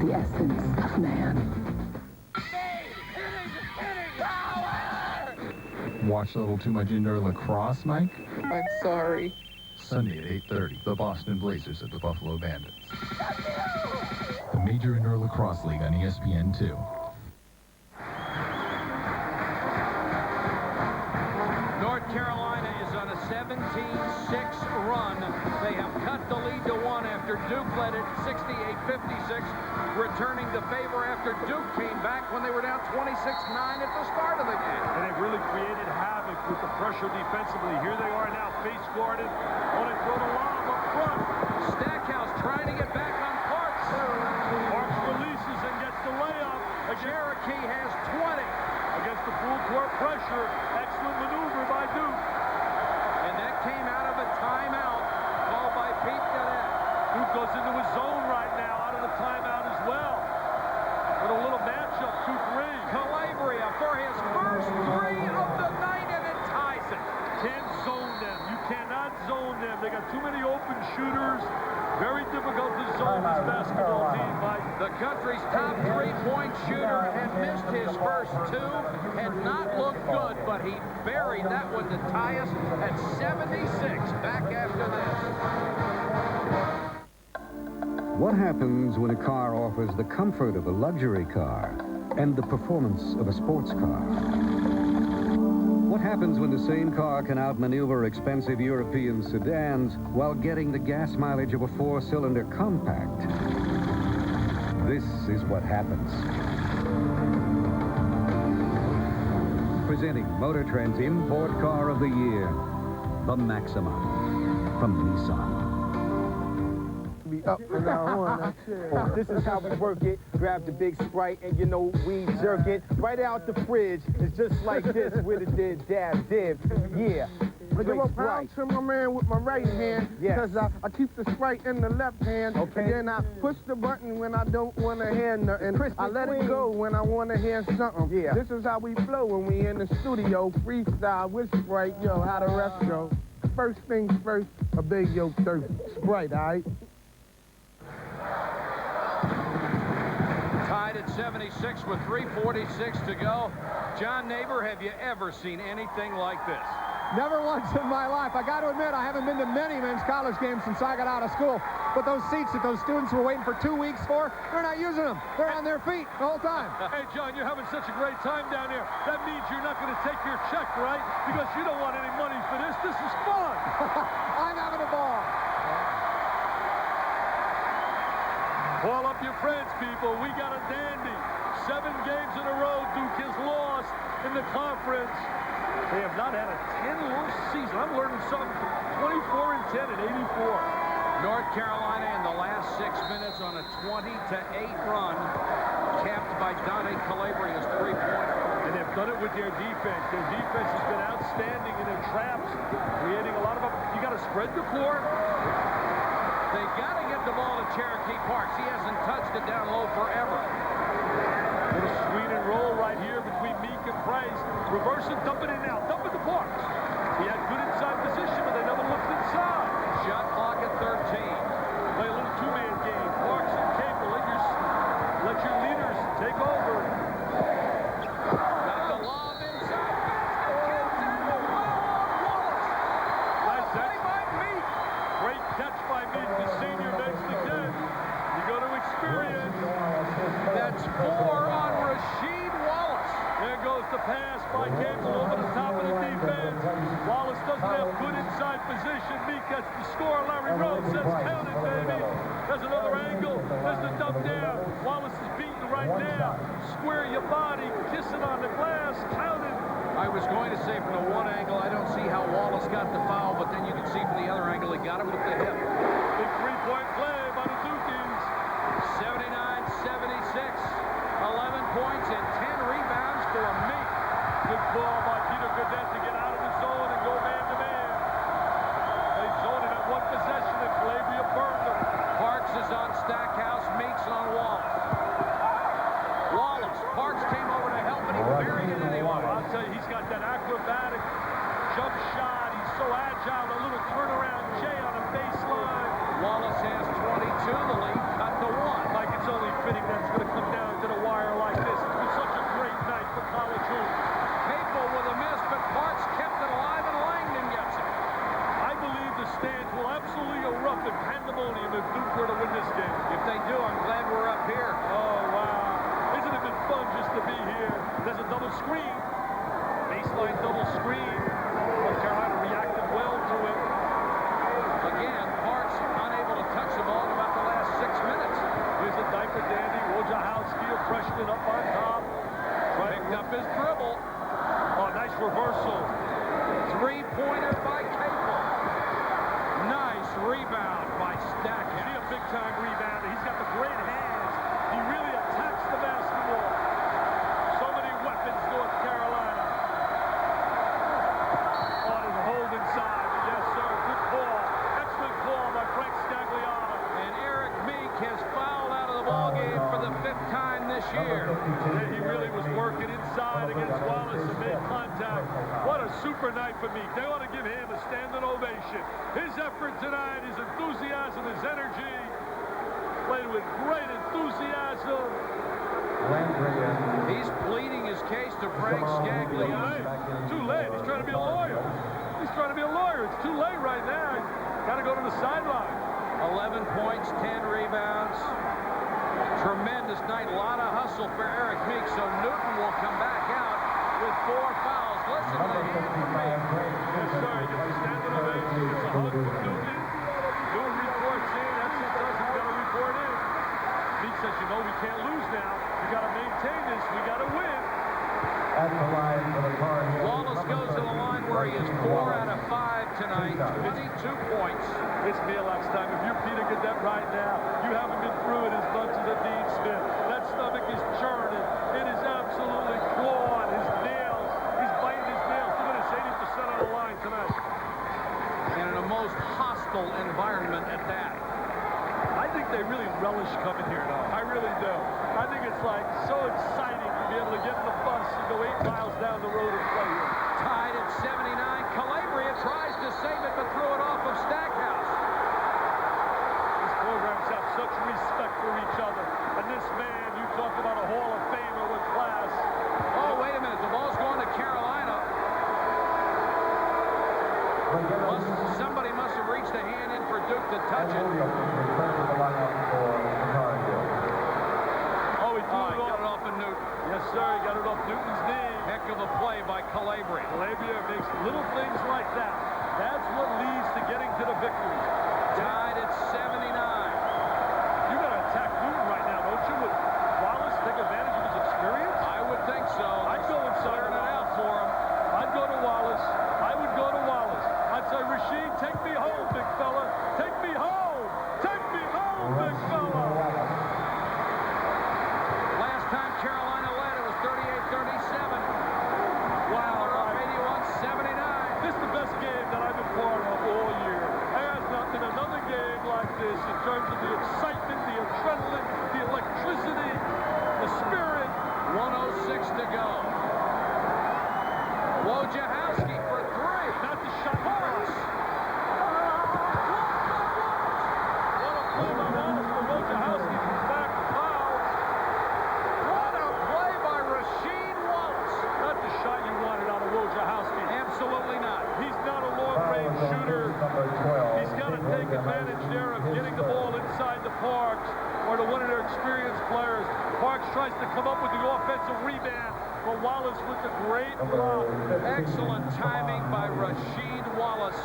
The essence of man. Watch a little too much indoor lacrosse, Mike? I'm sorry. Sunday at 8:30, the Boston Blazers at the Buffalo Bandits. The Major Indoor Lacrosse League on ESPN2. North Carolina is on a 17-6 run. They have cut the lead to 1 after Duke led it 68-56, returning the favor after Duke came back when they were down 26-9 at the start of the game. And they've really created havoc with the pressure defensively. Here they are now face guarded. Want to throw the lob up front. Stackhouse trying to get back on Parks. Parks releases and gets the layup. Cherokee has 20. Against the full court pressure. Excellent maneuver by Duke. And that came out of a timeout called by Pete Gannett. Duke goes into his zone right now out of the timeout as well. With a little matchup, 2-3. Calabria for his first 3 of the night, and it ties it. Can't zone them. You cannot zone them. They got too many open shooters. Very difficult to zone this basketball team, Mike. The country's top 3-point shooter had missed his first 2, had not looked good, but he buried that one to tie us at 76. Back after this. What happens when a car offers the comfort of a luxury car and the performance of a sports car? What happens when the same car can outmaneuver expensive European sedans while getting the gas mileage of a 4-cylinder compact? This is what happens. Presenting Motor Trend's Import Car of the Year, the Maxima from Nissan. Up and down on that shit. This is how we work it. Grab the big Sprite and you know we jerk it right out the fridge. It's just like this with a dab dib. Yeah. I give a pound to my man with my right hand because I keep the Sprite in the left hand. Okay. And then I push the button when I don't want to hear nothing. I let it go when I want to hear something. Yeah. This is how we flow when we in the studio. Freestyle with Sprite. Yo, how the rest go. First things first, a big yo thirst. Sprite, all right? Tied at 76 with 3:46 to go. John Neighbor, have you ever seen anything like this? Never once in my life. I got to admit, I haven't been to many men's college games since I got out of school. But those seats that those students were waiting for 2 weeks for, they're not using them. They're on their feet the whole time. Hey, John, you're having such a great time down there. That means you're not going to take your check, right? Because you don't want any money for this. This is fun. I'm having a ball. Call up your friends, people. We got a dandy. 7 games in a row Duke has lost in the conference. They have not had a 10-loss season. I'm learning something. 24-10 and 84. North Carolina in the last 6 minutes on a 20-8 run, capped by Dante Calabria's three-pointer. And they've done it with their defense. Their defense has been outstanding in their traps, creating a lot of them. You got to spread the floor. They got to get the ball to Cherokee Parks. He hasn't touched it down low forever. Little screen and roll right here between Meek and Price. Reverse it, dump it in now. Dump it to Parks. He had good inside position, but they never looked inside. Shot clock at 13. Play a little two-man game. Parks and Cable, let your leaders take over. Got the lob inside. Nice catch by Meek. Great catch by Meek. The senior makes the catch. You go to experience. That's 4 on Rasheed Wallace. There goes the pass by Cable over the top of the defense. Wallace doesn't have good inside position. Meek gets the score. Larry Rose says, count it, baby. There's another angle. There's the dump down. Wallace is beaten right now. Square your body. Kissing on the glass. Count it. I was going to say from the one angle, I don't see how Wallace got the foul, but then you can see from the other angle, he got it with the hip. Big three-point play by the Dukies. 79-76. 11 points and 10 rebounds for Meek. Good ball by Peter Gaudette to get out of the zone and go man-to-man. They zoned him at one possession and Calabria burned him. Parks is on Stackhouse. Meek's on Wallace. Wallace. Parks came over to help, and he buried it anyway. I'll tell you, he's got that acrobatic jump shot. He's so agile. A little turnaround J on a baseline. Wallace has 22. The lead cut to 1. Mike, it's only fitting that it's going to come down to the wire like this. It's been such a great night for college hoops. Capel with a miss, but Parks kept it alive, and Langdon gets it. I believe the stands will absolutely erupt in pandemonium if Duke were to win this game. If they do, I'm glad we're up here. Oh, wow. Isn't it been fun just to be here? There's a double screen. Baseline double screen. North Carolina reacted well to it. Again, Parks unable to touch the ball in about the last 6 minutes. Here's a diaper dandy. Wojciechowski, a freshman up on top. Picked up his dribble. Oh, nice reversal. Three-pointer by Capel. Nice rebound by Stackhouse. See a big-time rebounder. He's got the great hands. He really attacks the basketball. So many weapons, North Carolina. Oh, there's a hold inside. Yes, sir. Good call. Excellent call by Frank Scagliano. And Eric Meek has fouled out of the ballgame for the 5th time this year. Yeah, he really was working inside against Wallace and made contact. What a super night for Meek. They ought to give him a standing ovation. His effort tonight, his enthusiasm, his energy. Played with great enthusiasm. He's pleading his case to Frank Scagliano. Too late. He's trying to be a lawyer. He's trying to be a lawyer. It's too late right now. Got to go to the sideline. 11 points, 10 rebounds. Tremendous night. A lot of hustle for Eric Meek, so Newton will come back out with 4 fouls. Listen to him. Yes, sir. He gets a standing ovation. He gets a hug from Newton. Newton reports in. That's it. Doesn't got to report in. Meek says, you know, we can't lose now. We got to maintain this. We got to win. Wallace goes to the line where he is 4 out of 5 tonight. 22 points. It's Mailak's time. If you're Peter Gaudette right now, you haven't been through it as much as a Dean Smith. That stomach is churning. It is absolutely clawed. His nails. He's biting his nails. Look at this, 80% on the line tonight. And in a most hostile environment at that. I think they really relish coming here, though. I really do. I think it's like so exciting to be able to get in the bus and go 8 miles down the road and play here. Tied at 79. Calabria tries to save it, but threw it off of Stackhouse. These programs have such respect for each other. And this man, you talk about a Hall of Famer with class. Oh, wait a minute. The ball's going to Carolina. Somebody must have reached a hand in for Duke to touch it. Oh, he threw it got it off of Newton. Yes, sir. He got it off Newton's knee. Heck of a play by Calabria. Calabria makes little things like that. That's what leads to getting to the victory. Tied at 79. You got to attack Newton right now, don't you? Would Wallace take advantage of his experience? I would think so. I'd go inside it out for him. I'd go to Wallace. this in terms of the excitement, the adrenaline, the electricity, the spirit. 1:06 to go. Wojciechowski for three. Not the shot. Parks. What a play by Wallace for Wojciechowski comes back to fouls. What a play by Rasheed Wallace. Not the shot you wanted out of Wojciechowski. Absolutely not. He's not a long-range shooter. He's got to take advantage there of getting the ball inside the Parks or to one of their experienced players. Parks tries to come up with the offensive rebound, but Wallace with the great block. Excellent timing by Rasheed Wallace.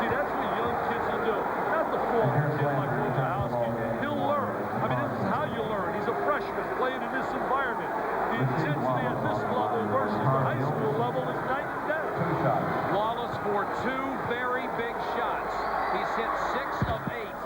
See, that's what young kids will do. Not the former kid like Wojciechowski. He'll learn. I mean, this is how you learn. He's a freshman playing in this environment. The intensity at this level versus the high school level is night and day. Wallace for two very big shots. He's hit 6 of 8.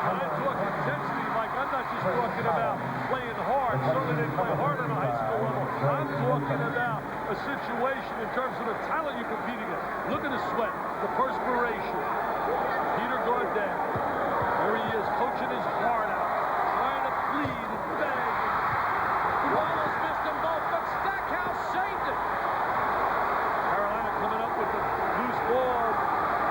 When I talk intensity, Mike, I'm not just talking about playing hard. Certainly they play hard on a high school level. I'm talking about a situation in terms of the talent you're competing against. Look at the sweat, the perspiration. Peter Gordon, there he is, coaching his heart out, trying to plead and beg. Wallace missed them both, but Stackhouse saved it. Carolina coming up with the loose ball.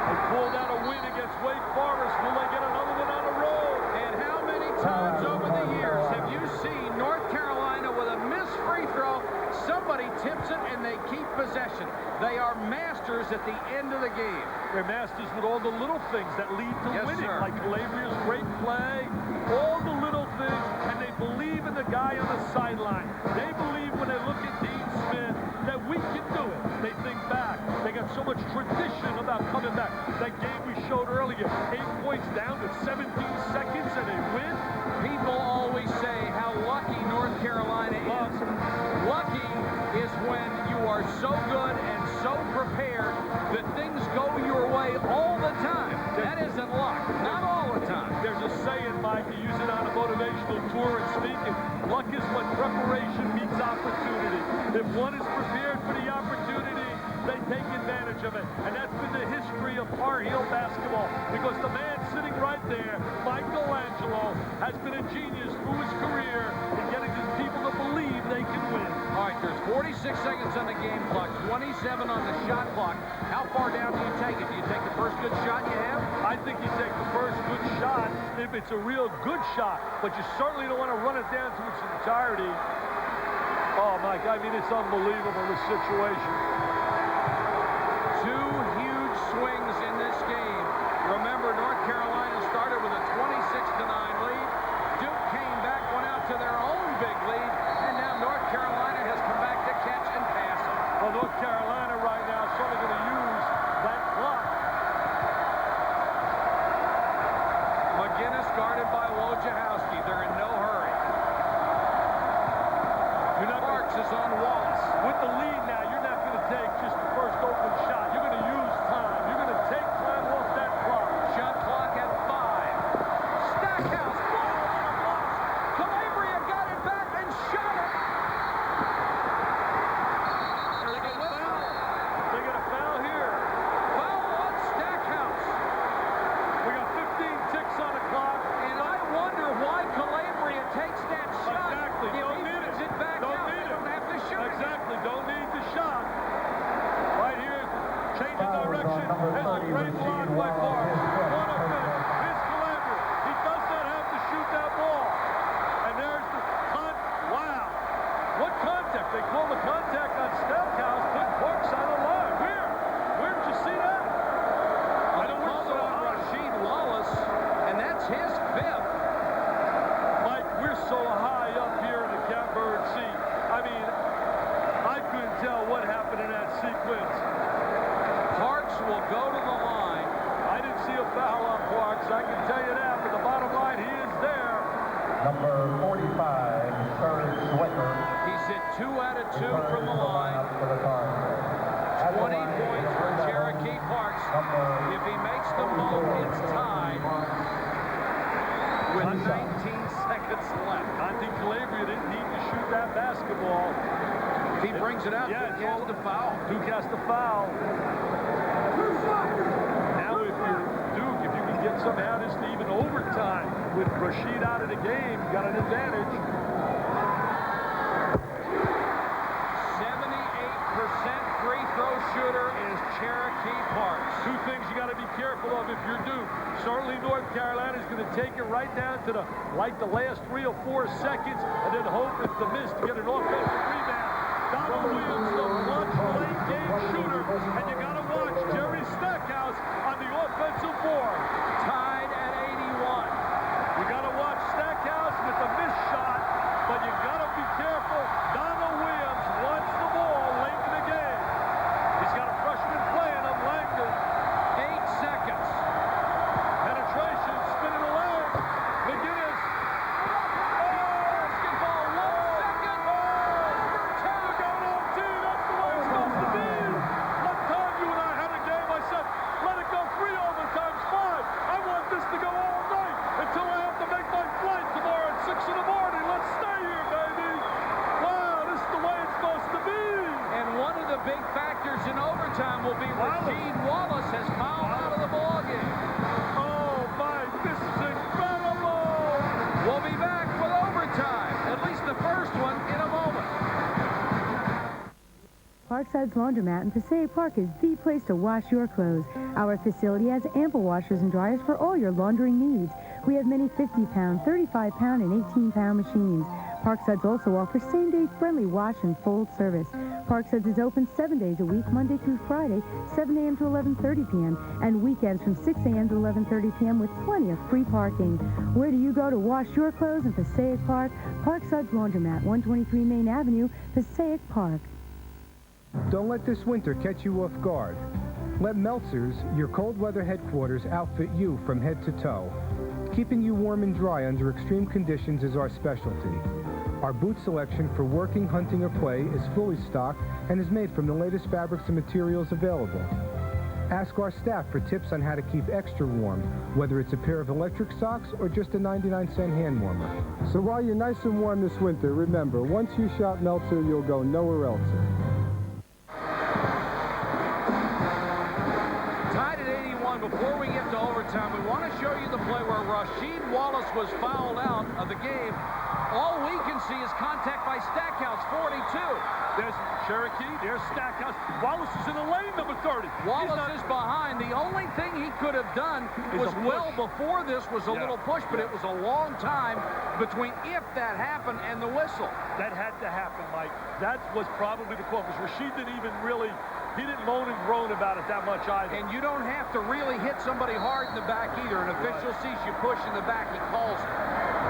They pulled out a win against Wake Forest. Will they get another one on the road? And how many times over the years have you seen North Carolina with a missed free throw? Somebody tips it and they keep possession. They are masters at the end of the game. They're masters with all the little things that lead to winning, sir. like Calabria's great play, all the little things, and they believe in the guy on the sideline. They believe when they look at Dean Smith that we can do it. They think back. They got so much tradition about coming back. That game we showed earlier, 8 points down with 17 seconds and they win. People always say how lucky North Carolina is. Lucky is when you are so good and so prepared that things go your way all the time. That isn't luck. Not all the time. There's a saying, Mike, you use it on a motivational tour and speaking. Luck is when preparation meets opportunity. If one is prepared for the opportunity, they take advantage of it. And that's been the history of Tar Heel basketball. Because the man sitting right there, Michelangelo, has been a genius through his career in getting his people to believe they can win. All right, there's 46 seconds on the game clock, 27 on the shot clock. How far down do you take it? Do you take the first good shot you have? I think you take the first good shot if it's a real good shot, but you certainly don't want to run it down to its entirety. Oh, Mike, I mean, it's unbelievable, this situation. Two huge swings in this game. Remember, North Carolina started with a 26-9 lead. Duke came back, went out to their own big lead, and now North Carolina has come back to catch and pass it. Well, North Carolina right now is certainly going to use that clock. McGinnis guarded by Wojciechowski. They're in no hurry. Parks is on Wallace. With the lead now, you're not going to take just the first open shot. You're going to use time. You're going to take time off that clock. Shot clock at 5. Stackhouse, ball on a block. Calabria got it back and shot it. They got a foul. They got a foul here. Foul on Stackhouse. We got 15 ticks on the clock. And I wonder why Calabria takes that shot. Exactly. If Don't he need puts it. it back Don't out, need they it. don't have to shoot it. Exactly. Don't need the shot. Right here, change of direction. There's a great block by Parks. What a finish. Here's Calabria. He does not have to shoot that ball. And there's the wow. What contact? They call the contact on Stackhouse. Put Parks on the line. Where did you see that? I don't know on Rasheed Wallace, and that's his 5th. Mike, we're so high up here in the catbird seat. I mean, I couldn't tell what happened in that sequence. Parks will go to the line. I didn't see a foul on Parks, I can tell you that, but the bottom line, he is there. Number 45, Serge Swicker. He's hit 2 out of 2 from the line. 20 points for Cherokee Parks. If he makes the move, it's tied with 19 seconds left. I think Calabria didn't need to shoot that basketball. If he brings it out, yeah, Duke has to foul. Duke has to foul. Now if you're somehow this to even overtime. With Rashid out of the game, got an advantage. 78% free throw shooter is Cherokee Parks. Two things you got to be careful of if you're Duke. Certainly North Carolina is going to take it right down to the last 3 or 4 seconds, and then hope it's the miss to get an offensive rebound. Donald Williams, the clutch late game shooter, and you got to watch Jerry Stackhouse on the offensive board. Tied at 81. You got to watch Stackhouse with the missed shot, but you got to be careful. Donald Williams wants the ball late in the game. He's got a freshman playing him, Langdon. 8 seconds. Penetration, spinning the leg. McGinnis. Basketball, 1 second. Overtime. Going on T. That's the way it's supposed to be. One time you and I had a game, I said, let it go 3 overtimes, 5. I want this to go all night until I have to make my flight tomorrow at 6 in the morning. Let's stay here, baby. Wow, this is the way it's supposed to be. And one of the big factors in overtime will be Rasheed Wallace has fouled out of the ballgame. Oh, Mike, this is incredible. We'll be back with overtime, at least the first one, in a moment. Parkside's Laundromat in Passaic Park is the place to wash your clothes. Our facility has ample washers and dryers for all your laundering needs. We have many 50-pound, 35-pound, and 18-pound machines. Parkside's also offers same-day friendly wash and fold service. Parkside's is open 7 days a week, Monday through Friday, 7 a.m. to 11:30 p.m., and weekends from 6 a.m. to 11:30 p.m. with plenty of free parking. Where do you go to wash your clothes in Passaic Park? Parkside's Laundromat, 123 Main Avenue, Passaic Park. Don't let this winter catch you off guard. Let Meltzer's, your cold weather headquarters, outfit you from head to toe. Keeping you warm and dry under extreme conditions is our specialty. Our boot selection for working, hunting, or play is fully stocked and is made from the latest fabrics and materials available. Ask our staff for tips on how to keep extra warm, whether it's a pair of electric socks or just a 99-cent hand warmer. So while you're nice and warm this winter, remember, once you shop Meltzer, you'll go nowhere else. Tied at 81. Before we get to overtime, we want to show you the play where Rasheed Wallace was fouled out of the game. All we can see is contact by Stackhouse, 42. There's Cherokee, there's Stackhouse. Wallace is in the lane, number 30. Wallace is behind. The only thing he could have done was, well before this, was a little push, but it was a long time between if that happened and the whistle. That had to happen, Mike. That was probably the call, because Rasheed didn't even really, he didn't moan and groan about it that much either. And you don't have to really hit somebody hard in the back either. An official sees you push in the back, he calls it.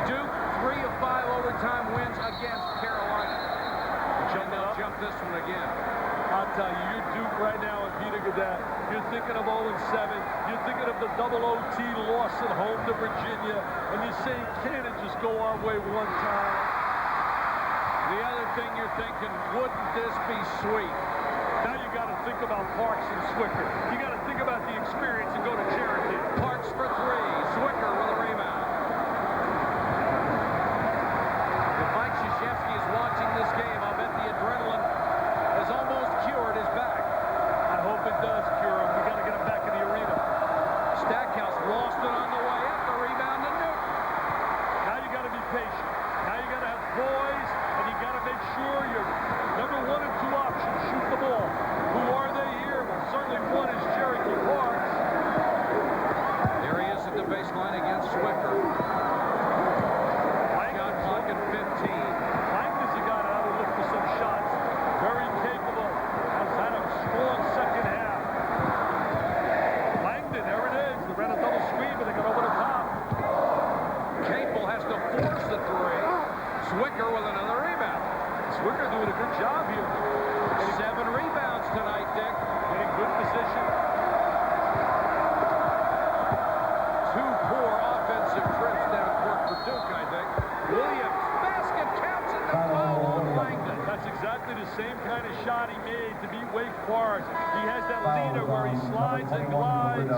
Duke, 3 of 5 overtime wins against Carolina. And they'll jump this one again. I'll tell you, you're Duke right now and Peter Gadet. You're thinking of 0-7. You're thinking of the double OT loss at home to Virginia. And you're saying, can it just go our way one time? The other thing you're thinking, wouldn't this be sweet? Now you got to think about Parks and Swicker. You got to think about the experience and go to Cherokee. Parks for 3. Swicker with a rebound. If Mike Krzyzewski is watching this game, I'll bet the adrenaline has almost cured his back. I hope it does cure him. We got to get him back in the arena. Stackhouse lost it on the way up. The rebound to Newton. Now you got to be patient. Now you got to have poise, and you got to make sure your number 1 and 2 options shoot the ball. Who are they here? Well, certainly one is Cherokee Parks. There he is at the base. has that leader where he slides and glides.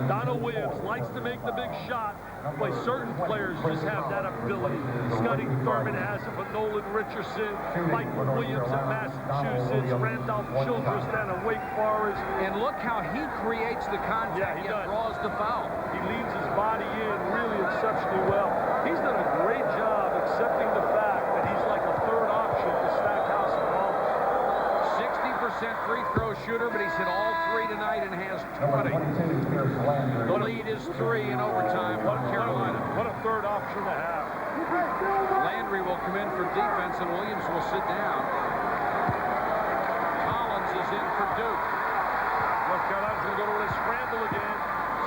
Donald Williams likes to make the big shot, but certain players just have that ability. Scotty Thurman has it, but Nolan Richardson, Mike Williams at Massachusetts, Randolph Childress down at Wake Forest. And look how he creates the contact, he yet draws the foul. He leans his body in really exceptionally well. He's done a great job accepting the fact that he's like a third option to Stackhouse and Collins. 60% free throw shooter, but he's hit all three tonight and has 20. The lead is 3 in overtime on Carolina. What a third option to have. Landry will come in for defense, and Williams will sit down. Collins is in for Duke. North Carolina's going to go to a scramble again.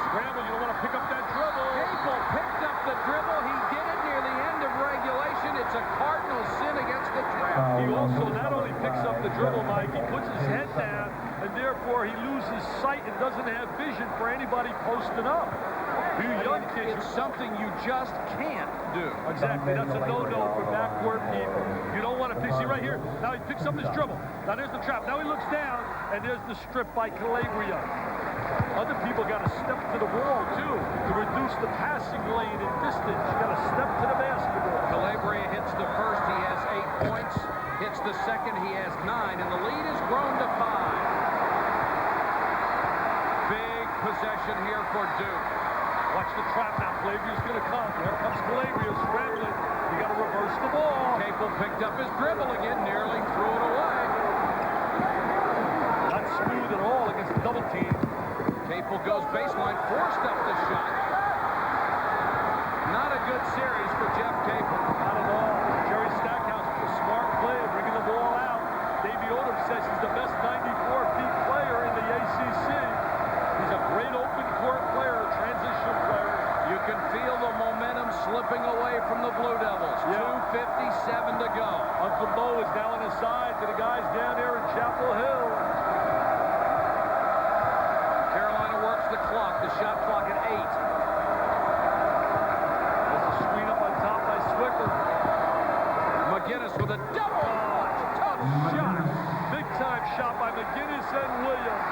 Scramble, you don't want to pick up that dribble. Capel picked up the dribble. He did it near the end of regulation. It's a cardinal sin against the trap. He also not only picks up the dribble, Mike, he puts his head down, and therefore he loses sight and doesn't have vision for anybody posting up. You young kids, it's something you just can't do. Exactly. That's a no-no for backcourt people. You don't want to pick. See right here. Now he picks up his dribble. Now there's the trap. Now he looks down, and there's the strip by Calabria. Other people got to step to the wall, too, to reduce the passing lane and distance. You got to step to the basketball. Calabria hits the first. He has 8 points. Hits the second. He has 9. And the lead has grown to 5. Big possession here for Duke. Watch the trap now. Calabria's going to come. Here comes Calabria scrambling. You got to reverse the ball. Capel picked up his dribble again. Nearly threw it away. Not smooth at all against the double team. Capel goes baseline, forced up the shot. Not a good series for Jeff Capel. Not at all. Jerry Stackhouse is a smart player, bringing the ball out. Davey Odom says he's the best 94-feet player in the ACC. He's a great open court player, transition player. You can feel the momentum slipping away from the Blue Devils. 2:57 to go. Uncle Mo is now on his side to the guys down there in Chapel Hill. The clock, the shot clock at 8. There's a screen up on top by Swicker. McGinnis with a double clutch. Tough shot. Big time shot by McGinnis and Williams.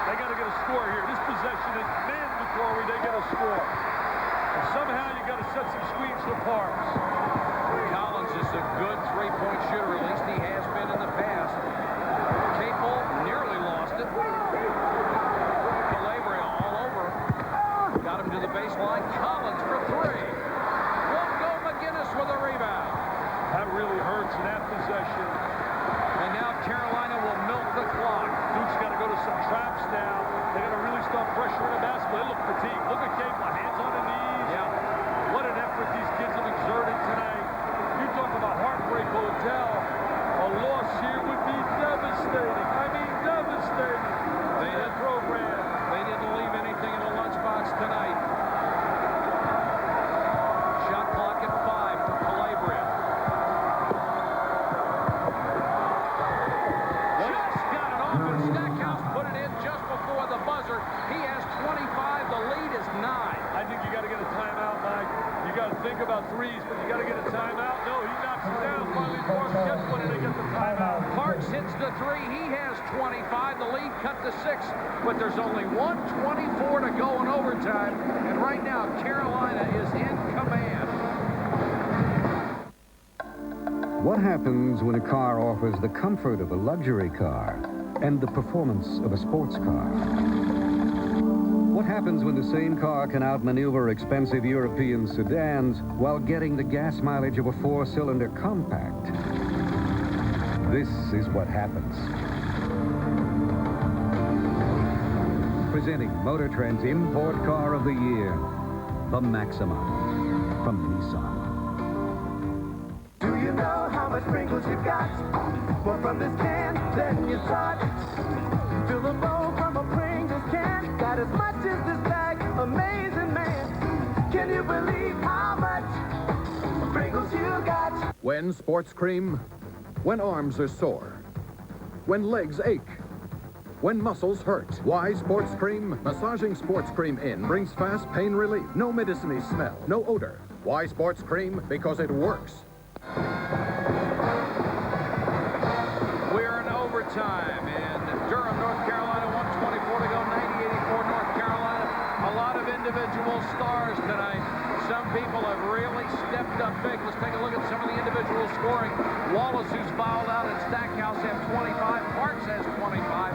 They got to get a score here. This possession is mandatory. They get a score. And somehow you got to set some screens for Parks. Collins is a good three-point shooter. At least he has been in the past. Capel nearly lost it. Got him to the baseline. Collins for 3. Won't go. McGinnis with a rebound. That really hurts in that possession. And now Carolina will milk the clock. Duke's got to go to some traps now. They got to really start pressuring the basketball. They look fatigued. Look at Capel. Hands on the knees. Yeah. What an effort these kids have exerted tonight. You talk about Heartbreak Hotel. A loss here would be devastating. I mean, devastating. They had program. They didn't leave anything in the lunchbox tonight. Shot clock at 5 for Calabria. Just got it off, and Stackhouse put it in just before the buzzer. He has 25. The lead is 9. I think you got to get a timeout, Mike. You got to think about threes, but you got to get a timeout. No, he knocks it down. Finally, Parks gets one, and they get the timeout. Parks hits the 3. He has 25. The lead cut to 6, but there's only 1:24 to go in overtime, and right now Carolina is in command. What happens when a car offers the comfort of a luxury car and the performance of a sports car? What happens when the same car can outmaneuver expensive European sedans while getting the gas mileage of a 4-cylinder compact? This is what happens. Presenting Motor Trend's Import Car of the Year, the Maxima from Nissan. Do you know how much sprinkles you got? Well, from this can, then you touch. Fill the bowl from a Pringles can. Got as much as this bag. Amazing, man. Can you believe how much Pringles you got? When sports cream, when arms are sore, when legs ache, when muscles hurt. Why sports cream? Massaging sports cream in brings fast pain relief. No medicine-y smell, no odor. Why sports cream? Because it works. We're in overtime. overtime in Durham, North Carolina. 1:24 to go. 90-84 North Carolina. A lot of individual stars tonight. Some people have really stepped up big. Let's take a look at some of the individual scoring. Wallace, who's fouled out, and Stackhouse have 25. Parks has 25.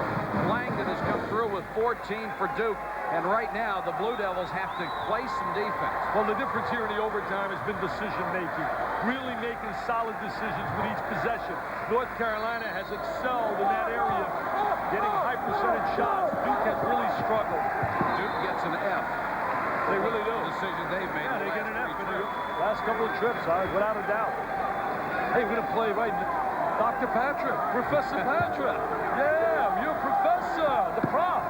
Langdon has come through with 14 for Duke. And right now, the Blue Devils have to play some defense. Well, the difference here in the overtime has been decision-making. Really making solid decisions with each possession. North Carolina has excelled in that area, getting high percentage shots. Duke has really struggled. Duke gets an F. They really do. Decisions they've made. Yeah, they get an F in the last couple of trips, without a doubt. Hey, we're going to play right. Dr. Patrick, Professor Patrick. Yeah, you're Professor, the prof.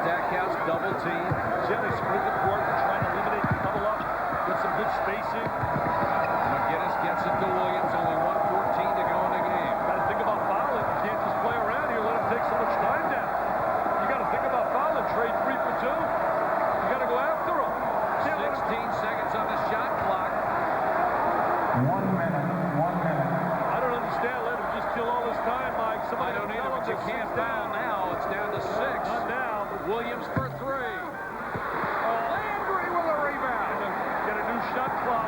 Stackhouse double team. Gently split the court and trying to eliminate the double up. Get some good spacing. McGinnis gets it to Williams. Only 1:14 to go in the game. Got to think about fouling. You can't just play around here. Let him take so much time down. You got to think about fouling. Trade 3 for 2. You got to go after him. 16 seconds on the shot clock. 1 minute. 1 minute. I don't understand. Let him just kill all his time, Mike. Somebody I don't either, but you can't foul now. It's down to 6. Not now. Williams for 3. Landry with a rebound. Get a new shot clock.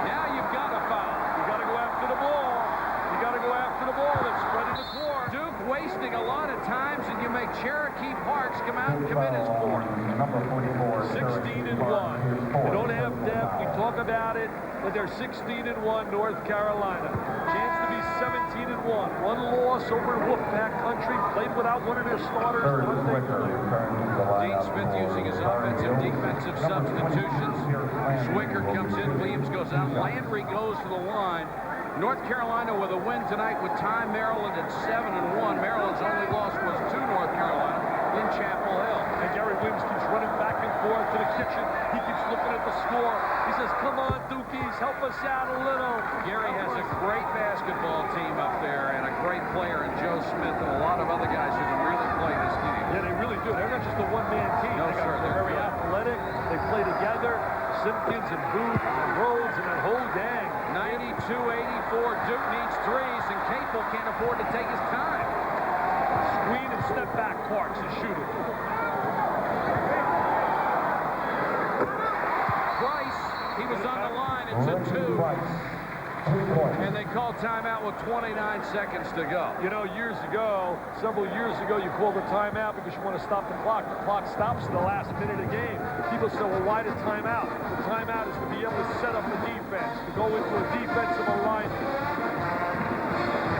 Now you've got a foul. You got to go after the ball. You got to go after the ball. They're spreading the court. Duke wasting a lot of times, and you make Cherokee Parks come out and commit his fourth. Number 44. 16-1. They don't have depth. We talk about it, but they're 16-1 North Carolina. Chance to be 17-1. One loss over Wolfpack country. Played without one of their starters. Dean Smith using his offensive, defensive substitutions. Schwicker comes in. Williams goes out. Landry goes to the line. North Carolina with a win tonight with time. Maryland at 7-1. Maryland's only loss was to North Carolina in Chapel Hill. And Gary Williams keeps running back and forth to the kitchen. He keeps looking at the score. He says, come on, Dukies, help us out a little. Gary has a great basketball team up there and a great player in Joe Smith and a lot of other guys who can really play this game. Yeah, they really do. They're not just a one-man team. No, sir. They're very athletic. They play together. Simpkins and Booth and Rhodes and that whole gang. 92-84. Duke needs threes, and Capel can't afford to take his time. Screen and step back Parks and shoot it. Price, he was on the line. It's a 2. And they call timeout with 29 seconds to go. You know, several years ago, you call the timeout because you want to stop the clock. The clock stops in the last minute of the game. People say, well, why the timeout? The timeout is to be able to set up the defense, to go into a defensive alignment.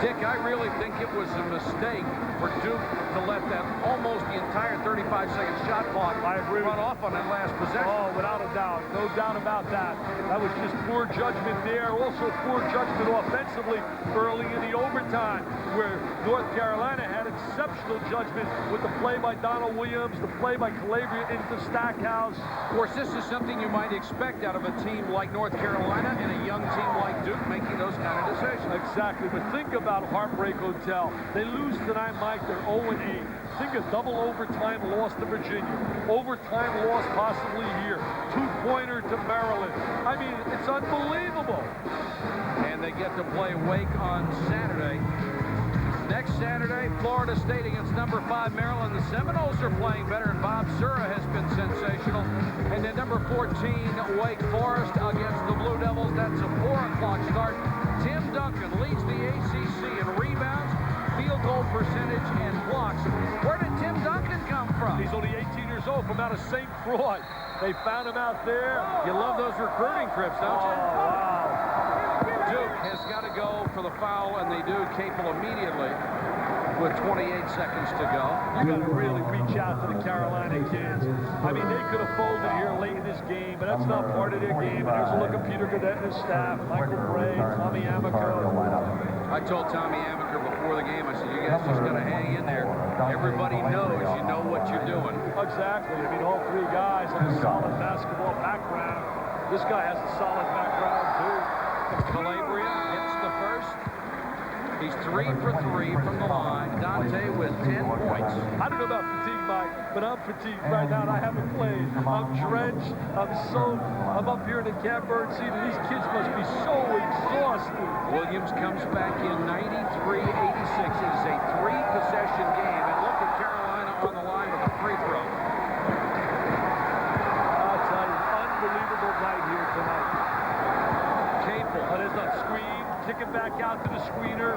Dick, I really think it was a mistake for Duke to let that almost the entire 35-second shot clock run off on that last possession. Oh, without a doubt. No doubt about that. That was just poor judgment there. Also poor judgment offensively early in the overtime, where North Carolina had exceptional judgment with the play by Donald Williams, the play by Calabria into Stackhouse. Of course, this is something you might expect out of a team like North Carolina and a young team like Duke making those kind of decisions. Exactly, but think about Heartbreak Hotel. They lose tonight, Mike. They're 0-8. Think a double overtime loss to Virginia. Overtime loss possibly here. 2-pointer to Maryland. I mean, it's unbelievable. And they get to play Wake on Saturday. Next Saturday, Florida State against number 5 Maryland. The Seminoles are playing better, and Bob Sura has been sensational. And then number 14, Wake Forest against the Blue Devils. That's a 4 o'clock start. Tim Duncan leads the ACC in rebounds, field goal percentage, and blocks. Where did Tim Duncan come from? He's only 18 years old, from out of St. Croix. They found him out there. You love those recruiting trips, don't you? Oh, wow. Duke has got to go for the foul, and they do. Capel immediately with 28 seconds to go. You got to really reach out to the Carolina kids. I mean, they could have folded here late in this game, but that's not part of their game. And there's a look at Peter Gaudette and his staff, Michael Bray, Tommy Amico. I told Tommy Amico before the game, I said, you guys just got to hang in there. Everybody knows you know what you're doing. Exactly. I mean, all 3 guys have a solid basketball background. This guy has a solid background, too. Calabria hits the first. He's 3 for 3 from the line. Dante with 10 points. I don't know about fatigue Mike, but I'm fatigued right now, and I haven't played. I'm drenched. I'm soaked. I'm up here in the catbird seat, and these kids must be so exhausted. Williams comes back in 93-86. It is a 3-possession game, and look at Carolina on the line with a free throw. I'll tell you, unbelievable night here tonight. Capel, there's a screen, kick it back out to the screener.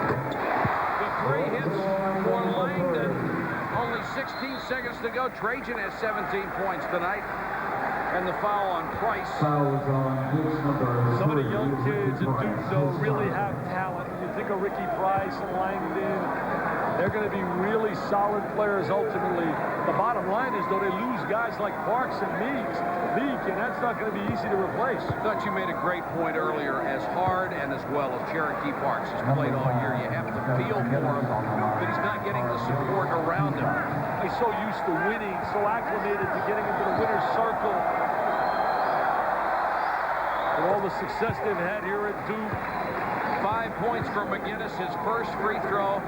The 3 hits for Langdon. Only 16 seconds to go. Trajan has 17 points tonight. And the foul on Price. Some of the young kids at Duke, though, really have talent. When you think of Ricky Price and Langdon, they're going to be really solid players ultimately. The bottom line is, though, they lose guys like Parks and Meek, and that's not going to be easy to replace. Thought you made a great point earlier. As hard and as well as Cherokee Parks has played all year, you have to feel for him, but he's not getting the support around him. He's so used to winning, so acclimated to getting into the winner's circle. And all the success they've had here at Duke. 5 points for McGinnis, his first free throw.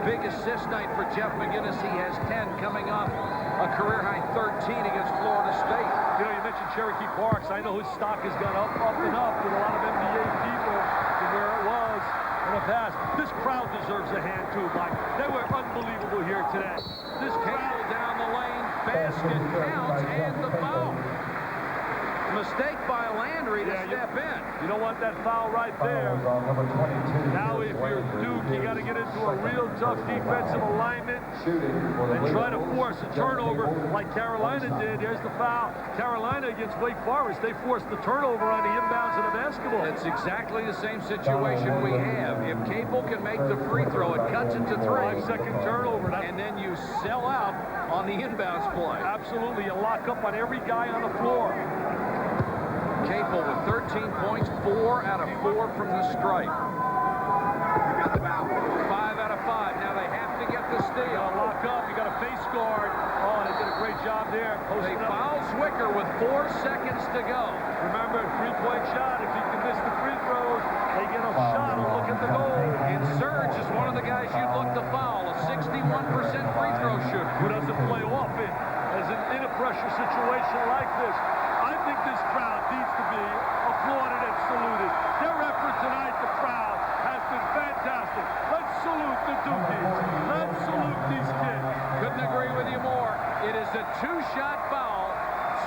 Big assist night for Jeff McGinnis. He has 10 coming off a career-high 13 against Florida State. You know, you mentioned Cherokee Parks. I know his stock has gone up and up with a lot of NBA people from where it was in the past. This crowd deserves a hand, too, Mike. They were unbelievable here today. This crowd down the lane, basket counts, and the foul. Mistake by Landry to step in. You don't want that foul right there. Now, if you're Duke, you got to get into a real tough defensive alignment and try to force a turnover like Carolina did. There's the foul. Carolina against Wake Forest, they forced the turnover on the inbounds of the basketball. It's exactly the same situation we have. If Capel can make the free throw, it cuts it to 3. 5-second turnover. And then you sell out on the inbounds play. Absolutely. You lock up on every guy on the floor. Capel with 13 points, 4 out of 4 from the stripe. 5 out of 5. Now they have to get the steal. You gotta lock up. You got a face guard. Oh, they did a great job there. They foul Zwicker with 4 seconds to go. Remember, 3-point shot. If you can miss the free throws, they get a shot and look at the goal. And Serge is one of the guys you'd look to foul, a 61% free throw shooter. Who doesn't play off it in a pressure situation like this? I think this crowd needs to be applauded and saluted. Their effort tonight, the crowd, has been fantastic. Let's salute the Dukies. Let's salute these kids. Couldn't agree with you more. It is a 2-shot foul.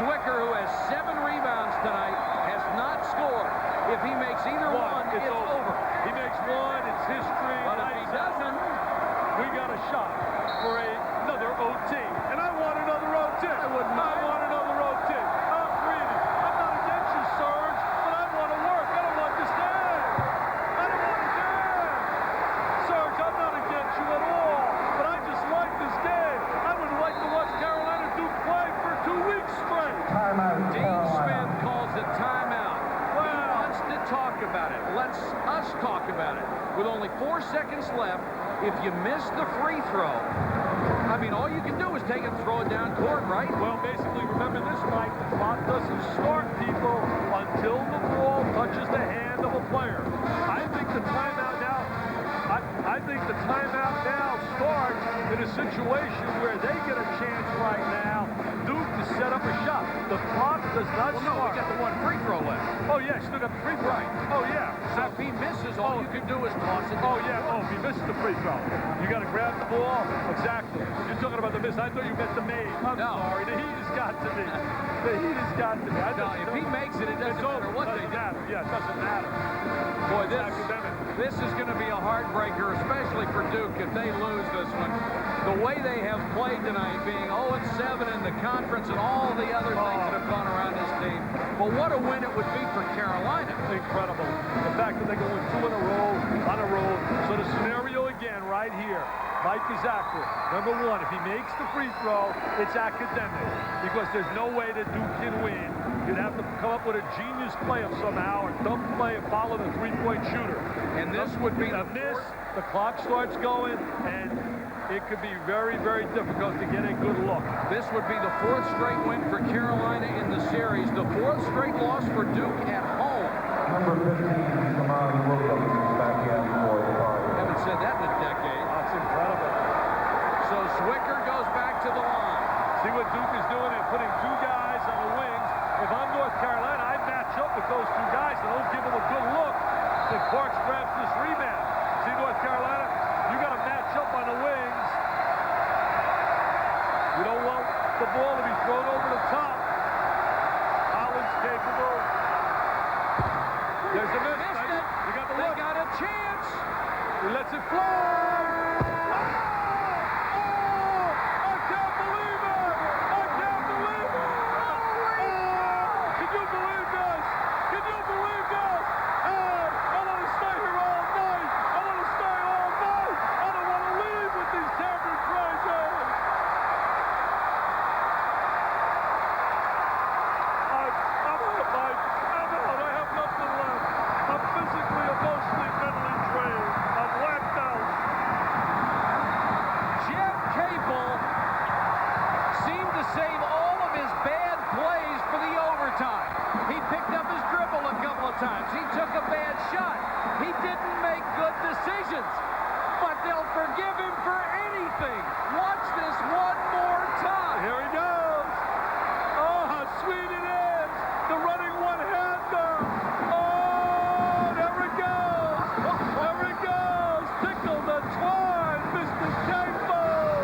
Zwicker, who has 7 rebounds tonight, has not scored. If he makes either one, it's over. He makes one, it's history. But if he doesn't, we got a shot for another OT. And I want another OT. I want another OT. I'm greedy. I'm not against you, Serge, but I want to work. I don't want this game. I don't want this game. Serge, I'm not against you at all, but I just like this game. I would like to watch Carolina Duke play for 2 weeks straight. Timeout. Dean Smith calls it timeout. He wants to talk about it. Let's us talk about it. With only 4 seconds left, if you miss the free throw, I mean, all you can do is take it and throw it down court, right? Well, basically, remember this, Mike. The clock doesn't start, people, until the ball touches the hand of a player. I think the timeout now, I think the timeout now starts in a situation where they get a chance right now, Duke, to set up a shot. The clock does not start. No, we got the 1 free throw left. Oh, yeah, still got the free throw. Right. Oh, yeah. So if he misses, all you can do is toss it. Oh, yeah. Oh, if he misses the free throw, you got to grab the ball. Exactly. You're talking about the miss. I thought you meant the made. I'm sorry. The heat has got to me. The heat has got to me. No, if he makes it, it doesn't matter what they do. Yeah, it doesn't matter. Boy, this is going to be a heartbreaker, especially for Duke if they lose this one. The way they have played tonight, being 0-7 in the conference and all the other things that have gone around this team. But what a win it would be for Carolina. Incredible. The fact that they're going 2 in a row, on a road. So the scenario again right here. Mike is accurate. Number 1, if he makes the free throw, it's academic. Because there's no way that Duke can win. You'd have to come up with a genius play of somehow, or dumb play and follow the 3-point shooter. And this would be a miss. The clock starts going, and it could be very, very difficult to get a good look. This would be the 4th straight win for Carolina in the series. The 4th straight loss for Duke at home. Number 15, Kamari Williams, back in for the party. Haven't said that in a decade. That's incredible. So See what Duke is doing? They're putting two guys on the wings. If I'm North Carolina, I'd match up with those two guys and don't give them a good look if Parks grabs this rebound. See, North Carolina, you got to match up on the wings. You don't want the ball to be thrown over the top. Collins capable. There's a miss. You got the look. They got a chance. He lets it fly. Times. He took a bad shot. He didn't make good decisions. But they'll forgive him for anything. Watch this one more time. Here he goes. Oh, how sweet it is. The running one-hander. Oh, there it goes. There it goes. Tickle the twine, Mr. Capel.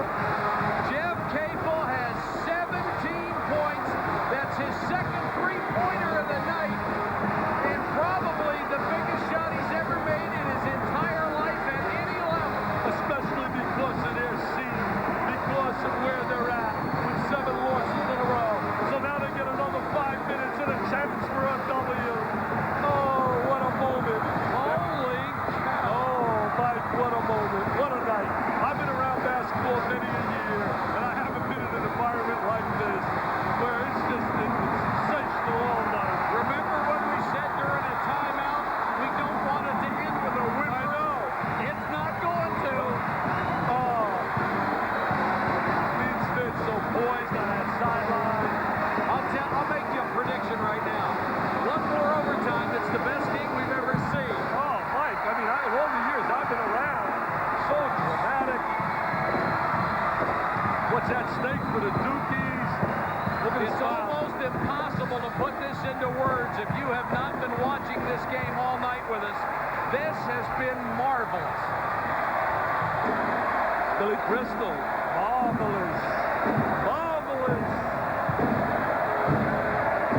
Jeff Capel has 17 points. That's his second three-pointer of the night. Probably the biggest shot he's ever made in his entire life at any level. Especially because of their seed, because of where they're at with 7 losses in a row. So now they get another 5 minutes and a chance for a W. Oh, what a moment. Holy cow. Oh, Mike, what a moment. What a night. I've been around basketball many a year, and I haven't been in an environment like this where it's just sensational all night. Remember when we said during a timeout, we don't want it to end with a whimper? I know. It's not going to. Oh. Lead Smith so poised on that sideline. I'll make you a prediction right now. One more overtime. It's the best game we've ever seen. Oh, Mike, I mean, in all the years I've been around, so dramatic. What's at stake for the Dukies? It's almost impossible to put this into words if you have not been watching this game all night with us. This has been marvelous. Billy Crystal, marvelous. Marvelous.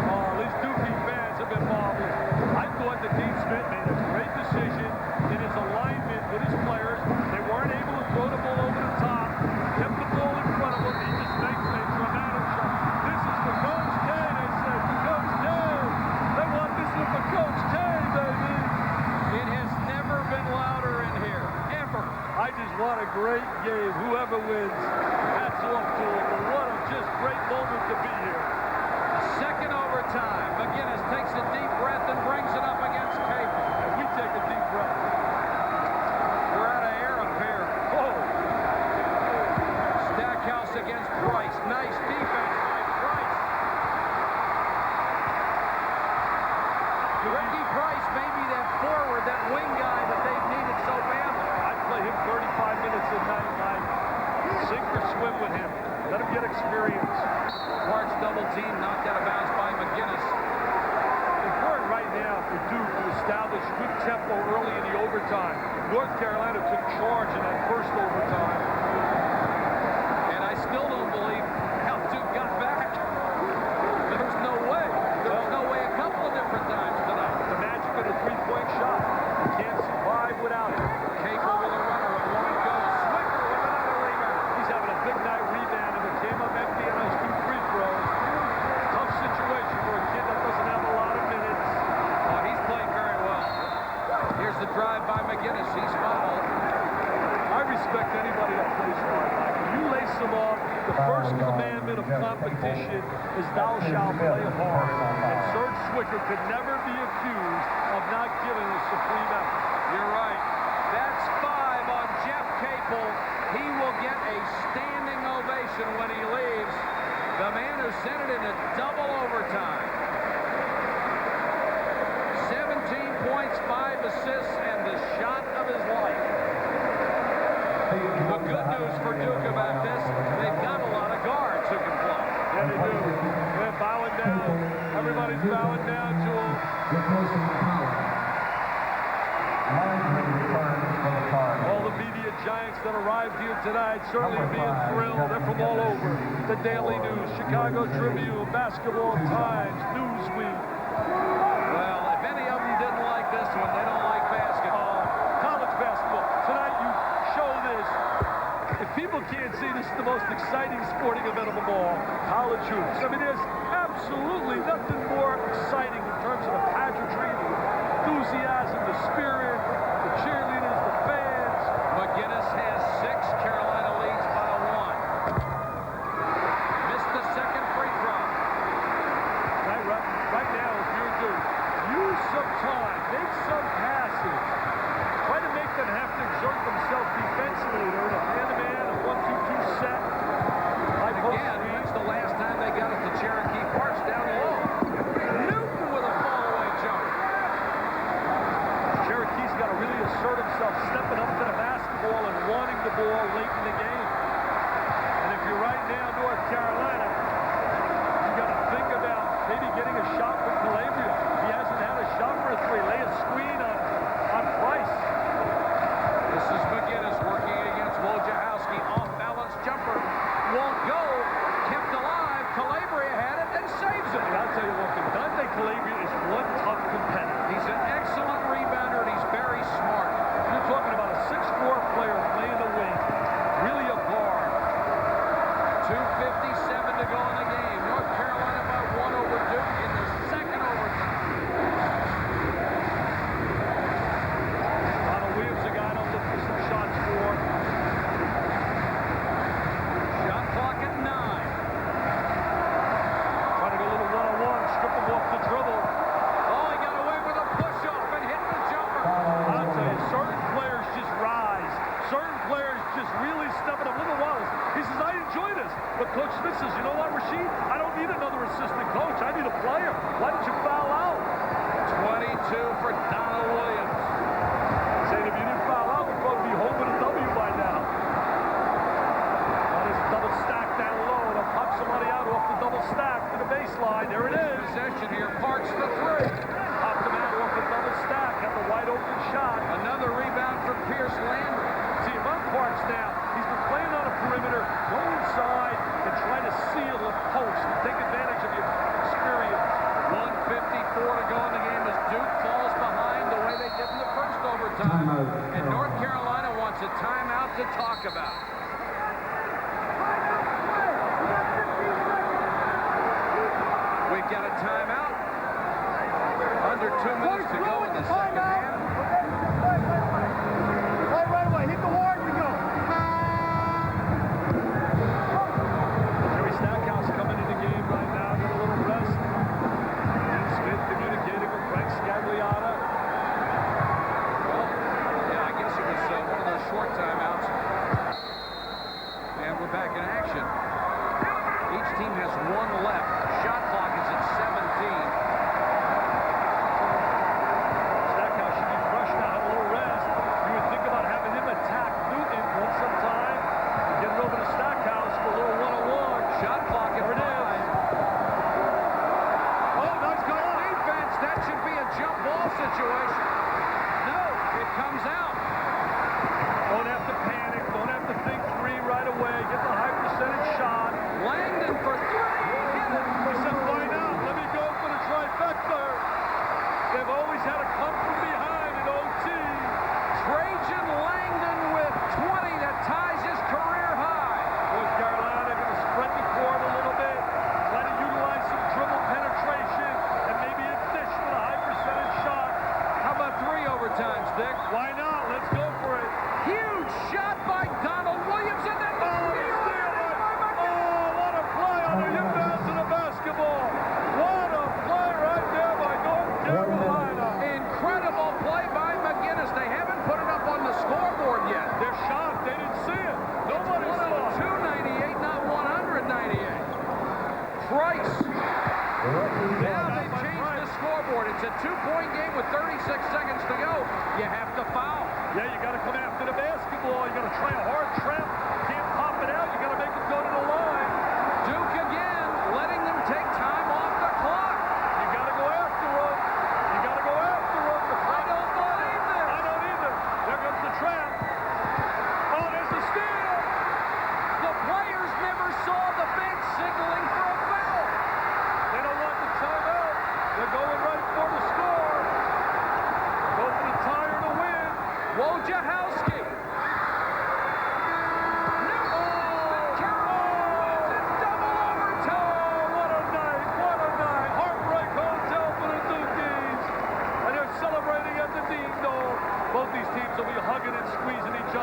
Oh, these Dukie fans have been marvelous. I thought that Dean Smith made a great decision in his alignment with his players. They weren't able to throw the ball over the top. Kept the ball in front of him. He just makes a dramatic shot. This is for Coach K, they said. Coach K. They want this one for Coach K, baby. It has never been louder in here. Ever. I just want a great game. Whoever wins, hats off to them. But what a just great moment to be here. Second overtime. McGinnis takes a deep breath and brings it up against Capel. And we take a deep breath. We're out of air up here. Oh. Stackhouse against Price. Nice defense by Price. Ricky Price may be that forward, that wing guy that they've needed so badly. I'd play him 35 minutes a night, Mike. Sink or swim with him. Let him get experience. Parks double team knocked out of bounds by McGinnis. Important right now for Duke to establish good tempo early in the overtime. North Carolina took charge in that first overtime. And I still don't believe how Duke got back. There's no way. There's no way a couple of different times tonight. The magic of the three-point shot. You can't survive without it. Capel with a runner and one goes. Swicker with another rebound. He's having a big night rebounding. It came up empty on those 2 free throws. Tough situation for a kid that doesn't have a lot of minutes. He's playing very well. Here's the drive by McGinnis. He's fouled. I respect anybody that plays hard. When you lace them off, the first commandment of competition is thou shalt play hard. And Serge Swicker could never be accused of not giving a supreme effort. You're right. That's 5 on Jeff Capel. He will get a standing ovation when he leaves. The man who sent it into double overtime. 17 points, 5 assists, and the shot of his life. The good news for Duke about this, they've got a lot of guards who can play. Yeah, they do. They're bowing down. Everybody's bowing down to them. All the media giants that arrived here tonight certainly being thrilled. They're from all over. The Daily News, Chicago Tribune, Basketball Times, Newsweek. Well, if any of them didn't like this one, they don't like basketball. College basketball. Tonight you show this. If people can't see this is the most exciting sporting event of them all, college hoops. I mean, there's absolutely nothing more exciting in terms of the pageantry, the enthusiasm, the spirit, the cheerleaders, the fans. McGinnis has 6. Carolina leads by 1. Missed the second free throw. Right now, if you're Duke, use some time, make some passes. Try to make them have to exert themselves defensively. They're in a man-to-man, a 1-2-2 set. Again, that's the last time they got it to Cherokee Parks down low. Newton with a fall-away jumper. Cherokee's got to really assert himself, stepping up to the basketball and wanting the ball late in the game. And if you're right now North Carolina, you got to think about maybe getting a shot from Calabria. He hasn't had a shot for a 3. Lay a screen on Price. This is McGinnis working against Wojciechowski. Off-balance jumper. Won't go. Kept alive. Calabria had it and saves it. And I'll tell you one thing. Dante Calabria is one tough competitor. He's an excellent rebounder, and he's very smart. You're talking about a 6'4" player playing the wing. Really a guard. 2:57 to go in the game. North Carolina by 1 over Duke in the second overtime. Donald Williams, a guy don't look for some shots for. Shot clock at 9. Trying to go a little one-on-one, strip him off the dribble. Oh, he got away with a push-off and hit the jumper. I'll tell you, certain players just rise. Certain players just really step it up. Look at Wallace. He says, I enjoy this. But Coach Smith says, you know what, Rasheed? I don't need another assistant coach. I need a player. Why didn't you foul out? 22 for Donald Williams. Saying if you didn't foul out, we'd probably be home with a W by now. Now there's a double stack down low. And I'll pop somebody out off the double stack to the baseline. There it is. Possession here. Parks the 3. Popped him out off the double stack. Had the wide open shot. Another rebound for Pierce Landry. See, Mark Parks now, he's been playing on a perimeter, go inside and try to seal a post and take advantage of your experience. 1:54 to go in the game as Duke falls behind the way they did in the first overtime. And North Carolina wants a timeout to talk about. We've got a timeout. Under 2 minutes to go in the second half. Right away. Hit the ward and go. Jerry Stackhouse coming in the game right now, get a little rest. And Smith communicating with Frank Scagliata. Well, yeah, I guess it was one of those short timeouts. And we're back in action. Each team has 1 left. Shot clock is at 17. Stackhouse should be fresh now, have a little rest. You would think about having him attack Newton once sometime. Get it over to Stackhouse for a little one-on-one. Shot clock at 5. Oh, nice Good defense. That should be a jump ball situation. No, it comes out. Don't have to panic. Don't have to think 3 right away. Get the high percentage shot. Langdon for 3. Hit it. He said, why not? Let me go for the trifecta. They've always had to come from behind in OT. Trajan Langdon with 20 that ties his career high. North Carolina going to spread the court a little bit. Try to utilize some dribble penetration and maybe a dish with a high percentage shot. How about 3 overtimes, Dick? Why not? Let's go for it. Huge shot by Donald Williams and then what a play on the inbounds of the basketball. What a play right there by North Carolina. Incredible play by McGinnis. They haven't put it up on the scoreboard yet. They're shocked. They didn't see it. Nobody saw it. 298, not 198. Price. Now they've changed the scoreboard. It's a 2-point game with 36 seconds to go. You have to foul. Yeah, you got to come after the basketball. You got to try a hard trap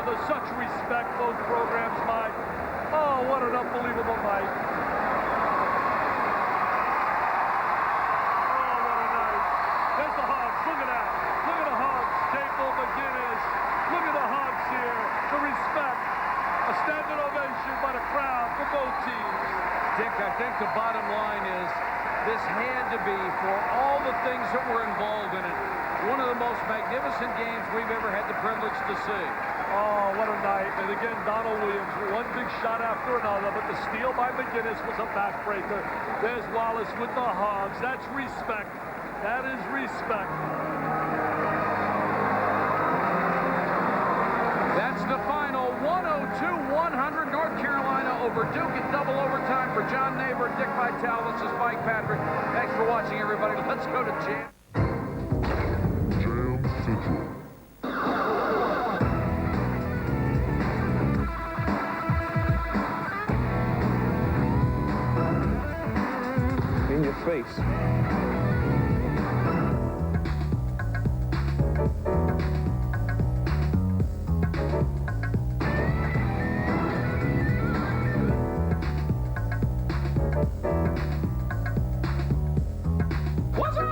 there's such respect, both programs, Mike. Oh, what an unbelievable night. Oh, what a night. There's the hugs. Look at that. Look at the hugs. Jacob McGinnis. Look at the hugs here. The respect. A standing ovation by the crowd for both teams. Dick, I think the bottom line is this had to be, for all the things that were involved in it, one of the most magnificent games we've ever had the privilege to see. Oh, what a night. And again, Donald Williams, one big shot after another, but the steal by McGinnis was a backbreaker. There's Wallace with the hogs. That's respect. That is respect. That's the final, 102-100, North Carolina over Duke in double overtime for John Neighbor, Dick Vitale. This is Mike Patrick. Thanks for watching, everybody. Let's go to Jam. Jam Central. In your face. What's up?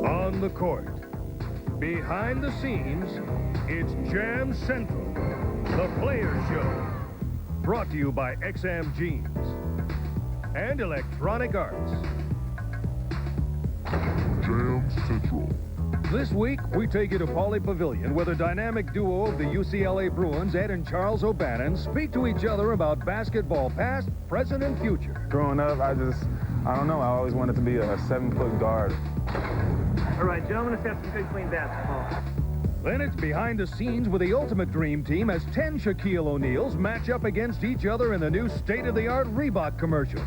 On the court, behind the scenes, it's Jam Central, the Players Show. Brought to you by XM Jeans and Electronic Arts. Jam Central. This week, we take you to Pauley Pavilion, where the dynamic duo of the UCLA Bruins, Ed and Charles O'Bannon, speak to each other about basketball past, present, and future. Growing up, I don't know, I always wanted to be a 7-foot guard. All right, gentlemen, let's have some good, clean basketball. Then it's behind the scenes with the ultimate dream team as 10 Shaquille O'Neals match up against each other in the new state-of-the-art Reebok commercial.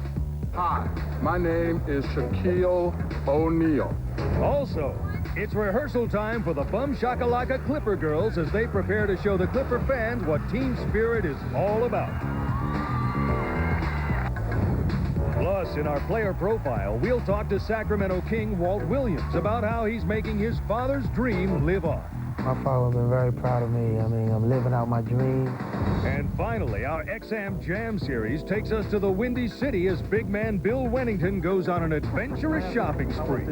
Hi, my name is Shaquille O'Neal. Also, it's rehearsal time for the Bum Shakalaka Clipper Girls as they prepare to show the Clipper fans what team spirit is all about. Plus, in our player profile, we'll talk to Sacramento King Walt Williams about how he's making his father's dream live on. My father's been very proud of me. I mean, I'm living out my dream. And finally, our XM Jam series takes us to the Windy City as big man Bill Wennington goes on an adventurous shopping spree.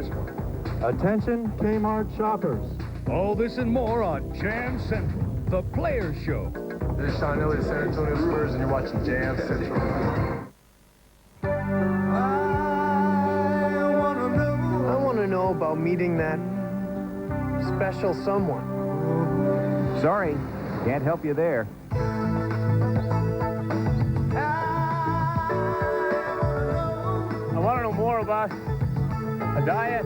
Attention, Kmart shoppers. All this and more on Jam Central, the Players Show. This is Sean Elliott of San Antonio Spurs, and you're watching Jam Central. I want to know about meeting that special someone. Sorry, can't help you there. I want to know more about a diet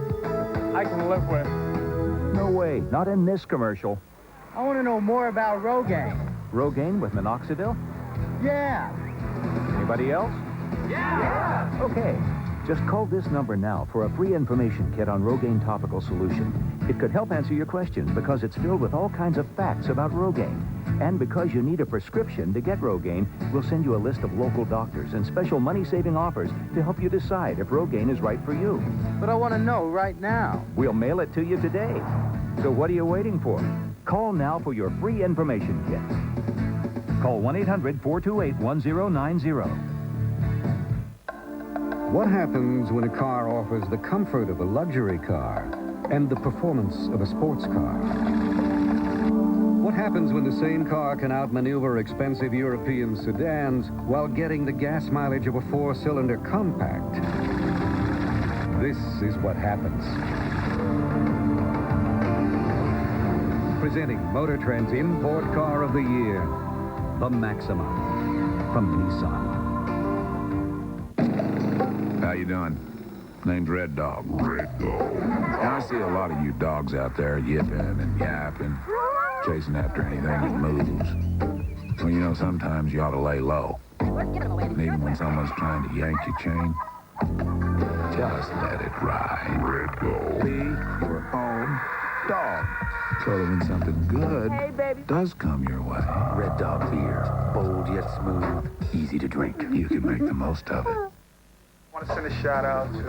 I can live with. No way, not in this commercial. I want to know more about Rogaine. Rogaine with minoxidil? Yeah. Anybody else? Yeah. Okay. Just call this number now for a free information kit on Rogaine topical solution. It could help answer your questions because it's filled with all kinds of facts about Rogaine. And because you need a prescription to get Rogaine, we'll send you a list of local doctors and special money-saving offers to help you decide if Rogaine is right for you. But I want to know right now. We'll mail it to you today. So what are you waiting for? Call now for your free information kit. Call 1-800-428-1090. What happens when a car offers the comfort of a luxury car and the performance of a sports car? What happens when the same car can outmaneuver expensive European sedans while getting the gas mileage of a 4-cylinder compact? This is what happens. Presenting Motor Trend's Import Car of the Year, the Maxima from Nissan. How you doing? Name's Red Dog. Red Dog. Now, I see a lot of you dogs out there yipping and yapping, chasing after anything that moves. Well, you know, sometimes you ought to lay low. And even when someone's trying to yank your chain, just let it ride. Red Dog. Be your own dog. So that when something good does come your way, Red Dog beer. Bold yet smooth. Easy to drink. you can make the most of it. want to send a shout out to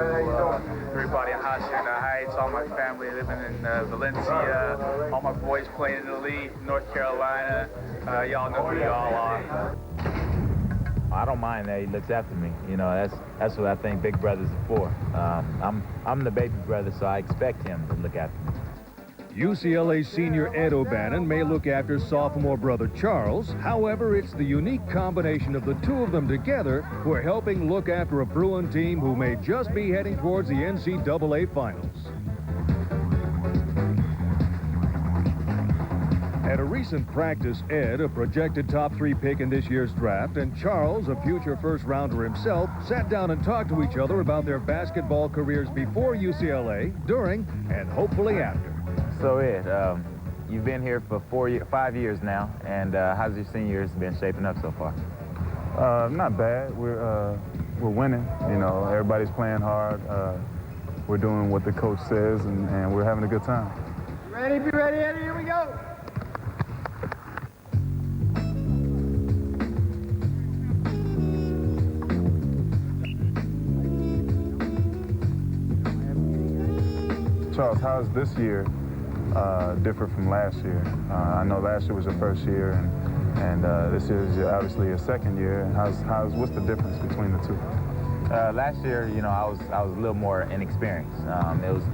everybody in Hacienda Heights, all my family living in Valencia, all my boys playing in the league, North Carolina. Y'all know who y'all are. I don't mind that he looks after me. You know, that's what I think big brothers are for. I'm the baby brother, so I expect him to look after me. UCLA senior Ed O'Bannon may look after sophomore brother Charles. However, it's the unique combination of the two of them together who are helping look after a Bruin team who may just be heading towards the NCAA finals. At a recent practice, Ed, a projected top 3 pick in this year's draft, and Charles, a future first-rounder himself, sat down and talked to each other about their basketball careers before UCLA, during, and hopefully after. So Ed, you've been here for 5 years now, and how's your senior year been shaping up so far? Not bad. We're winning. You know, everybody's playing hard. We're doing what the coach says, and we're having a good time. Ready? Be ready, Eddie. Here we go. Charles, how is this year different from last year? I know last year was your first year, and this year is obviously your second year. What's the difference between the two? Last year, you know, I was a little more inexperienced.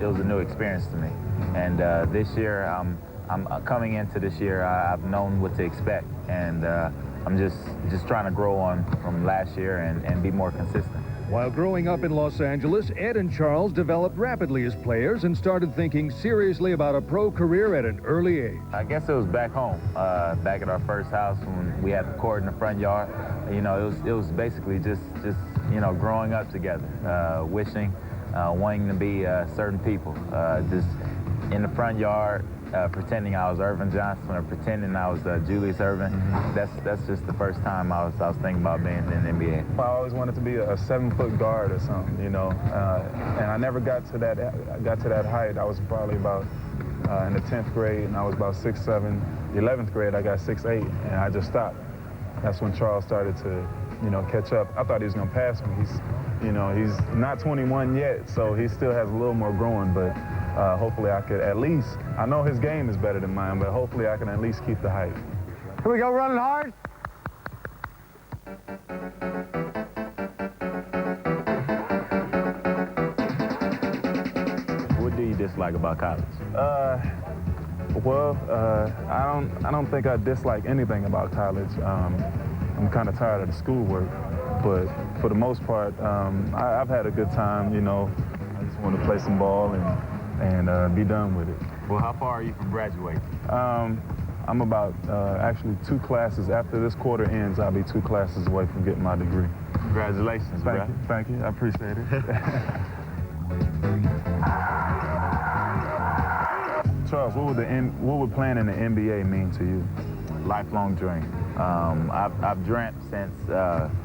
It was a new experience to me, and this year, I'm coming into this year. I've known what to expect, and I'm just trying to grow on from last year and be more consistent. While growing up in Los Angeles, Ed and Charles developed rapidly as players and started thinking seriously about a pro career at an early age. I guess it was back home, back at our first house when we had the court in the front yard. You know, it was basically just you know, growing up together, wishing, wanting to be certain people, just in the front yard. Pretending I was Irvin Johnson or pretending I was Julius Erving. That's just the first time I was thinking about being in the NBA. I always wanted to be a 7-foot guard or something, you know, and I never got to that height. I was probably about in the 10th grade, and I was about 6'7". 11th grade, I got 6'8", and I just stopped. That's when Charles started to, you know, catch up. I thought he was gonna pass me. He's not 21 yet, so he still has a little more growing, but hopefully I could at least, I know his game is better than mine, but hopefully I can at least keep the height. Here we go, running hard. What do you dislike about college? I don't think I dislike anything about college. I'm kind of tired of the schoolwork, but for the most part, I've had a good time, you know. I just want to play some ball and be done with it. Well, how far are you from graduating? I'm about actually 2 classes. After this quarter ends, I'll be 2 classes away from getting my degree. Congratulations, bro. Thank you. I appreciate it. Charles, what would playing in the NBA mean to you? Lifelong dream. I've dreamt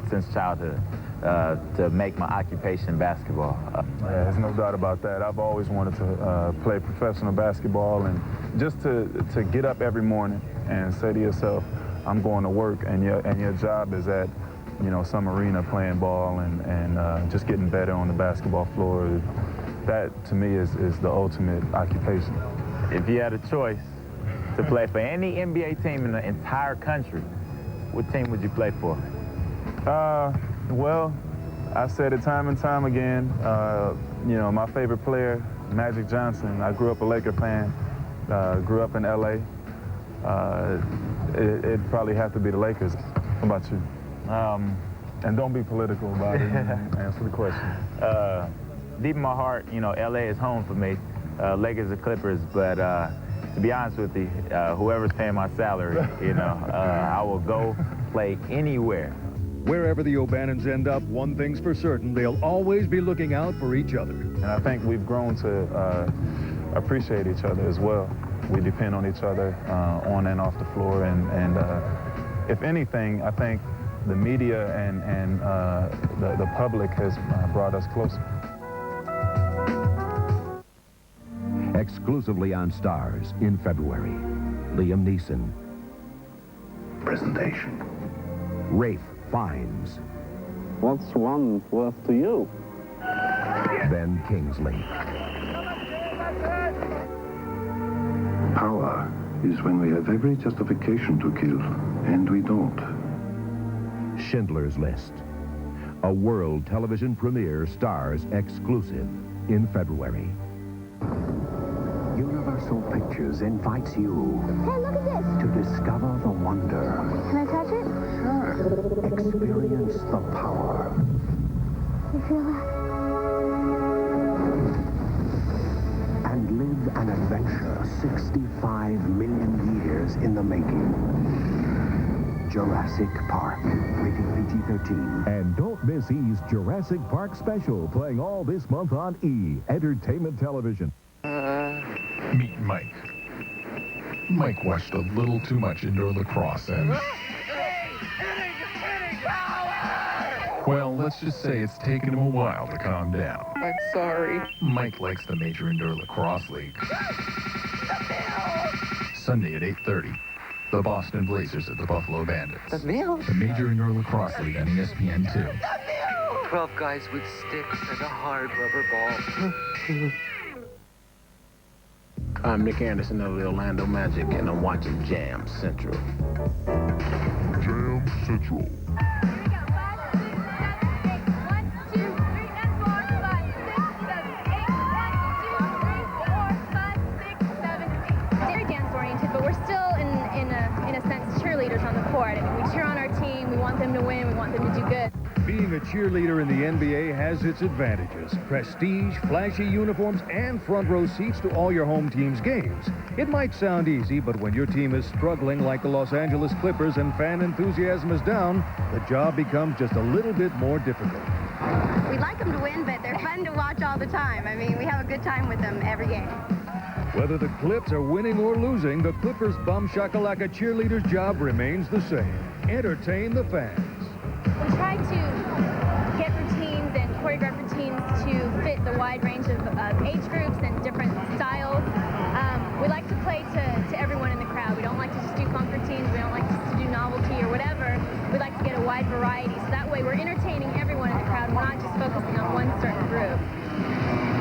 since childhood to make my occupation basketball. Yeah, there's no doubt about that. I've always wanted to play professional basketball, and just to get up every morning and say to yourself, I'm going to work, and your job is at, you know, some arena playing ball and just getting better on the basketball floor. That to me is the ultimate occupation. If you had a choice to play for any NBA team in the entire country, what team would you play for? Well, I said it time and time again. You know, my favorite player, Magic Johnson. I grew up a Laker fan. Grew up in LA. It'd probably have to be the Lakers. How about you? And don't be political about it. Answer the question. Deep in my heart, you know, LA is home for me. Lakers or Clippers, but to be honest with you, whoever's paying my salary, you know, I will go play anywhere. Wherever the O'Bannons end up, one thing's for certain, they'll always be looking out for each other. And I think we've grown to appreciate each other as well. We depend on each other on and off the floor, and if anything, I think the media and the public has brought us closer. Exclusively on Stars in February. Liam Neeson. Presentation. Rafe Fiennes. What's one worth to you? Ben Kingsley. Power is when we have every justification to kill, and we don't. Schindler's List. A world television premiere stars exclusive in February. Universal Pictures invites you Hey, look at this! to discover the wonder. Can I touch it? Sure. Experience the power. You feel that? And live an adventure 65 million years in the making. Jurassic Park, rated PG-13. And don't miss E's Jurassic Park special, playing all this month on E! Entertainment Television. Meet Mike. Mike watched a little too much indoor lacrosse and... Well, let's just say it's taken him a while to calm down. I'm sorry. Mike likes the Major Indoor Lacrosse League. Sunday at 8:30. The Boston Blazers at the Buffalo Bandits. The Mill? The Major Indoor Lacrosse League on ESPN2. 12 guys with sticks and a hard rubber ball. I'm Nick Anderson of the Orlando Magic, and I'm watching Jam Central. Jam Central. But we're still, in a sense, cheerleaders on the court. I mean, we cheer on our team. We want them to win. We want them to do good. Being a cheerleader in the NBA has its advantages. Prestige, flashy uniforms, and front row seats to all your home team's games. It might sound easy, but when your team is struggling like the Los Angeles Clippers and fan enthusiasm is down, the job becomes just a little bit more difficult. We'd like them to win, but they're fun to watch all the time. I mean, we have a good time with them every game. Whether the Clips are winning or losing, the Clippers' bum shakalaka cheerleader's job remains the same. Entertain the fans. We try to get routines and choreograph routines to fit the wide range of age groups and different styles. We like to play to everyone in the crowd. We don't like to just do funk routines. We don't like just to do novelty or whatever. We like to get a wide variety, so that way we're entertaining everyone in the crowd. We're not just focusing on one certain group.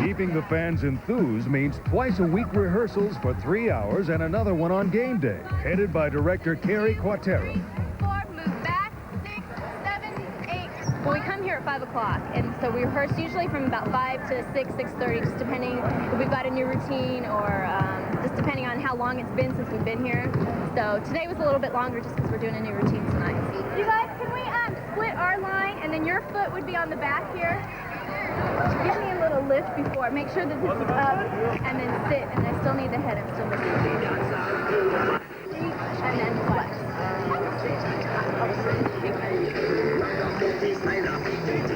Keeping the fans enthused means twice a week rehearsals for 3 hours and another one on game day, headed by director Carrie Quatero. Well, we come here at 5 o'clock, and so we rehearse usually from about 5 to 6, 6:30, just depending if we've got a new routine or just depending on how long it's been since we've been here. So today was a little bit longer just because we're doing a new routine tonight. You guys, can we split our line, and then your foot would be on the back here? Give me a little lift before. Make sure that this is up, and then sit, and I still need the head. I'm still lifting. And then flex.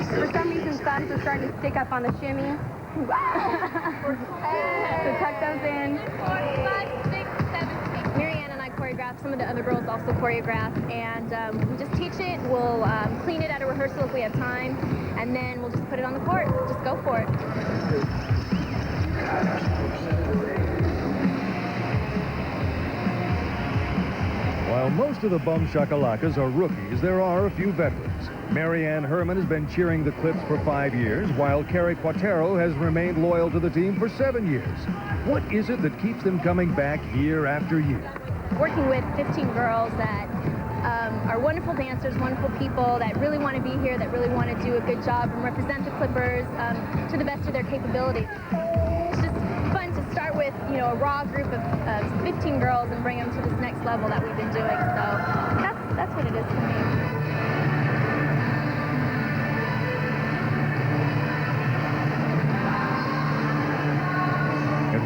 For some reason, thumbs are starting to stick up on the shimmy. So tuck those in. 5, 6, 7, 8. Marianne and I choreograph. Some of the other girls also choreograph. And we just teach it. We'll clean it at a rehearsal if we have time. And then we'll just put it on the court. Just go for it. While most of the bum shakalakas are rookies, there are a few veterans. Marianne Herman has been cheering the Clips for 5 years, while Carrie Quatero has remained loyal to the team for 7 years. What is it that keeps them coming back year after year? Working with 15 girls that are wonderful dancers, wonderful people that really want to be here, that really want to do a good job and represent the Clippers to the best of their capability. It's just fun to start with, a raw group of 15 girls and bring them to this next level that we've been doing. So that's what it is for me.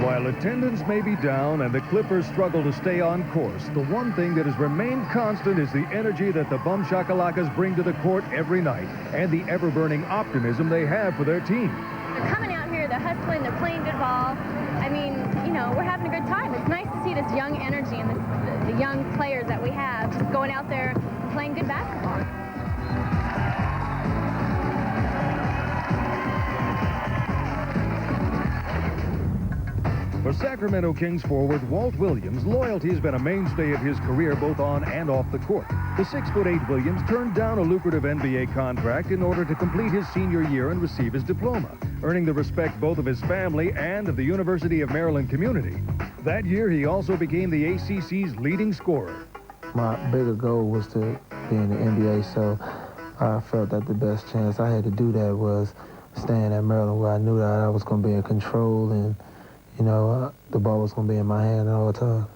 While attendance may be down and the Clippers struggle to stay on course, the one thing that has remained constant is the energy that the bum shakalakas bring to the court every night and the ever-burning optimism they have for their team. They're coming out here, they're hustling, they're playing good ball. I mean, we're having a good time. It's nice to see this young energy and the young players that we have just going out there and playing good basketball. For For Sacramento Kings forward Walt Williams, loyalty has been a mainstay of his career both on and off the court. The 6'8" Williams turned down a lucrative NBA contract in order to complete his senior year and receive his diploma, earning the respect both of his family and of the University of Maryland community. That year, he also became the ACC's leading scorer. My bigger goal was to be in the NBA, so I felt that the best chance I had to do that was staying at Maryland, where I knew that I was going to be in control and, you know, the ball was going to be in my hand at all times.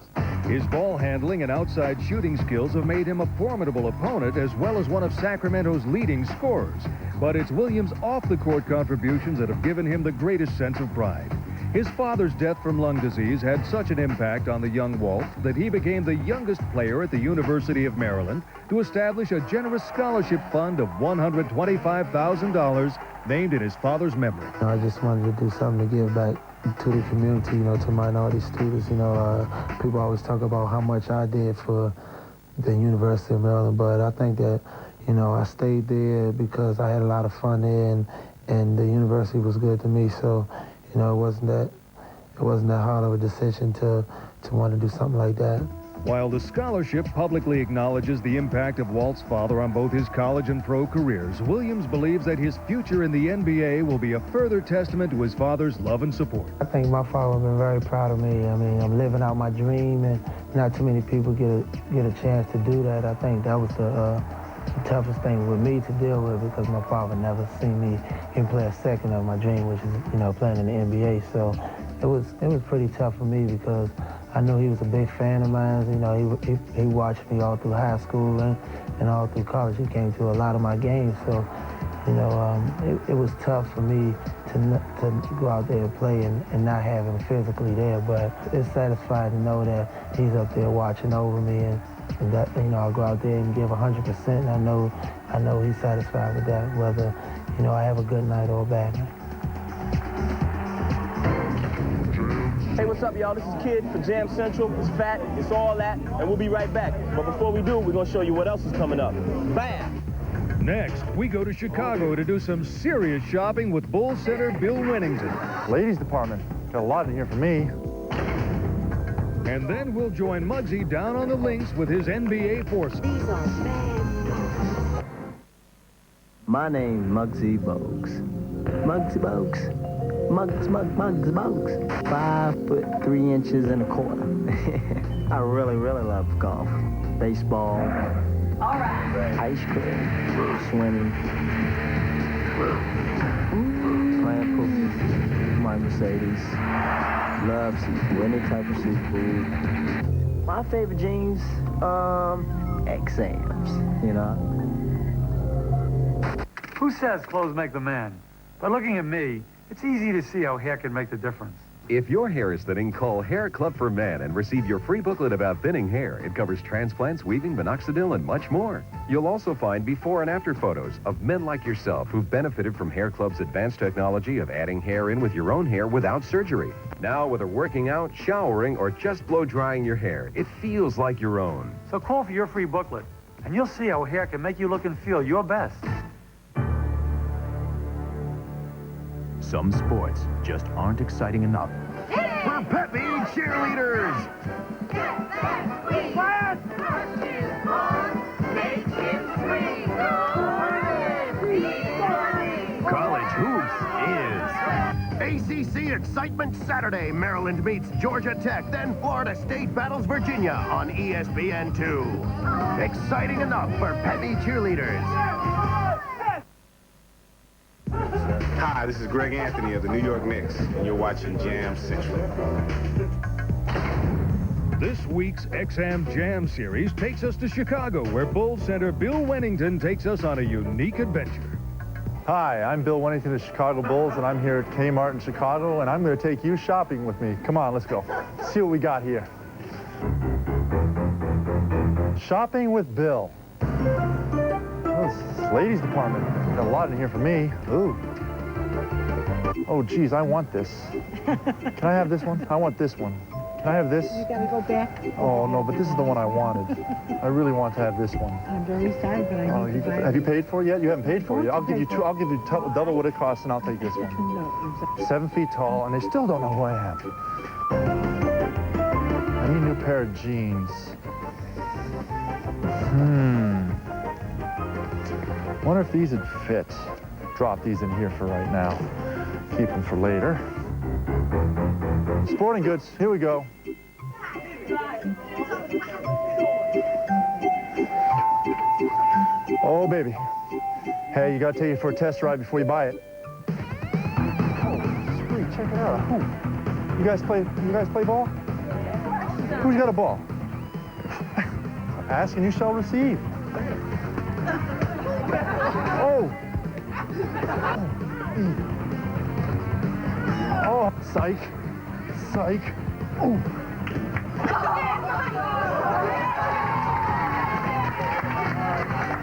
His ball handling and outside shooting skills have made him a formidable opponent as well as one of Sacramento's leading scorers. But it's Williams' off-the-court contributions that have given him the greatest sense of pride. His father's death from lung disease had such an impact on the young Walt that he became the youngest player at the University of Maryland to establish a generous scholarship fund of $125,000 named in his father's memory. I just wanted to do something to give back to the community, you know, to minority students. You know, people always talk about how much I did for the University of Maryland, but I think that, you know, I stayed there because I had a lot of fun there, and the university was good to me. So, you know, it wasn't that hard of a decision to want to do something like that. While the scholarship publicly acknowledges the impact of Walt's father on both his college and pro careers, Williams believes that his future in the NBA will be a further testament to his father's love and support. I think my father has been very proud of me. I mean, I'm living out my dream, and not too many people get a chance to do that. I think that was the toughest thing with me to deal with, because my father never seen me even play a second of my dream, which is, you know, playing in the NBA. So it was pretty tough for me because I knew he was a big fan of mine. You know, he watched me all through high school and all through college. He came to a lot of my games. So, you know, it was tough for me to go out there and play and not have him physically there. But it's satisfying to know that he's up there watching over me, and that, you know, I'll go out there and give 100%. And I know he's satisfied with that, whether, you know, I have a good night or a bad night. Hey, what's up, y'all? This is Kid for Jam Central. It's Fat, it's all that, and we'll be right back. But before we do, we're going to show you what else is coming up. Bam! Next, we go to Chicago to do some serious shopping with Bull Center Bill Wennington. Ladies department, got a lot in here for me. And then we'll join Muggsy down on the links with his NBA force. These are bad. My name's Muggsy Bogues. Muggsy Bogues. Muggs Bogues. 5'3" I really love golf. Baseball. All right. Ice cream. Swimming. Playing pool. My Mercedes. Love seafood. Any type of seafood. My favorite jeans, XMs, you know. Who says clothes make the man? By looking at me, it's easy to see how hair can make the difference. If your hair is thinning, call Hair Club for Men and receive your free booklet about thinning hair. It covers transplants, weaving, minoxidil, and much more. You'll also find before and after photos of men like yourself who've benefited from Hair Club's advanced technology of adding hair in with your own hair without surgery. Now, whether working out, showering, or just blow drying your hair, it feels like your own. So call for your free booklet, and you'll see how hair can make you look and feel your best. Some sports just aren't exciting enough. For peppy cheerleaders! College hoops ACC Excitement Saturday. Maryland meets Georgia Tech, then Florida State battles Virginia on ESPN2. Exciting enough for peppy cheerleaders. Hi, this is Greg Anthony of the New York Knicks, and you're watching Jam Central. This week's XM Jam series takes us to Chicago, where Bull Center Bill Wennington takes us on a unique adventure. Hi, I'm Bill Wennington of Chicago Bulls, and I'm here at Kmart in Chicago, and I'm going to take you shopping with me. Come on, let's go. See what we got here. Shopping with Bill. Oh, this is ladies department. Got a lot in here for me. Ooh. Oh, geez, I want this. Can I have this one? I want this one. Can Can I have this? You gotta go back. Oh, no, but this is the one I wanted. I really want to have this one. I'm very sorry, but I need to buy it. Have you paid for it yet? You haven't paid for it yet. I'll give you two. I'll give you double what it costs, and I'll take this one. No, 7 feet tall, and they still don't know who I am. I need a new pair of jeans. Wonder if these would fit. Drop these in here for right now. Keep them for later. Sporting goods, here we go. Oh, baby. Hey, you gotta take it for a test ride before you buy it. Oh, sweet, check it out. You guys play ball? Who's got a ball? Ask and you shall receive. Oh! Oh, psych. Psych. Oh.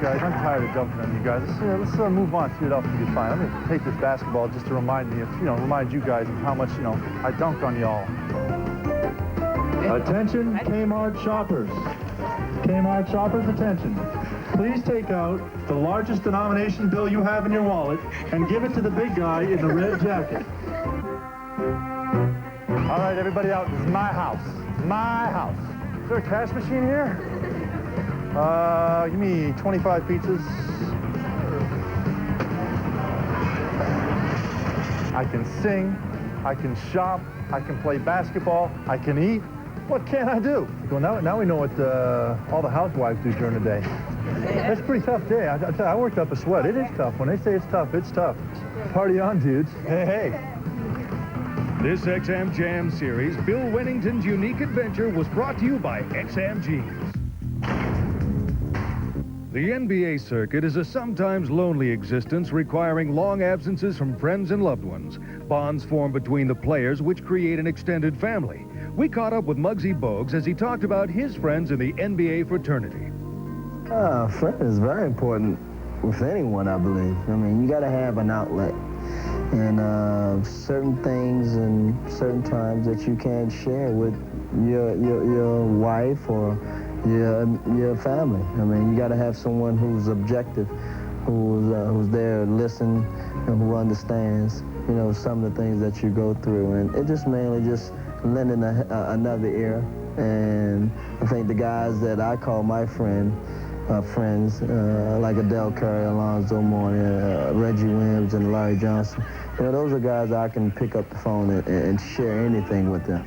Guys, I'm tired of jumping on you guys. Let's move on, see what else we can find. I'm gonna take this basketball just to remind me of, remind you guys of how much, I dunked on y'all. Attention, Kmart shoppers. Kmart shoppers, attention. Please take out the largest denomination bill you have in your wallet and give it to the big guy in the red jacket. All right, everybody out. This is my house. My house. Is there a cash machine here? Give me 25 pizzas. I can sing. I can shop. I can play basketball. I can eat. What can I do? Well, now we know what all the housewives do during the day. That's a pretty tough day. I worked up a sweat. It is tough. When they say it's tough, it's tough. Party on, dudes. Hey, hey. This XM Jam series, Bill Wennington's unique adventure, was brought to you by XM Jeans. The NBA circuit is a sometimes lonely existence requiring long absences from friends and loved ones. Bonds form between the players which create an extended family. We caught up with Muggsy Bogues as he talked about his friends in the NBA fraternity. Friend is very important with anyone, I believe. I mean, you got to have an outlet. And certain things and certain times that you can't share with your wife or your family. I mean, you got to have someone who's objective, who's there to listen and who understands, some of the things that you go through. And it just mainly just lending another ear. And I think the guys that I call my friends, like Adele Curry, Alonzo Mourning, Reggie Williams, and Larry Johnson. Those are guys I can pick up the phone and share anything with them.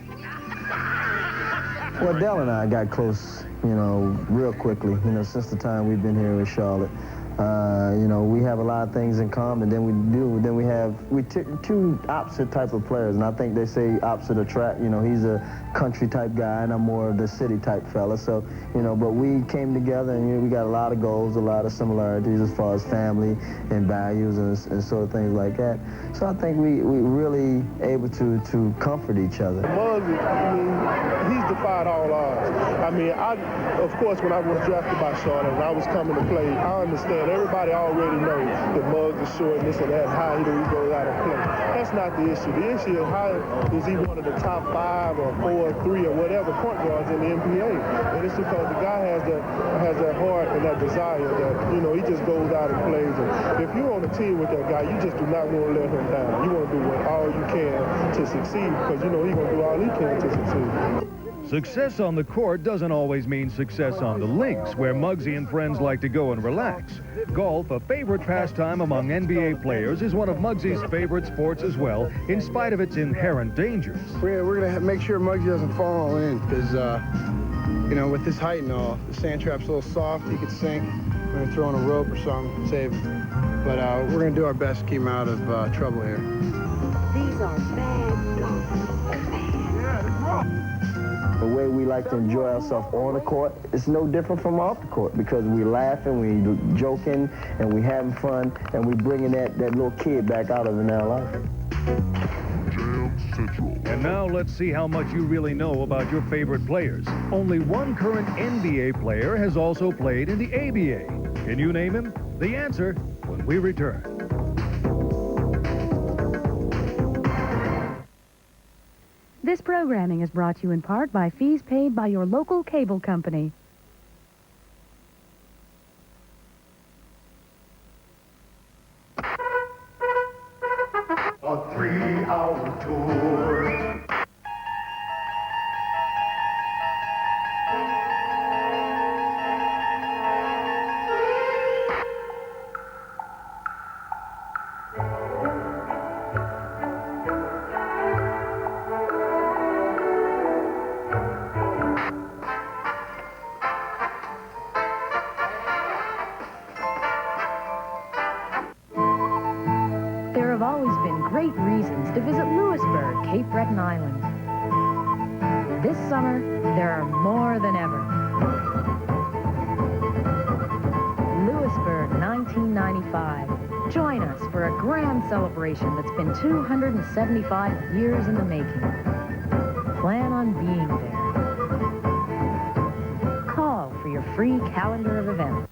Well, Adele and I got close, real quickly, since the time we've been here in Charlotte. We have a lot of things in common. Then we have two opposite type of players, and I think they say opposite attract. He's a country type guy, and I'm more of the city type fella. So, but we came together, and we got a lot of goals, a lot of similarities as far as family and values and sort of things like that. So I think we really able to comfort each other. Muggsy, he's defied all odds. Of course, when I was drafted by Charlotte and I was coming to play, I understand everybody already knows that Muggs is short and this and that, how he goes out and play. That's not the issue. The issue is how is he one of the top 5 or 4 or 3 or whatever point guards in the NBA. And it's because the guy has that heart and that desire that, he just goes out and plays. And if you're on a team with that guy, you just do not want to let him down. You want to do all you can to succeed because he's going to do all he can to succeed. Success on the court doesn't always mean success on the links, where Muggsy and friends like to go and relax. Golf, a favorite pastime among NBA players, is one of Muggsy's favorite sports as well, in spite of its inherent dangers. We're going to make sure Muggsy doesn't fall in, because, with his height and all, the sand trap's a little soft, he could sink. We're going to throw in a rope or something, save him. But we're going to do our best to keep him out of trouble here. These are bad golfers. The way we like to enjoy ourselves on the court is no different from off the court, because we laughing, we joking, and we having fun, and we bringing that little kid back out of in our life. And now let's see how much you really know about your favorite players. Only one current NBA player has also played in the ABA. Can you name him? The answer when we return. This programming is brought to you in part by fees paid by your local cable company. A 3-hour tour. There have always been great reasons to visit Lewisburg, Cape Breton Island. This summer, there are more than ever. Lewisburg 1995. Join us for a grand celebration that's been 275 years in the making. Plan on being there. Call for your free calendar of events.